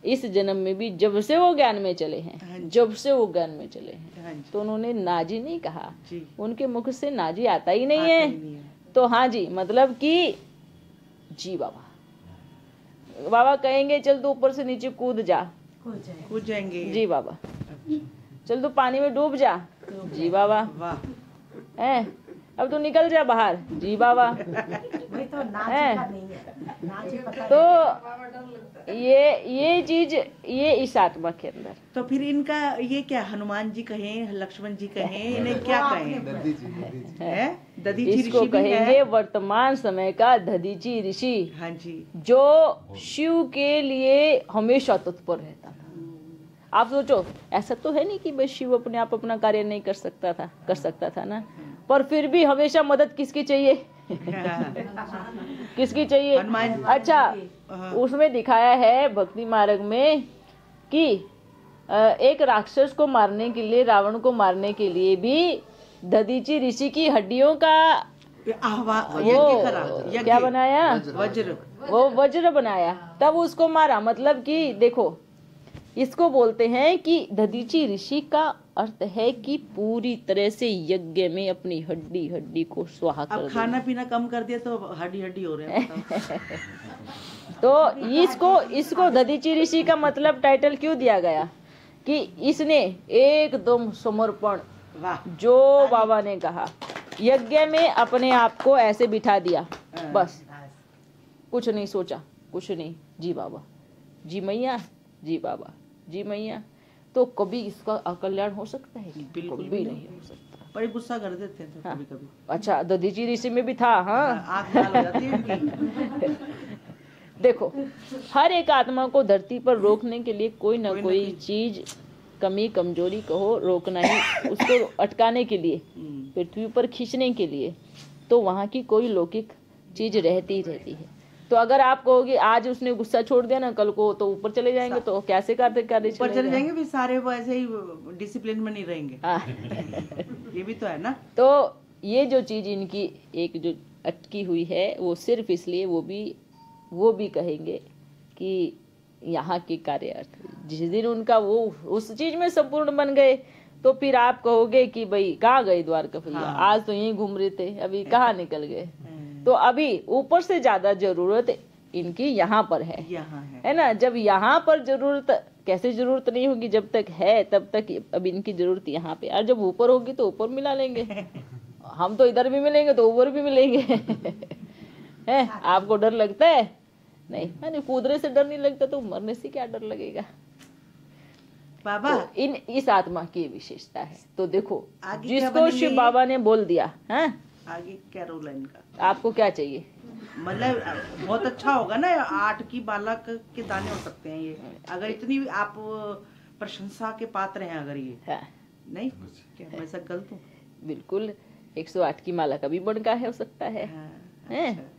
इस जन्म में भी जब से वो ज्ञान में चले हाँ हैं, जी। जब से वो ज्ञान में चले हैं, हाँ जी। तो उन्होंने नाजी नहीं कहा, जी। उनके मुख से नाजी आता ही नहीं आता है। ही नहीं है। तो हाँ जी, मतलब कि जी बाबा, बाबा कहेंगे चल तू ऊपर से नीचे कूद जा, कूद जाएंगे। जी बाबा। चल तू पानी में डूब जा, जी बाबा। वाह। है, अब तू निकल जा बाहर, जी बाबा। वही तो नाच है। का नहीं है, नाच पता तो ये चीज ये इस आत्मा के अंदर, तो फिर इनका ये क्या, हनुमान जी कहें, लक्ष्मण जी कहें, इन्हें क्या कहें? दद्दी जी है दधीची इसको ऋषि भी कहेंगे है। वर्तमान समय का दधीची ऋषि, हाँ जी। जो शिव के लिए हमेशा तत्पर रहता था। आप सोचो, ऐसा तो है नहीं कि बस शिव अपने आप अपना कार्य नहीं कर सकता था ना, पर फिर भी हमेशा मदद किसकी चाहिए? किसकी चाहिए? हनुमान। अच्छा, उसमें दिखाया है भक्ति मार्ग में कि एक राक्षस को मारने के लिए, रावण को मारने के लिए भी दधीची ऋषि की हड्डियों का यज्ञ क्या बनाया? वज्र। वो वज्र बनाया, तब उसको मारा। मतलब कि देखो, इसको बोलते हैं कि दधीची ऋषि का अर्थ है कि पूरी तरह से यज्ञ में अपनी हड्डी हड्डी को स्वाहा कर अब दिया। खाना पीना कम कर दिया तो हड्डी हड्डी हो रहे हैं। तो इसको दधीची ऋषि का मतलब टाइटल क्यों दिया गया कि इसने एकदम समर्पण, वाह। जो बाबा ने कहा, यज्ञ में अपने आप को ऐसे बिठा दिया, बस कुछ नहीं सोचा, कुछ नहीं, जी बाबा, जी मैया, जी बाबा, जी मैया। तो कभी इसका अकल्याण हो सकता है? बिल्कुल भी नहीं हो सकता। बड़े गुस्सा कर देते हैं हाँ। कभी कभी। अच्छा, दधीची ऋषि में भी था। हाँ, आँख लाल हो जाती है उनकी। देखो, हर एक आत्मा को धरती पर रोकने के लिए कोई ना कोई चीज, कमी कमजोरी कहो, रोकना ही, उसको अटकाने के लिए, पृथ्वी पर खींचने के लिए, तो वहाँ की कोई लौकिक चीज रहती ही रहती है। तो अगर आप कहोगे आज उसने गुस्सा छोड़ दिया ना, कल को तो ऊपर चले जाएंगे, तो कैसे कार्य ऊपर चले जाएंगे, फिर सारे वो ऐसे ही डिसिप्लिन में नहीं रहेंगे। ये भी तो है ना। तो ये जो चीज इनकी एक जो अटकी हुई है, वो सिर्फ इसलिए, वो भी कहेंगे कि यहाँ के कार्य अर्थ, जिस दिन उनका वो उस चीज में संपूर्ण बन गए, तो फिर आप कहोगे कि भाई कहाँ गए द्वारका भैया? हाँ। आज तो यहीं घूम रहे थे, अभी कहाँ निकल गए? तो अभी ऊपर से ज्यादा जरूरत इनकी यहाँ पर है, यहाँ है ना? जब यहाँ पर जरूरत, कैसे जरूरत नहीं होगी, जब तक है तब तक अब इनकी जरूरत यहाँ पे, और जब ऊपर होगी तो ऊपर मिला लेंगे। हम तो इधर भी मिलेंगे तो ऊपर भी मिलेंगे। है, आपको डर लगता है? नहीं, कूदने से डर नहीं लगता, तो मरने से क्या डर लगेगा? बाबा, तो इस आत्मा की विशेषता है। तो देखो, आगे क्या जिसको बनेंगे शिव ये? बाबा ने बोल दिया, है, आगे क्या रोल है इनका? आपको क्या चाहिए? मतलब बहुत अच्छा होगा ना, 8 की बालक के दाने हो सकते हैं ये, अगर इतनी आप प्रशंसा के पात्र हैं अगर ये। हाँ, नहीं क्या मैं सब गलत हूँ? बिल्कुल 108 की माला का भी बनका हो सकता है। हाँ, हैं? अच्छा।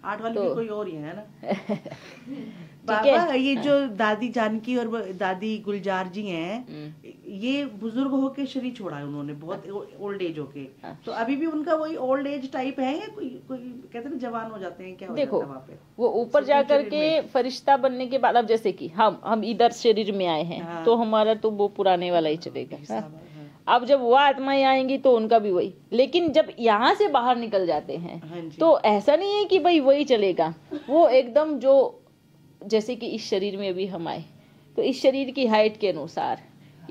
8 वाली तो- भी कोई और ही है ना। ठीक बाबा, है। ये जो दादी जानकी और दादी गुलजार जी हैं, ये बुजुर्ग होके शरीर छोड़ा है उन्होंने, बहुत ओल्ड एज होके। तो अभी भी उनका वही ओल्ड एज टाइप है या कोई कहते हैं ना जवान हो जाते हैं, क्या हो देखो, जाता है वहाँ पे? वो ऊपर सब जाकर शरीर के फरिश्ता बनने के बाद, अब जैसे कि हम इधर शरीर में आए हैं, हाँ। तो हमारा तो वो पुराने वाला ही चलेगा। हाँ? हाँ। अब जब वो आत्माएं आएंगी तो उनका भी वही, लेकिन जब यहाँ से बाहर निकल जाते हैं, हाँ जी। तो ऐसा नहीं है कि भाई वही चलेगा, वो एकदम जो, जैसे कि इस शरीर में अभी हम आए, तो इस शरीर की हाइट के अनुसार,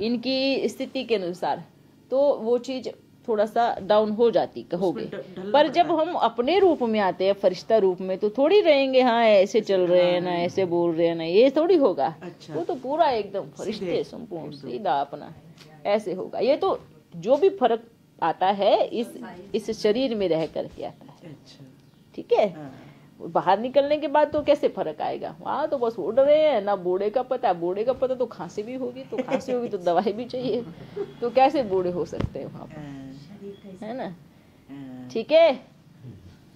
इनकी स्थिति के अनुसार, तो वो चीज थोड़ा सा डाउन हो जाती कहोगे। पर जब हम अपने रूप में आते हैं, फरिश्ता रूप में, तो थोड़ी रहेंगे हाँ ऐसे चल रहे हैं ना, ऐसे बोल रहे हैं ना, ये थोड़ी होगा। अच्छा। वो तो पूरा एकदम फरिश्ते संपूर्ण सीधा अपना ऐसे होगा। ये तो जो भी फर्क आता है इस शरीर में रह करके आता है। अच्छा। ठीक है। बाहर निकलने के बाद तो कैसे फर्क आएगा? वहाँ तो बस उड़ रहे हैं ना। बूढ़े का पता, बूढ़े का पता तो खांसी भी होगी, तो खांसी होगी तो दवाई भी चाहिए, तो कैसे बूढ़े हो सकते हैं वहाँ पर, है ना? ठीक है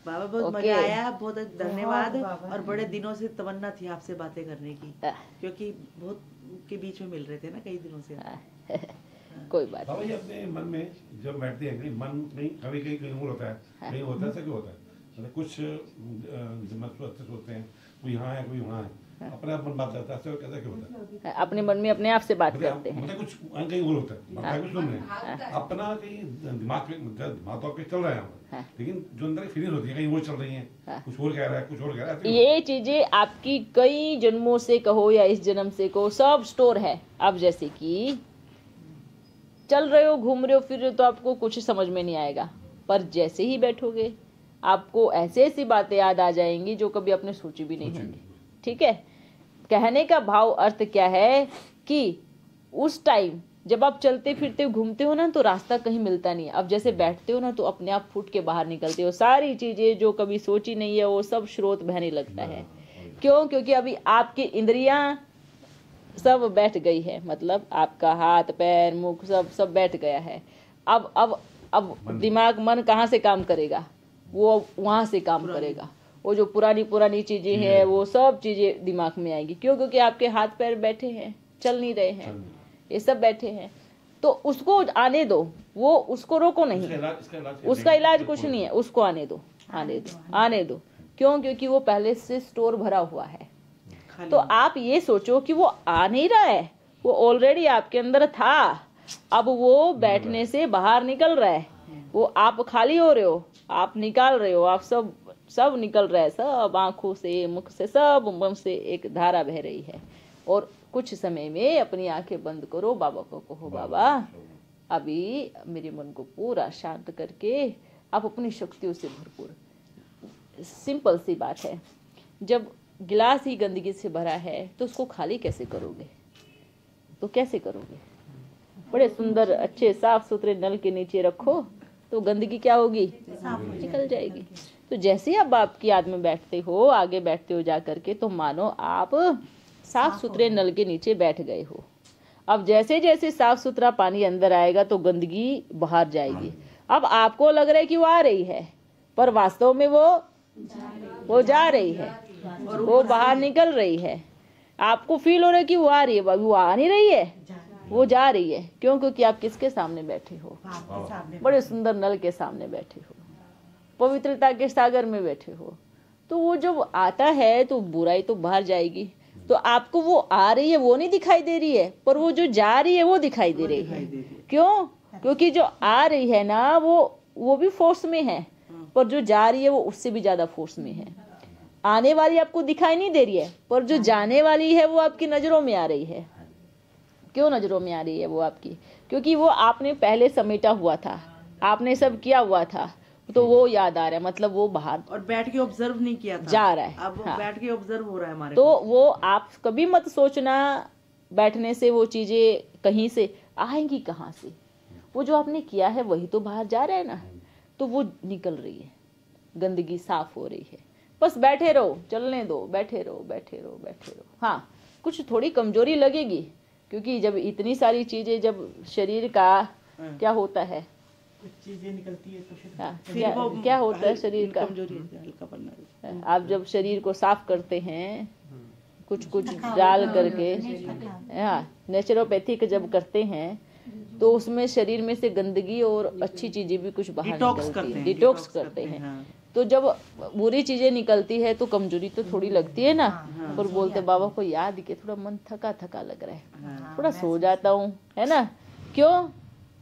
बाबा, बहुत मजा आया, बहुत धन्यवाद। और बड़े दिनों से तमन्ना थी आपसे बातें करने की, क्योंकि बहुत के बीच में मिल रहे थे ना कई दिनों से। कोई बात बाबा जी अपने मन में जब बैठते हैं, कहीं मन नहीं कभी कहीं और होता है, कहीं होता है, क्यों होता है? मतलब कुछ सोचते हैं, कोई यहाँ है कोई वहाँ है, अपने आप मन बात करता है, कैसा क्यों होता है? अपने मन में अपने आप से बात करते हैं। मतलब कुछ कहीं और होता है, कुछ सुन रहे हैं, अपना कहीं दिमाग तो आपके चल रहा है, लेकिन जो अंदर फीलिंग होती है कहीं वो चल रही है, कुछ और कह रहा है, कुछ और कह रहा है। ये चीजें आपकी कई जन्मों से कहो या इस जन्म से कहो, सब स्टोर है। अब जैसे कि चल रहे हो, घूम रहे हो, फिर रहे हो, तो आपको कुछ समझ में नहीं आएगा, पर जैसे ही बैठोगे आपको ऐसी ऐसी बातें याद आ जाएंगी जो कभी आपने सोची भी नहीं होंगी। ठीक है। कहने का भाव अर्थ क्या है कि उस टाइम जब आप चलते फिरते घूमते हो ना, तो रास्ता कहीं मिलता नहीं है। अब जैसे बैठते हो ना, तो अपने आप फूट के बाहर निकलते हो, सारी चीजें जो कभी सोची नहीं है वो सब स्रोत बहने लगता है। क्यों? क्योंकि अभी आपकी इंद्रियां सब बैठ गई है, मतलब आपका हाथ पैर मुख सब बैठ गया है। अब दिमाग मन कहाँ से काम करेगा? वो वहाँ से काम करेगा। वो जो पुरानी चीजें हैं वो सब चीजें दिमाग में आएंगी। क्यों? क्योंकि आपके हाथ पैर बैठे हैं, चल नहीं रहे हैं, ये सब बैठे हैं, तो उसको आने दो, वो उसको रोको नहीं। उसका इलाज कुछ नहीं है, उसको आने दो, आने दो। क्यों? क्योंकि वो पहले से स्टोर भरा हुआ है। तो आप ये सोचो कि वो आ नहीं रहा है, वो ऑलरेडी आपके अंदर था, अब वो बैठने से बाहर निकल रहा है। वो आप खाली हो रहे हो, आप निकाल रहे हो, आप सब निकल रहा है, सब आंखों से मुख से सब मन से एक धारा बह रही है। और कुछ समय में अपनी आंखें बंद करो, बाबा को कहो, बाबा अभी मेरे मन को पूरा शांत करके आप अपनी शक्तियों से भरपूर। सिंपल सी बात है, जब गिलास ही गंदगी से भरा है तो उसको खाली कैसे करोगे? तो कैसे करोगे? बड़े सुंदर अच्छे साफ सुथरे नल के नीचे रखो तो गंदगी क्या होगी? निकल जाएगी। तो जैसे अब आपकी याद में बैठते हो, आगे बैठते हो जा करके, तो मानो आप साफ सुथरे नल के नीचे बैठ गए हो। अब जैसे जैसे साफ सुथरा पानी अंदर आएगा तो गंदगी बाहर जाएगी। अब आपको लग रहा है कि वो आ रही है, पर वास्तव में वो जा रही है, वो बाहर निकल रही है। आपको फील हो रहा है कि वो आ रही है, वो आ नहीं रही है, वो जा रही है। क्यों? क्योंकि आप किसके सामने बैठे हो? बड़े सुंदर नल के सामने बैठे हो, पवित्रता के सागर में बैठे हो। तो वो जब आता है तो बुराई तो बाहर जाएगी। तो आपको वो आ रही है वो नहीं दिखाई दे रही है, पर वो जो जा रही है वो दिखाई दे रही है। क्यों? क्योंकि जो आ रही है ना वो भी फोर्स में है, पर जो जा रही है वो उससे भी ज्यादा फोर्स में है। आने वाली आपको दिखाई नहीं दे रही है, पर जो जाने वाली है वो आपकी नजरों में आ रही है। क्यों नजरों में आ रही है वो आपकी? क्योंकि वो आपने पहले समेटा हुआ था, आपने सब किया हुआ था, तो वो याद आ रहा है, मतलब वो बाहर और बैठ के ऑब्जर्व नहीं किया था, जा रहा है। अब बैठ के ऑब्जर्व हो रहा है हमारे तो वो आप कभी मत सोचना बैठने से वो चीजें कहीं से आएंगी, कहाँ से? वो जो आपने किया है वही तो बाहर जा रहा है ना, तो वो निकल रही है, गंदगी साफ हो रही है। बस बैठे रहो, चलने दो, बैठे रहो, बैठे रहो, बैठे रहो। हाँ, कुछ थोड़ी कमजोरी लगेगी, क्योंकि जब इतनी सारी चीजें, जब शरीर का क्या होता है, चीजें निकलती है तो क्या होता है शरीर का कमजोरी, हल्कापन। आप जब शरीर को साफ करते हैं कुछ डाल करके, हाँ, नेचुरोपैथिक जब करते हैं तो उसमें शरीर में से गंदगी और अच्छी चीजें भी कुछ बाहर निकलती हैं, डिटॉक्स करते हैं। तो जब बुरी चीजें निकलती है तो कमजोरी तो थोड़ी लगती है ना। और बोलते बाबा को याद के थोड़ा मन थका थका लग रहा है, थोड़ा सो जाता हूँ, है ना। क्यों?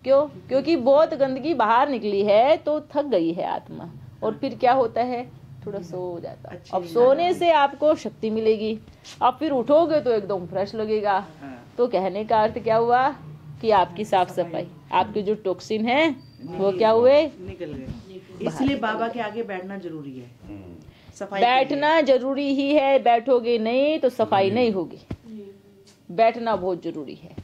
क्योंकि बहुत गंदगी बाहर निकली है तो थक गई है आत्मा, और फिर क्या होता है, थोड़ा सो जाता है। अब सोने से आपको शक्ति मिलेगी, अब फिर उठोगे तो एकदम फ्रेश लगेगा। तो कहने का अर्थ क्या हुआ कि आपकी साफ सफाई, आपके जो टॉक्सिन है वो क्या हुए, निकल गए। इसलिए बाबा के आगे बैठना जरूरी है, सफाई बैठना जरूरी ही है। बैठोगे नहीं तो सफाई नहीं होगी। बैठना बहुत जरूरी है।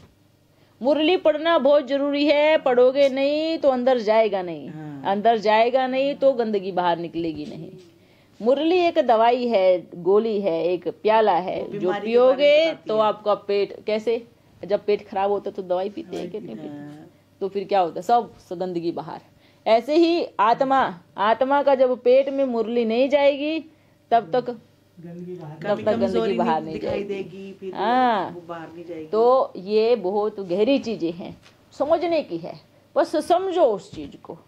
मुरली पढ़ना बहुत जरूरी है। पढ़ोगे नहीं तो अंदर जाएगा नहीं, अंदर जाएगा नहीं तो गंदगी बाहर निकलेगी नहीं। मुरली एक दवाई है, गोली है, एक प्याला है, जो पियोगे तो आपका पेट, कैसे जब पेट खराब होता है तो दवाई पीते हैं, कितने पीते, तो फिर क्या होता है, सब गंदगी बाहर। ऐसे ही आत्मा का जब पेट में मुरली नहीं जाएगी तब तक गंदगी बाहर नहीं जाएगी। फिर हाँ, वो बाहर नहीं जाएगी। तो ये बहुत गहरी चीजें हैं, समझने की है। बस समझो उस चीज को,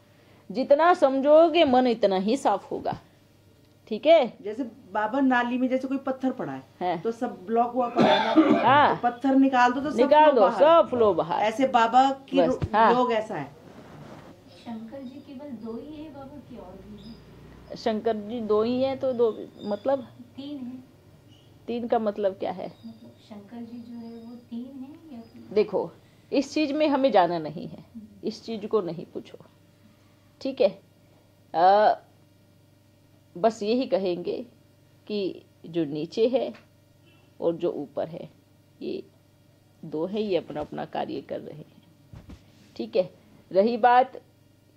जितना समझोगे मन इतना ही साफ होगा। ठीक है, जैसे बाबा नाली में जैसे कोई पत्थर पड़ा है तो सब ब्लॉक हुआ पड़ा है ना, हाँ, तो पत्थर निकाल दो तो सब निकाल फ्लो दो, बाहर। सब फ्लो बाहर। ऐसे बाबा की हाँ। योग ऐसा है। शंकर जी केवल 2 ही है बाबा की और भी है? शंकर जी 2 ही हैं तो 2 मतलब 3 है। 3 का मतलब क्या है? मतलब शंकर जी जो है वो 3 है या फिर? देखो, इस चीज में हमें जाना नहीं है, इस चीज को नहीं पूछो। ठीक है, बस यही कहेंगे कि जो नीचे है और जो ऊपर है, ये 2 है, ये अपना अपना कार्य कर रहे हैं। ठीक है, रही बात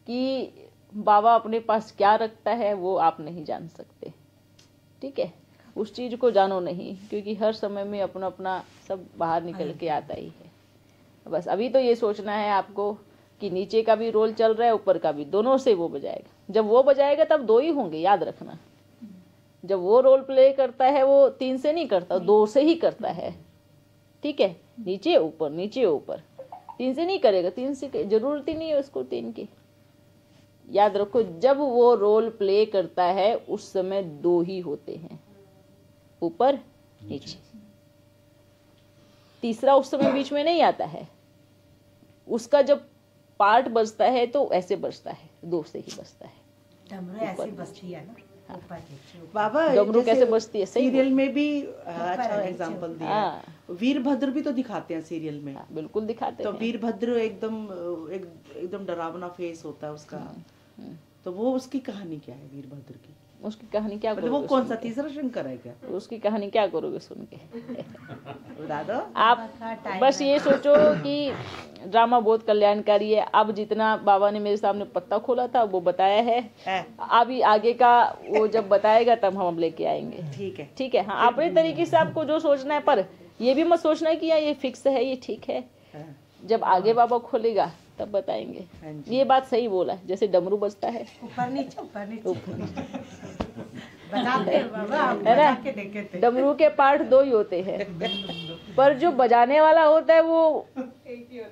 कि बाबा अपने पास क्या रखता है वो आप नहीं जान सकते। ठीक है, उस चीज को जानो नहीं, क्योंकि हर समय में अपना अपना सब बाहर निकल के आता ही है। बस अभी तो ये सोचना है आपको कि नीचे का भी रोल चल रहा है, ऊपर का भी, दोनों से वो बजाएगा। जब वो बजाएगा तब 2 ही होंगे, याद रखना। जब वो रोल प्ले करता है वो 3 से नहीं करता, 2 से ही करता है। ठीक है, नीचे ऊपर, नीचे ऊपर, 3 से नहीं करेगा। 3 से जरूरत ही नहीं है उसको 3 की। याद रखो, जब वो रोल प्ले करता है उस समय 2 ही होते हैं, ऊपर नीचे। तीसरा उस समय बीच में नहीं आता है। उसका जब पार्ट बजता है तो ऐसे बजता है, 2 से ही बजता है। डमरू ऐसी बजती है ना, ऊपर नीचे। बाबा डमरू कैसे बजती है? सही सीरियल में भी अच्छा एग्जांपल दिया है। वीरभद्र भी तो दिखाते हैं सीरियल में। बिल्कुल दिखाते तो हैं। वीरभद्र एकदम डरावना फेस होता है उसका। तो वो उसकी कहानी क्या है वीरभद्र की? उसकी कहानी क्या मतलब करोगे? वो कौन सा तीसरा शंकर है क्या? उसकी कहानी क्या करोगे सुन के? बता दो। आप बस ये सोचो कि ड्रामा बहुत कल्याणकारी है। अब जितना बाबा ने मेरे सामने पत्ता खोला था वो बताया है। अभी आगे का वो जब बताएगा तब हम लेके आएंगे। ठीक है, ठीक है। हाँ, अपने तरीके से आपको जो सोचना है, पर ये भी मत सोचना कि ये फिक्स है, ये ठीक है। जब आगे बाबा खोलेगा तब बताएंगे। ये बात सही बोला है, जैसे डमरू बजता है ऊपर नीचे, ऊपर नीचे बजाते हैं बाबा, हम है बजा ना। के देखे थे। डमरू के पार्ट 2 ही होते हैं, पर जो बजाने वाला होता है वो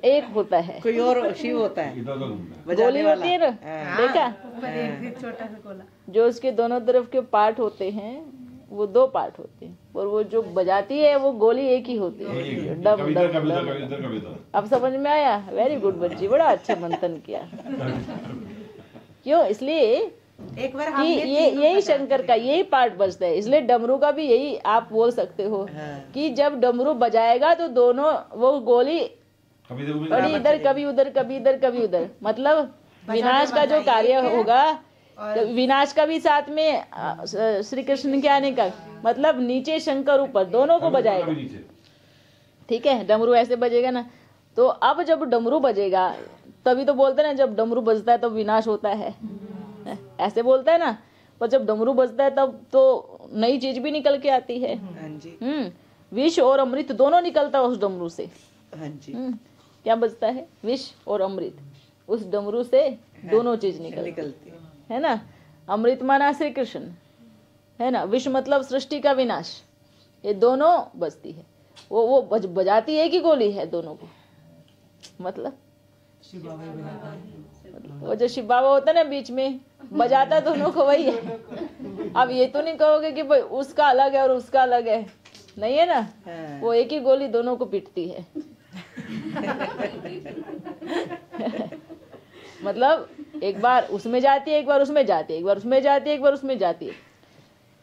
एक होता है। कोई और शिव होता है, इधर उधर घूमता है। गोली होती है ना, देखा? ऊपर एक भी छोटा सा गोला। जो उसके दोनों तरफ के पार्ट होते हैं वो 2 पार्ट होते हैं, और वो जो बजाती है वो गोली एक ही होती है। डम कभी इधर, डम कभी इधर, डम। कभी इधर, कभी इधर। अब समझ में आया? वेरी गुड बच्ची, बड़ा अच्छा मंथन किया। क्यों? इसलिए एक बार कि हमने यही शंकर का यही पार्ट बजता है। इसलिए डमरू का भी यही आप बोल सकते हो कि जब डमरू बजाएगा तो दोनों वो गोली कभी इधर, कभी कभी इधर, कभी उधर, कभी इधर, कभी उधर। मतलब विनाश का जो कार्य होगा, तो विनाश का भी साथ में श्री कृष्ण के आने का मतलब नीचे शंकर, ऊपर, दोनों को बजाएगा। कभी नीचे। ठीक है, डमरू ऐसे बजेगा ना। तो अब जब डमरू बजेगा तभी तो बोलते हैं ना, जब डमरू बजता है तब विनाश होता है, ऐसे बोलता है ना। पर जब डमरू बजता है तब तो नई चीज भी निकल के आती है। हाँ जी, विष और अमृत दोनों निकलता है उस डमरू से। हाँ जी। क्या बजता है? विष और अमृत। उस डमरू से दोनों चीज निकलती है ना। अमृत माना श्री कृष्ण है ना, विष मतलब सृष्टि का विनाश। ये दोनों बजती है। वो बजाती है कि गोली है दोनों को? मतलब वो जो शिव बाबा होता है ना बीच में, बजाता दोनों को वही है। अब ये तो नहीं कहोगे कि भाई उसका अलग है और उसका अलग है, नहीं है ना। वो एक ही गोली दोनों को पीटती है। मतलब एक बार उसमें जाती है, एक बार उसमें जाती है, एक बार उसमें जाती है, एक बार उसमें जाती है।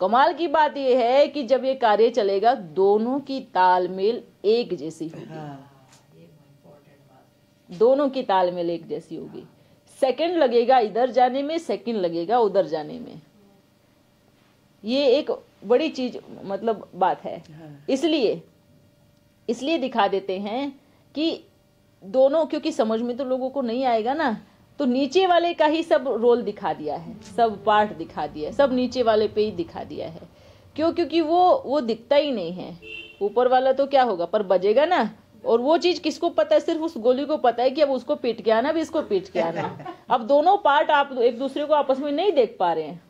कमाल की बात यह है कि जब ये कार्य चलेगा दोनों की तालमेल एक जैसी होगी। दोनों की तालमेल एक जैसी होगी। सेकंड लगेगा इधर जाने में, सेकंड लगेगा उधर जाने में। ये एक बड़ी चीज मतलब बात है। इसलिए दिखा देते हैं कि दोनों, क्योंकि समझ में तो लोगों को नहीं आएगा ना, तो नीचे वाले का ही सब रोल दिखा दिया है, सब पार्ट दिखा दिया है, सब नीचे वाले पे ही दिखा दिया है। क्यों? क्योंकि वो दिखता ही नहीं है। ऊपर वाला तो क्या होगा, पर बजेगा ना। और वो चीज किसको पता है? सिर्फ उस गोली को पता है कि अब उसको पीट के आना, भी इसको पीट के आना। अब दोनों पार्ट आप एक दूसरे को आपस में नहीं देख पा रहे हैं,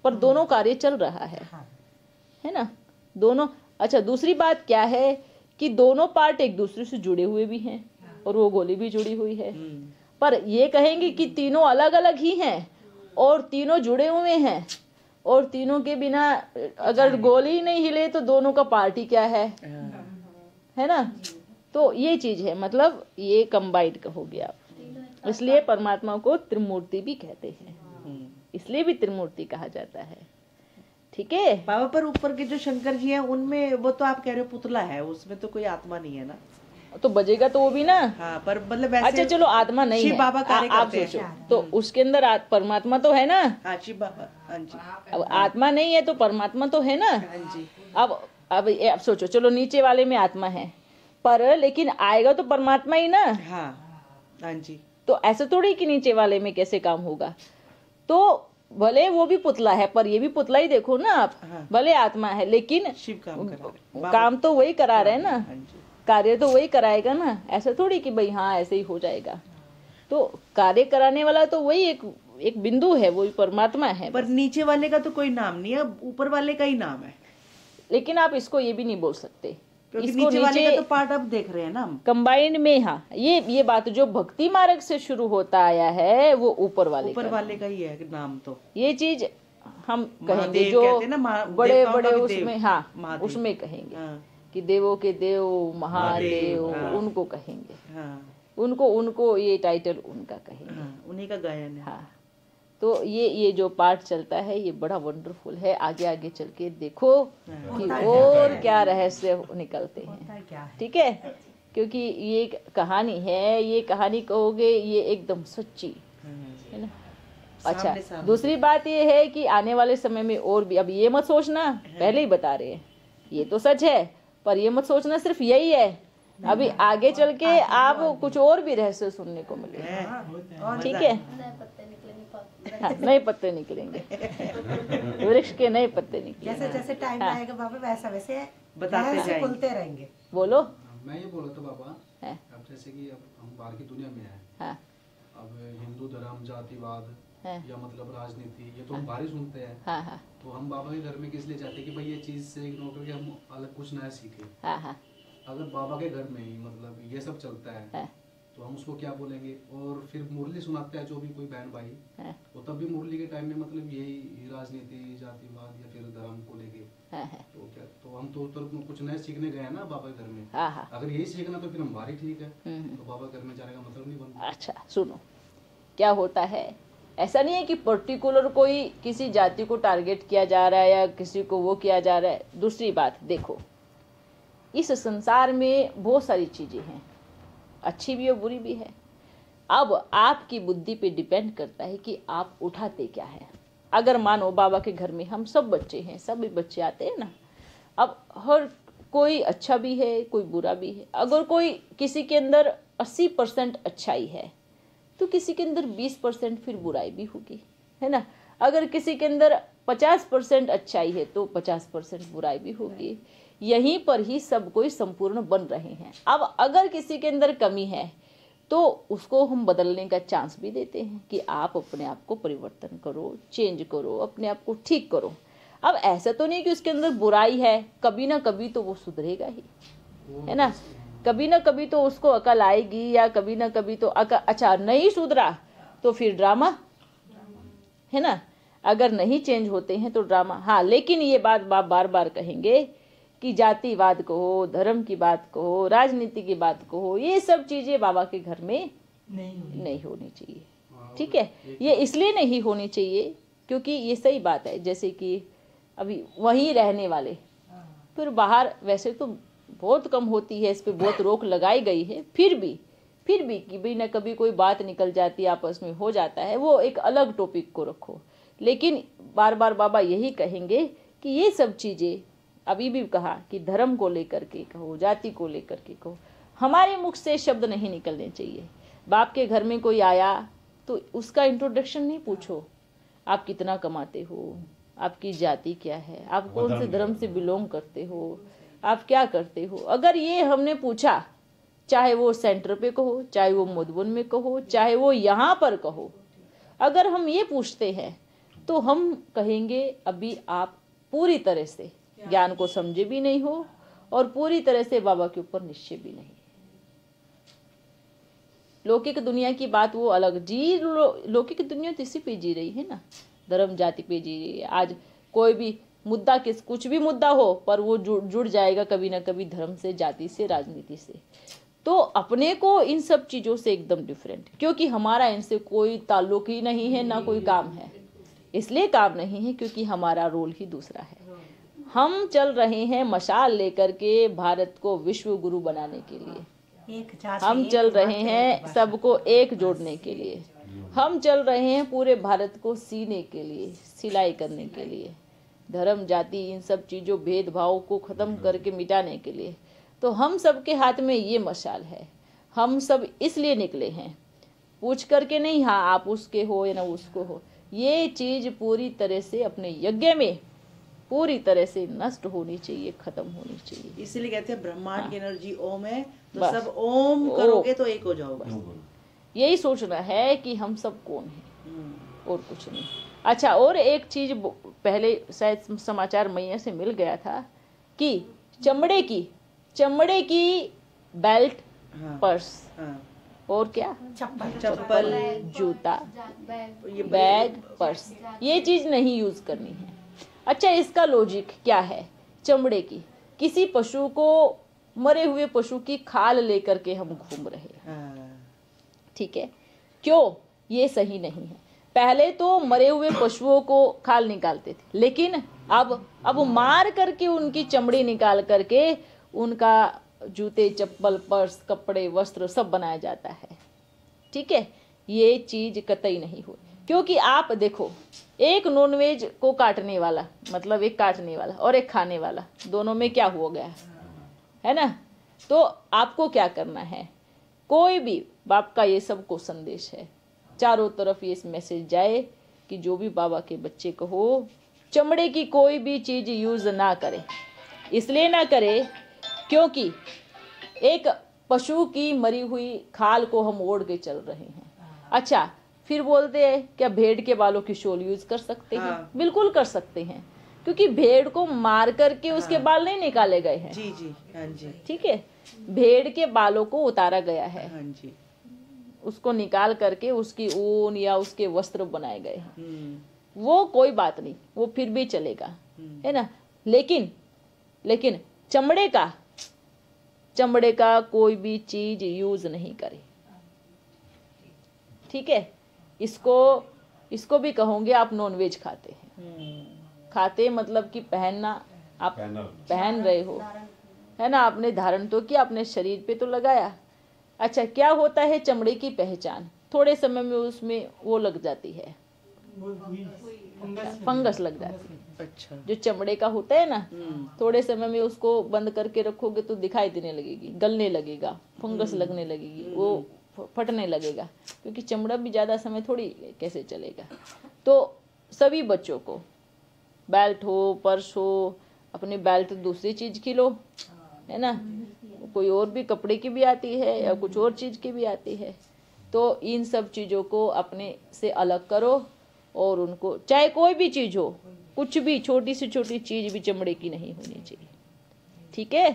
पर दोनों कार्य चल रहा है ना, दोनों। अच्छा, दूसरी बात क्या है कि दोनों पार्ट एक दूसरे से जुड़े हुए भी हैं और वो गोली भी जुड़ी हुई है। पर ये कहेंगे कि तीनों अलग अलग ही हैं और तीनों जुड़े हुए हैं, और तीनों के बिना अगर गोली ही नहीं हिले तो दोनों का पार्ट ही क्या है ना। तो ये चीज है, मतलब ये कंबाइंड हो गया। इसलिए परमात्मा को त्रिमूर्ति भी कहते हैं, इसलिए भी त्रिमूर्ति कहा जाता है। ठीक है बाबा, पर ऊपर के जो शंकर जी हैं उनमें वो तो आप कह रहे हो पुतला है, उसमें तो कोई आत्मा नहीं है ना। तो बजेगा तो वो भी ना। हाँ, पर मतलब वैसे अच्छा चलो, आत्मा नहीं है, बाबा आप सोचो तो उसके अंदर परमात्मा तो है ना। हाँ शिव बाबा, हाँ जी। अब आत्मा नहीं है तो परमात्मा तो है ना। हाँ जी। अब सोचो, चलो नीचे वाले में आत्मा है, पर लेकिन आएगा तो परमात्मा ही ना। हाँ जी। तो ऐसा थोड़ी कि नीचे वाले में कैसे काम होगा। तो भले वो भी पुतला है, पर ये भी पुतला ही देखो ना आप। भले आत्मा है लेकिन शिव काम तो वही करा रहे हैं ना, हाँ जी। कार्य तो वही कराएगा ना। ऐसा थोड़ी कि भाई हाँ ऐसे ही हो जाएगा। तो कार्य कराने वाला तो वही एक बिंदु है, वही परमात्मा है। पर नीचे वाले का तो कोई नाम नहीं है, ऊपर वाले का ही नाम है। लेकिन आप इसको ये भी नहीं बोल सकते, क्योंकि नीचे वाले का तो पार्ट अब देख रहे हैं ना हम कंबाइंड में। हाँ, ये बात जो भक्ति मार्ग से शुरू होता आया है वो ऊपर वाले का ही है नाम। तो ये चीज हम कहेंगे जो बड़े बड़े उसमें, हाँ उसमें कहेंगे कि देवों के देव महादेव, उनको कहेंगे। उनको ये टाइटल उनका कहेंगे, उन्हीं का गायन है। हाँ, तो ये जो पार्ट चलता है ये बड़ा वंडरफुल है। आगे आगे चल के देखो कि और क्या रहस्य निकलते हैं। ठीक है, क्योंकि ये कहानी है, ये कहानी कहोगे ये एकदम सच्ची है ना। अच्छा, दूसरी बात ये है कि आने वाले समय में और भी, अब ये मत सोचना, पहले ही बता रहे हैं ये तो सच है, पर ये मत सोचना सिर्फ यही है। अभी आगे चल के आप कुछ और भी रहस्य सुनने को मिलेगा। ठीक है, नए पत्ते निकलेंगे, वृक्ष के नए पत्ते निकलेंगे। जैसे जैसे टाइम आएगा बाबा, वैसा वैसे बताते जाएंगे, खुलते रहेंगे। बोलो। मैं ये बोला था बाबा, अब जैसे कि अब हम बाहर की दुनिया में हैं, अब हिंदू धर्म, जातिवाद या मतलब राजनीति, ये तो हम बाहर ही सुनते हैं। तो हम बाबा के घर में किस लिए चाहते हैं कि भाई ये चीज से इग्नोर करके हम अलग कुछ नया सीखें। अगर बाबा के घर में ही मतलब ये सब चलता है तो हम उसको क्या बोलेंगे। और फिर मुरली सुनाते हैं जो भी कोई बहन भाई, तो तब भी मुरली के टाइम में मतलब यही राजनीति, जातिवाद या फिर धर्म को लेके, तो क्या, तो हम तो कुछ नया सीखने गए हैं ना बाबा के घर में। अगर यही सीखना तो फिर हम बाहर ही ठीक है, तो बाबा घर में जाने का मतलब नहीं बनता। अच्छा सुनो, क्या होता है, ऐसा नहीं है कि पर्टिकुलर कोई किसी जाति को टारगेट किया जा रहा है या किसी को वो किया जा रहा है। दूसरी बात देखो, इस संसार में बहुत सारी चीजें हैं, अच्छी भी और बुरी भी है। अब आपकी बुद्धि पे डिपेंड करता है कि आप उठाते क्या है। अगर मानो बाबा के घर में हम सब बच्चे हैं, सभी बच्चे आते हैं ना, अब हर कोई अच्छा भी है, कोई बुरा भी है। अगर कोई किसी के अंदर 80% अच्छाई है तो किसी के अंदर 20% फिर बुराई भी होगी, है ना। अगर किसी के अंदर 50% अच्छाई है तो 50% बुराई भी होगी। यहीं पर ही सब कोई संपूर्ण बन रहे हैं। अब अगर किसी के अंदर कमी है तो उसको हम बदलने का चांस भी देते हैं कि आप अपने आप को परिवर्तन करो, चेंज करो, अपने आप को ठीक करो। अब ऐसा तो नहीं कि उसके अंदर बुराई है, कभी ना कभी तो वो सुधरेगा ही, है ना। कभी ना कभी तो उसको अकल आएगी, या कभी ना कभी तो अच्छा नहीं सुधरा तो फिर ड्रामा, है ना। अगर नहीं चेंज होते हैं तो ड्रामा। हाँ, लेकिन ये बात बार बार कहेंगे कि जातिवाद को हो, धर्म की बात को हो, राजनीति की बात को हो, ये सब चीजें बाबा के घर में नहीं होनी चाहिए। ठीक है, ये इसलिए नहीं होनी चाहिए क्योंकि ये सही बात है। जैसे कि अभी वहीं रहने वाले, फिर बाहर वैसे तो बहुत कम होती है, इस पे बहुत रोक लगाई गई है, फिर फिर भी कि भाई न कभी कोई बात निकल जाती है, आपस में हो जाता है, वो एक अलग टॉपिक को रखो। लेकिन बार बार बाबा यही कहेंगे कि ये सब चीज़ें, अभी भी कहा कि धर्म को लेकर के कहो, जाति को लेकर के कहो, हमारे मुख से शब्द नहीं निकलने चाहिए। बाप के घर में कोई आया तो उसका इंट्रोडक्शन नहीं पूछो, आप कितना कमाते हो, आपकी जाति क्या है, आप कौन से धर्म से बिलोंग करते हो, आप क्या करते हो। अगर ये हमने पूछा, चाहे वो सेंटर पे कहो, चाहे वो मधुबन में कहो, चाहे वो यहाँ पर कहो, अगर हम ये पूछते हैं तो हम कहेंगे अभी आप पूरी तरह से ज्ञान को समझे भी नहीं हो और पूरी तरह से बाबा के ऊपर निश्चय भी नहीं। लौकिक दुनिया की बात वो अलग जी, लौकिक दुनिया तो इसी पे जी रही है ना, धर्म जाति पे जी रही है। आज कोई भी मुद्दा, किस कुछ भी मुद्दा हो, पर वो जुड़ जाएगा कभी ना कभी धर्म से, जाति से, राजनीति से। तो अपने को इन सब चीजों से एकदम डिफरेंट, क्योंकि हमारा इनसे कोई ताल्लुक ही नहीं है, ना कोई काम है। इसलिए काम नहीं है क्योंकि हमारा रोल ही दूसरा है। हम चल रहे हैं मशाल लेकर के भारत को विश्व गुरु बनाने के लिए, हम चल रहे हैं सबको एक जोड़ने के लिए, हम चल रहे हैं पूरे भारत को सीने के लिए, सिलाई करने के लिए, धर्म जाति इन सब चीज़ों भेदभाव को ख़त्म करके मिटाने के लिए। तो हम सबके हाथ में ये मशाल है। हम सब इसलिए निकले हैं, पूछ करके नहीं हाँ आप उसके हो या ना उसको हो। ये चीज़ पूरी तरह से अपने यज्ञ में पूरी तरह से नष्ट होनी चाहिए, खत्म होनी चाहिए। इसीलिए कहते हैं ब्रह्मांड की एनर्जी ओम है, तो सब ओम करोगे तो एक हो जाओगे। यही सोचना है कि हम सब कौन हैं और कुछ नहीं। अच्छा, और एक चीज पहले शायद समाचार मैया से मिल गया था कि चमड़े की बेल्ट, पर्स और क्या, चप्पल, जूता, बैग, पर्स, ये चीज नहीं यूज करनी है। अच्छा, इसका लॉजिक क्या है? चमड़े की, किसी पशु को, मरे हुए पशु की खाल लेकर के हम घूम रहे हैं, ठीक है, क्यों? ये सही नहीं है। पहले तो मरे हुए पशुओं को खाल निकालते थे, लेकिन अब मार करके उनकी चमड़ी निकाल करके उनका जूते, चप्पल, पर्स, कपड़े, वस्त्र सब बनाया जाता है, ठीक है। ये चीज कतई नहीं हो, क्योंकि आप देखो, एक नॉनवेज को काटने वाला, मतलब एक काटने वाला और एक खाने वाला, दोनों में क्या हो गया है ना। तो आपको क्या करना है, कोई भी बाप का ये सबको संदेश है, चारों तरफ ये मैसेज जाए कि जो भी बाबा के बच्चे को हो, चमड़े की कोई भी चीज यूज ना करे। इसलिए ना करे क्योंकि एक पशु की मरी हुई खाल को हम ओढ़ के चल रहे हैं। अच्छा, फिर बोलते हैं क्या भेड़ के बालों की शॉल यूज कर सकते हैं? बिल्कुल कर सकते हैं, क्योंकि भेड़ को मार करके उसके बाल नहीं निकाले गए हैं। जी जी, हाँ जी, ठीक है, भेड़ के बालों को उतारा गया है, हाँ जी, उसको निकाल करके उसकी ऊन या उसके वस्त्र बनाए गए हैं। वो कोई बात नहीं, वो फिर भी चलेगा, है ना। लेकिन चमड़े का कोई भी चीज यूज नहीं करे, ठीक है। इसको भी कहोगे आप नॉनवेज खाते हैं, खाते मतलब कि पहनना, आप पहन रहे हो, है ना, आपने धारण तो किया, अपने शरीर पे तो लगाया। अच्छा, क्या होता है चमड़े की पहचान? थोड़े समय में उसमें वो लग जाती है, फंगस लग जाती है। अच्छा, जो चमड़े का होता है ना, थोड़े समय में उसको बंद करके रखोगे तो दिखाई देने लगेगी, गलने लगेगा, फंगस लगने लगेगी, वो फटने लगेगा, क्योंकि चमड़ा भी ज्यादा समय थोड़ी कैसे चलेगा। तो सभी बच्चों को बेल्ट हो, पर्स हो, अपनी बेल्ट दूसरी चीज की लो, है ना, कोई और भी कपड़े की भी आती है या कुछ और चीज की भी आती है। तो इन सब चीजों को अपने से अलग करो, और उनको चाहे कोई भी चीज हो, कुछ भी छोटी से छोटी चीज भी चमड़े की नहीं होनी चाहिए, ठीक है,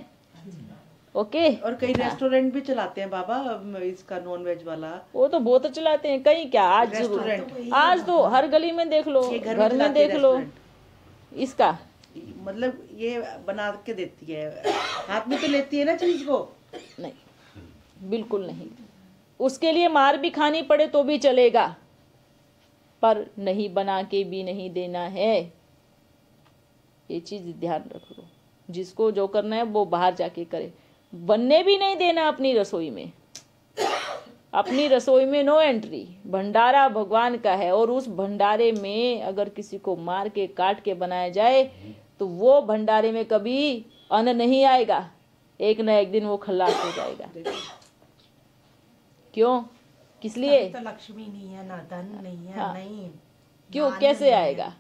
ओके। और कई रेस्टोरेंट भी चलाते हैं बाबा इसका, नॉनवेज वाला, वो तो बहुत चलाते हैं, कहीं क्या, आज तो हर गली में देख लो, घर में देख लो, इसका मतलब ये बना के देती है, हाथ में तो लेती है ना चीज को, नहीं, बिल्कुल नहीं। उसके लिए मार भी खानी पड़े तो भी चलेगा, पर नहीं बना के भी नहीं देना है, ये चीज ध्यान रख लो। जिसको जो करना है वो बाहर जाके करे, बनने भी नहीं देना अपनी रसोई में, अपनी रसोई में नो एंट्री। भंडारा भगवान का है और उस भंडारे में अगर किसी को मार के काट के बनाया जाए तो वो भंडारे में कभी अन्न नहीं आएगा, एक न एक दिन वो खल्लास हो जाएगा। क्यों? किस लिए? तो लक्ष्मी नहीं है, ना धन नहीं है, हाँ। नहीं क्यों? कैसे आएगा?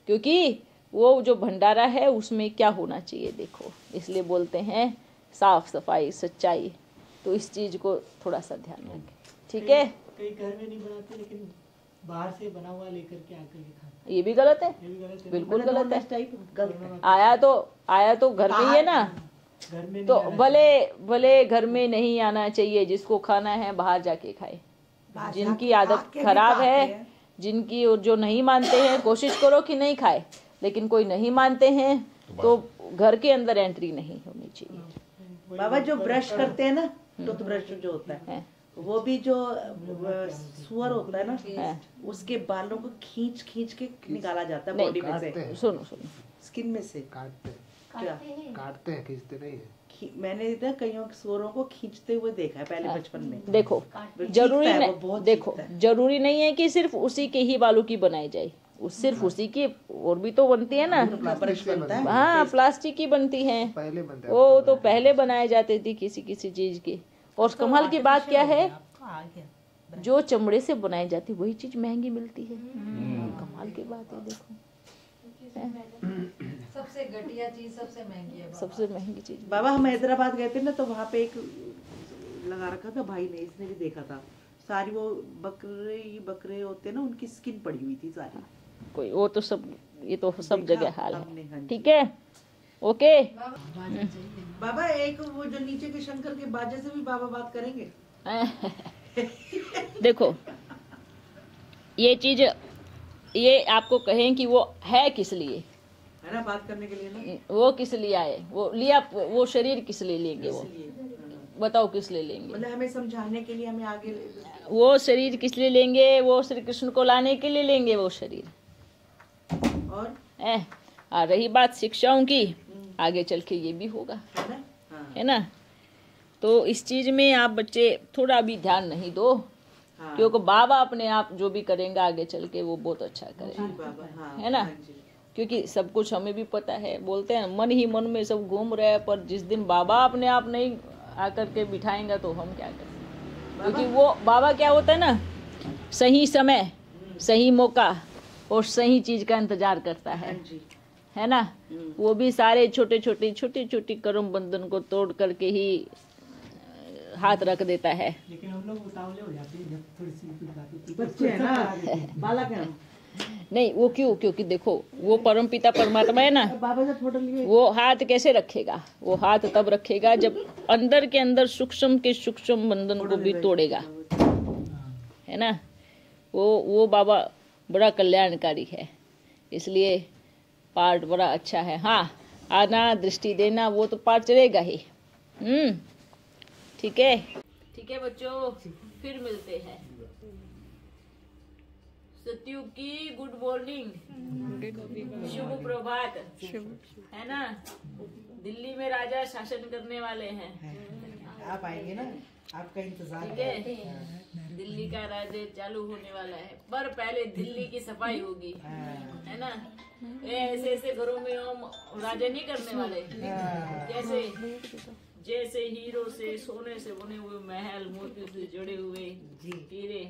क्योंकि वो जो भंडारा है उसमें क्या होना चाहिए देखो, इसलिए बोलते हैं साफ सफाई सच्चाई। तो इस चीज को थोड़ा सा ध्यान रखें, ठीक है? कई घर में नहीं बनाते लेकिन बाहर से बना हुआ लेकर के आकर के खाते, ये भी गलत है, ये भी गलत है। बिल्कुल गलत है। गलत है। आया तो घर में ही है ना, घर में तो भले घर में नहीं आना चाहिए, जिसको खाना है बाहर जाके खाए। जिनकी आदत खराब है, जिनकी और जो नहीं मानते हैं, कोशिश करो कि नहीं खाए, लेकिन कोई नहीं मानते हैं तो घर के अंदर एंट्री नहीं होनी चाहिए। बाबा जो ब्रश करते हैं ना, टूथब्रश जो होता है वो भी जो सुअर होता है ना, उसके बालों को खींच खींच के निकाला जाता है बॉडी में से। सुनो स्किन में से काटते हैं, खींचते नहीं है। मैंने ना कईयों सुअरों को खींचते हुए देखा है पहले बचपन में। देखो जरूरी नहीं, देखो जरूरी नहीं है कि सिर्फ उसी के ही बालों की बनाई जाए, सिर्फ उसी की और भी तो बनती है ना। हाँ, प्लास्टिक की बनती है, वो तो पहले बनाए जाते थी किसी किसी चीज की। और कमाल की बात क्या है, जो चमड़े से बनाई जाती वही चीज महंगी मिलती है। कमाल की बात है, देखो सबसे घटिया चीज सबसे महंगी है, सबसे महंगी चीज। बाबा हम हैदराबाद गए थे ना, तो वहाँ पे एक लगा रखा था भाई ने, इसने भी देखा था, सारी वो बकरे होते ना, उनकी स्किन पड़ी हुई थी सारी। कोई वो तो सब, ये तो सब जगह हाल है, ठीक है? ओके बाबा एक वो जो नीचे के शंकर के बाजे से भी बाबा बात करेंगे। देखो ये चीज, ये आपको कहें कि वो है किस लिए, है ना, बात करने के लिए ना। वो किस लिए आए, वो लिया, वो शरीर किस लिए लेंगे, वो बताओ किस लिए लेंगे? मतलब हमें समझाने के लिए, हमें आगे वो शरीर किस लिए लेंगे? वो श्री कृष्ण को लाने के लिए लेंगे वो शरीर। और रही बात शिक्षाओं की, आगे चल के ये भी होगा, है ना? तो इस चीज में आप बच्चे थोड़ा भी ध्यान नहीं दो, क्योंकि बाबा अपने आप जो भी करेंगे आगे चल के वो बहुत अच्छा करेंगे, है ना? क्योंकि सब कुछ हमें भी पता है, बोलते हैं मन ही मन में सब घूम रहे हैं, पर जिस दिन बाबा अपने आप नहीं आकर के बिठाएंगे तो हम क्या करें? क्योंकि वो बाबा क्या होता है ना, सही समय, सही मौका और सही चीज का इंतजार करता है ना? वो भी सारे छोटे छोटी कर्म बंधन को तोड़ करके ही हाथ रख देता है। लेकिन हम लोग उतावले हो जाते हैं जब थोड़ी सी बच्चे हैं ना, बालक हैं। नहीं वो क्यों? क्योंकि देखो वो परमपिता परमात्मा है ना, वो हाथ कैसे रखेगा? वो हाथ तब रखेगा जब अंदर के अंदर सूक्ष्म के सूक्ष्म बंधन को भी तोड़ेगा, है ना? वो बाबा बड़ा कल्याणकारी है, इसलिए पार्ट बड़ा अच्छा है। हाँ, आना दृष्टि देना वो तो पार्ट चलेगा ही। ठीक है बच्चों, फिर मिलते हैं। सत्यु की गुड मॉर्निंग, शुभ प्रभात, है ना? दिल्ली में राजा शासन करने वाले हैं, आप आएंगे ना, आपका इंतजार है। दिल्ली का राज्य चालू होने वाला है, पर पहले दिल्ली की सफाई होगी, है ना? ऐसे ऐसे घरों में हम राजा नहीं करने वाले, जैसे हीरो से सोने से बने हुए महल, मोती से जुड़े हुए हीरे,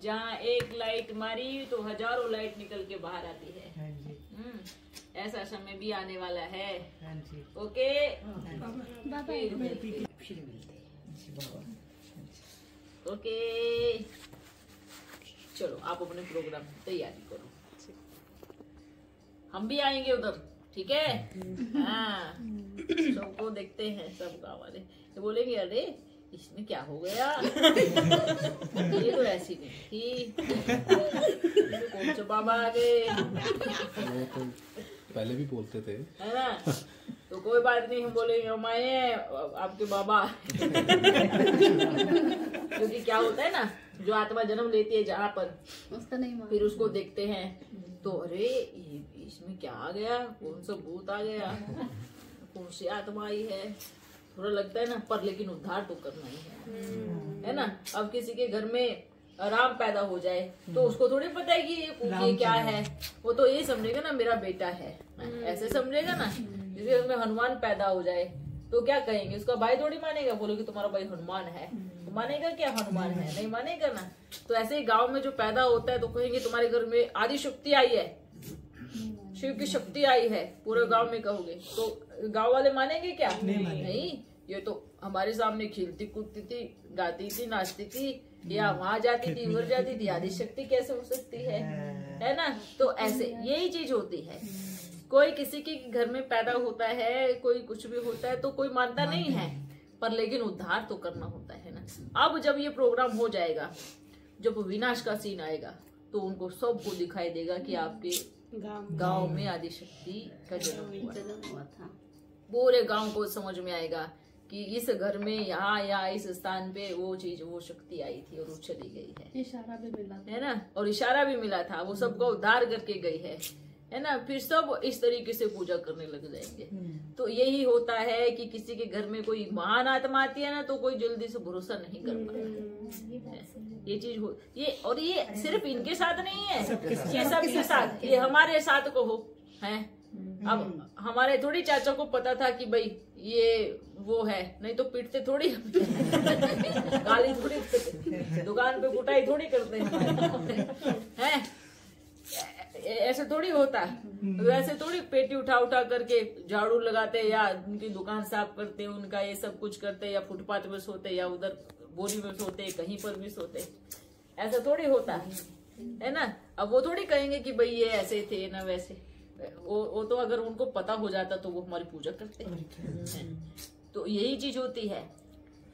जहाँ एक लाइट मारी तो हजारों लाइट निकल के बाहर आती है। ऐसा समय भी आने वाला है। ओके, ओके, चलो आप अपने प्रोग्राम की तैयारी करो, हम भी आएंगे उधर, ठीक है? हाँ, सबको देखते हैं, सब गाँव वाले तो बोलेंगे अरे इसमें क्या हो गया, ये तो ऐसी नहीं थी, कौन से बाबा आ गए? पहले भी बोलते थे, है ना? तो कोई बात नहीं, हम बोलेंगे हम आए हैं आपके बाबा। क्योंकि क्या होता है ना, जो आत्मा जन्म लेती है जहाँ पर, उसका नहीं, फिर उसको देखते हैं तो अरे इसमें क्या आ गया, कौन सा भूत आ गया, कौन सी आत्मा आई है, थोड़ा लगता है ना, पर लेकिन उद्धार तो करना ही है ना। अब किसी के घर में राम पैदा हो जाए तो उसको थोड़ी पता है कि ये क्या है, वो तो ये समझेगा ना मेरा बेटा है, ऐसे समझेगा ना। किसी घर में हनुमान पैदा हो जाए तो क्या कहेंगे, उसका भाई थोड़ी मानेगा, बोलोगे तुम्हारा भाई हनुमान है, तो मानेगा क्या हनुमान है, नहीं मानेगा ना। तो ऐसे ही गांव में जो पैदा होता है तो कहेंगे तुम्हारे घर में आदि शक्ति आई है, शिव की शक्ति आई है, पूरे गांव में कहोगे तो गांव वाले मानेंगे क्या? नहीं, ये तो हमारे सामने खेलती कूदती थी, गाती थी, नाचती थी, या वहां जाती थी, उधर जाती थी, आदि शक्ति कैसे हो सकती है ना। तो ऐसे यही चीज होती है। कोई किसी के घर में पैदा होता है, कोई कुछ भी होता है तो कोई मानता नहीं है, पर लेकिन उद्धार तो करना होता है ना। अब जब ये प्रोग्राम हो जाएगा, जब विनाश का सीन आएगा तो उनको सबको दिखाई देगा कि आपके गांव में आदि शक्ति का जन्म हुआ था। पूरे गांव को समझ में आएगा कि इस घर में यहाँ या इस स्थान पे वो चीज, वो शक्ति आई थी और वो चली गई है। इशारा भी मिला है ना, और इशारा भी मिला था, वो सबको उद्धार करके गई है ना। फिर सब इस तरीके से पूजा करने लग जाएंगे। तो यही होता है कि किसी के घर में कोई महान आत्मा आती है ना तो कोई जल्दी से भरोसा नहीं कर पाता। ये चीज हो, ये सिर्फ इनके साथ नहीं है, ये सबके साथ, ये हमारे साथ को हो है। अब हमारे थोड़ी चाचा को पता था कि भाई ये वो है, नहीं तो पीटते थोड़ी गाली थोड़ी, दुकान पे कुटाई थोड़ी करते हैं, ऐसे थोड़ी होता है। वैसे थोड़ी पेटी उठा उठा करके झाड़ू लगाते या उनकी दुकान साफ करते, उनका ये सब कुछ करते, या फुटपाथ में सोते, या उधर बोरी में सोते, कहीं पर भी सोते, ऐसा थोड़ी होता है ना। अब वो थोड़ी कहेंगे कि भाई ये ऐसे थे ना वैसे, वो तो अगर उनको पता हो जाता तो वो हमारी पूजा करते हैं। तो यही चीज होती है,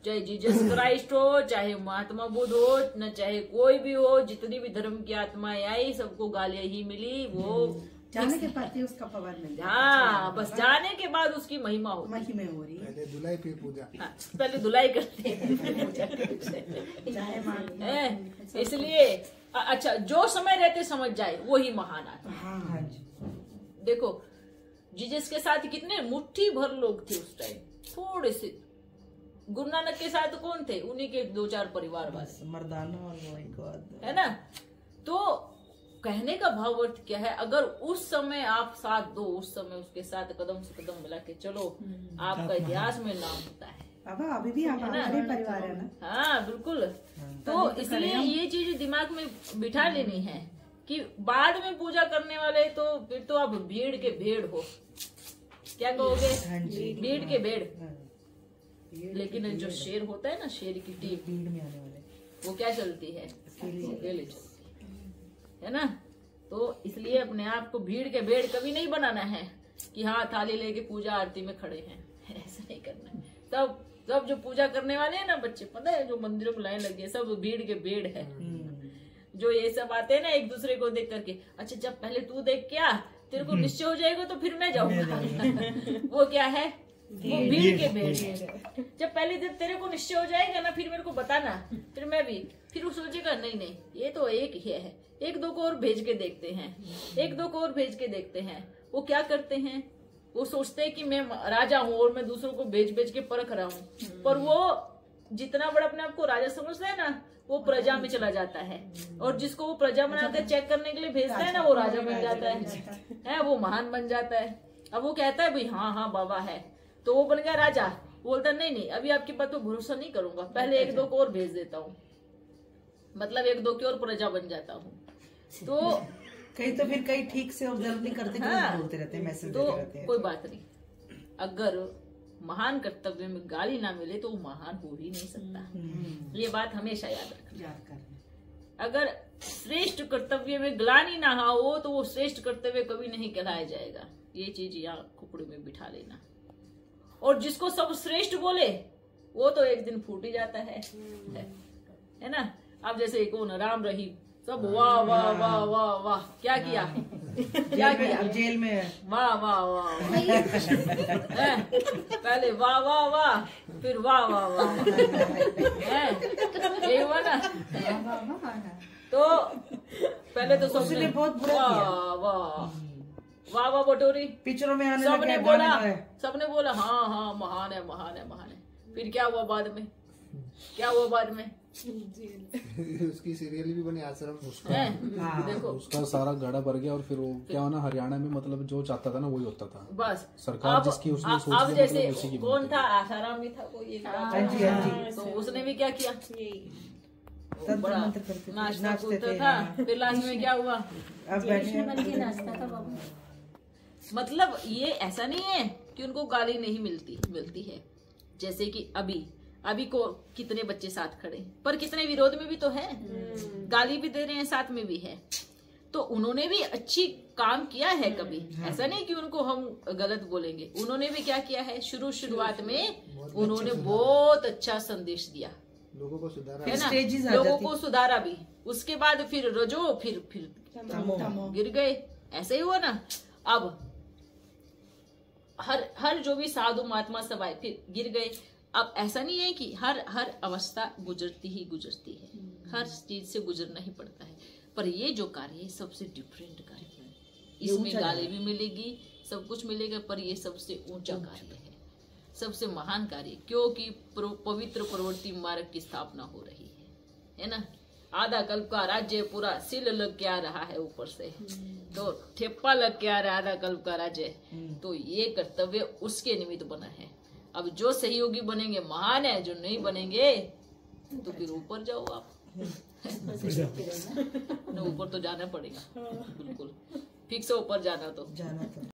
चाहे जीसस क्राइस्ट हो, चाहे महात्मा बुद्ध हो, न चाहे कोई भी हो, जितनी भी धर्म की आत्माएं आई सबको गालियां ही मिली। वो जाने के बाद ही उसका पवार मिल जाता है। हाँ, बस जाने के बाद उसकी महिमा हो रही है। पहले धुलाई फिर पूजा। हाँ, पहले धुलाई करते हैं। इसलिए अच्छा, जो समय रहते समझ जाए वही महान आत्मा। देखो जीसस के साथ कितने मुट्ठी भर लोग थे उस टाइम, थोड़े से। गुरु नानक के साथ कौन थे? उन्हीं के 2-4 परिवार वाले, मर्दाना और वो एक और, है ना। तो कहने का भाव अर्थ क्या है, अगर उस समय आप साथ दो, उस समय उसके साथ कदम से कदम मिला के चलो, आपका इतिहास में नाम होता है। अभी भी हमारे परिवार है ना। हाँ बिल्कुल। तो इसलिए ये चीज दिमाग में बिठा लेनी है कि बाद में पूजा करने वाले तो फिर तो आप भीड़ के भेड़ हो, क्या कहोगे? भीड़ के भेड़। लेकिन जो शेर होता है ना, शेर की टीम, भीड़ में आने वाले, वो क्या चलती है? अकेले चलती है ना। तो इसलिए अपने आप को भीड़ के भेड़ कभी नहीं बनाना है कि हाँ थाली लेके पूजा आरती में खड़े हैं, ऐसा नहीं करना है। सब जो पूजा करने वाले हैं ना बच्चे, पता है जो मंदिरों में लाइन लगी है, सब भीड़ के भेड़ है। जो ये सब आते हैं ना एक दूसरे को देख करके, अच्छा जब पहले तू देख क्या तेरे को निश्चय हो जाएगा तो फिर मैं जाऊंगा। वो क्या है? वो भीड़ के भेड़ है। जब पहले जब तेरे को निश्चय हो जाएगा ना, फिर मेरे को बताना, फिर मैं भी, फिर वो सोचेगा नहीं ये तो एक ही है, एक दो को और भेज के देखते हैं, एक दो को और भेज के देखते हैं। वो क्या करते हैं, वो सोचते हैं कि मैं राजा हूँ और मैं दूसरों को भेज के परख रहा हूँ, पर वो जितना बड़ा अपने आप को राजा समझता है ना, वो प्रजा में चला जाता है, और जिसको वो प्रजा बनाकर चेक करने के लिए भेजता है ना, वो राजा बन जाता है, वो महान बन जाता है। अब वो कहता है भाई हाँ बाबा है, तो वो बन गया राजा। बोलता नहीं अभी आपकी बात पे भरोसा नहीं करूंगा, पहले एक दो को और भेज देता हूँ, मतलब एक दो की और प्रजा बन जाता हूँ। तो कहीं तो फिर कहीं ठीक से ऑब्जर्व नहीं करते, बोलते रहते हैं, मैसेज देते रहते हैं। कोई बात नहीं, अगर महान कर्तव्य में गाली ना मिले तो वो महान हो ही नहीं सकता। ये बात हमेशा याद रखना। अगर श्रेष्ठ कर्तव्य में ग्लानि ना हो तो वो श्रेष्ठ कर्तव्य कभी नहीं कहलाया जाएगा। ये चीज यहाँ खोपड़ी में बिठा लेना। और जिसको सब श्रेष्ठ बोले वो तो एक दिन फूट ही जाता है ना। अब जैसे कौन, राम रहीम, सब वाह वाह वाह वाह वाह, क्या किया जेल में, वाह वाह वाह, पहले वाह वाह वाह, फिर वाह वाह वाह, यही हुआ ना। तो पहले तो सबने बहुत बुरा वाह वाह वाह वाह बटोरी, पिक्चरों में आने सबने बोला हाँ महान है महान है महान है। फिर क्या हुआ बाद में, क्या हुआ बाद में? उसकी सीरियल भी बनी आश्रम। देखो उसका सारा गाड़ा भर गया और फिर वो क्या होना, हरियाणा में मतलब जो चाहता था ना वही होता था। बस सरकार जिसकी उसने सोच अब जैसे मतलब उसी की कौन था, आसाराम भी था कोई एक, तो उसने भी क्या किया, बड़ा नाचता कूदता था, फिर लास्ट में क्या हुआ, नाचता था बाबू। मतलब ये ऐसा नहीं है कि उनको गाली नहीं मिलती है। जैसे कि अभी को कितने बच्चे साथ खड़े, पर कितने विरोध में भी तो है, गाली भी दे रहे हैं, साथ में भी है। तो उन्होंने भी अच्छी काम किया है, कभी ऐसा नहीं कि उनको हम गलत बोलेंगे। उन्होंने भी क्या किया है, शुरुआत में उन्होंने बहुत अच्छा संदेश दिया, लोगों को सुधारा, है ना, लोगों को सुधारा भी। उसके बाद फिर रजो, फिर गिर गए, ऐसे ही हुआ ना। अब हर जो भी साधु महात्मा सब आए, फिर गिर गए। अब ऐसा नहीं है कि हर अवस्था गुजरती है, हर चीज से गुजरना ही पड़ता है। पर ये जो कार्य है सबसे डिफरेंट कार्य है, इसमें गाली भी मिलेगी, सब कुछ मिलेगा, पर ये सबसे ऊंचा कार्य है, सबसे महान कार्य, क्योंकि पवित्र प्रवृत्ति मार्ग की स्थापना हो रही है ना। आधा कल्प का राज्य पूरा सिल लग के आ रहा है ऊपर से, तो ठेप्पा लग के आ रहा है आधा कल्प का राज्य। तो ये कर्तव्य उसके निमित्त बना है। अब जो सहयोगी बनेंगे महान है, जो नहीं बनेंगे तो फिर ऊपर जाओ आप। ऊपर तो जाना पड़ेगा, बिल्कुल फिक्स है ऊपर जाना तो।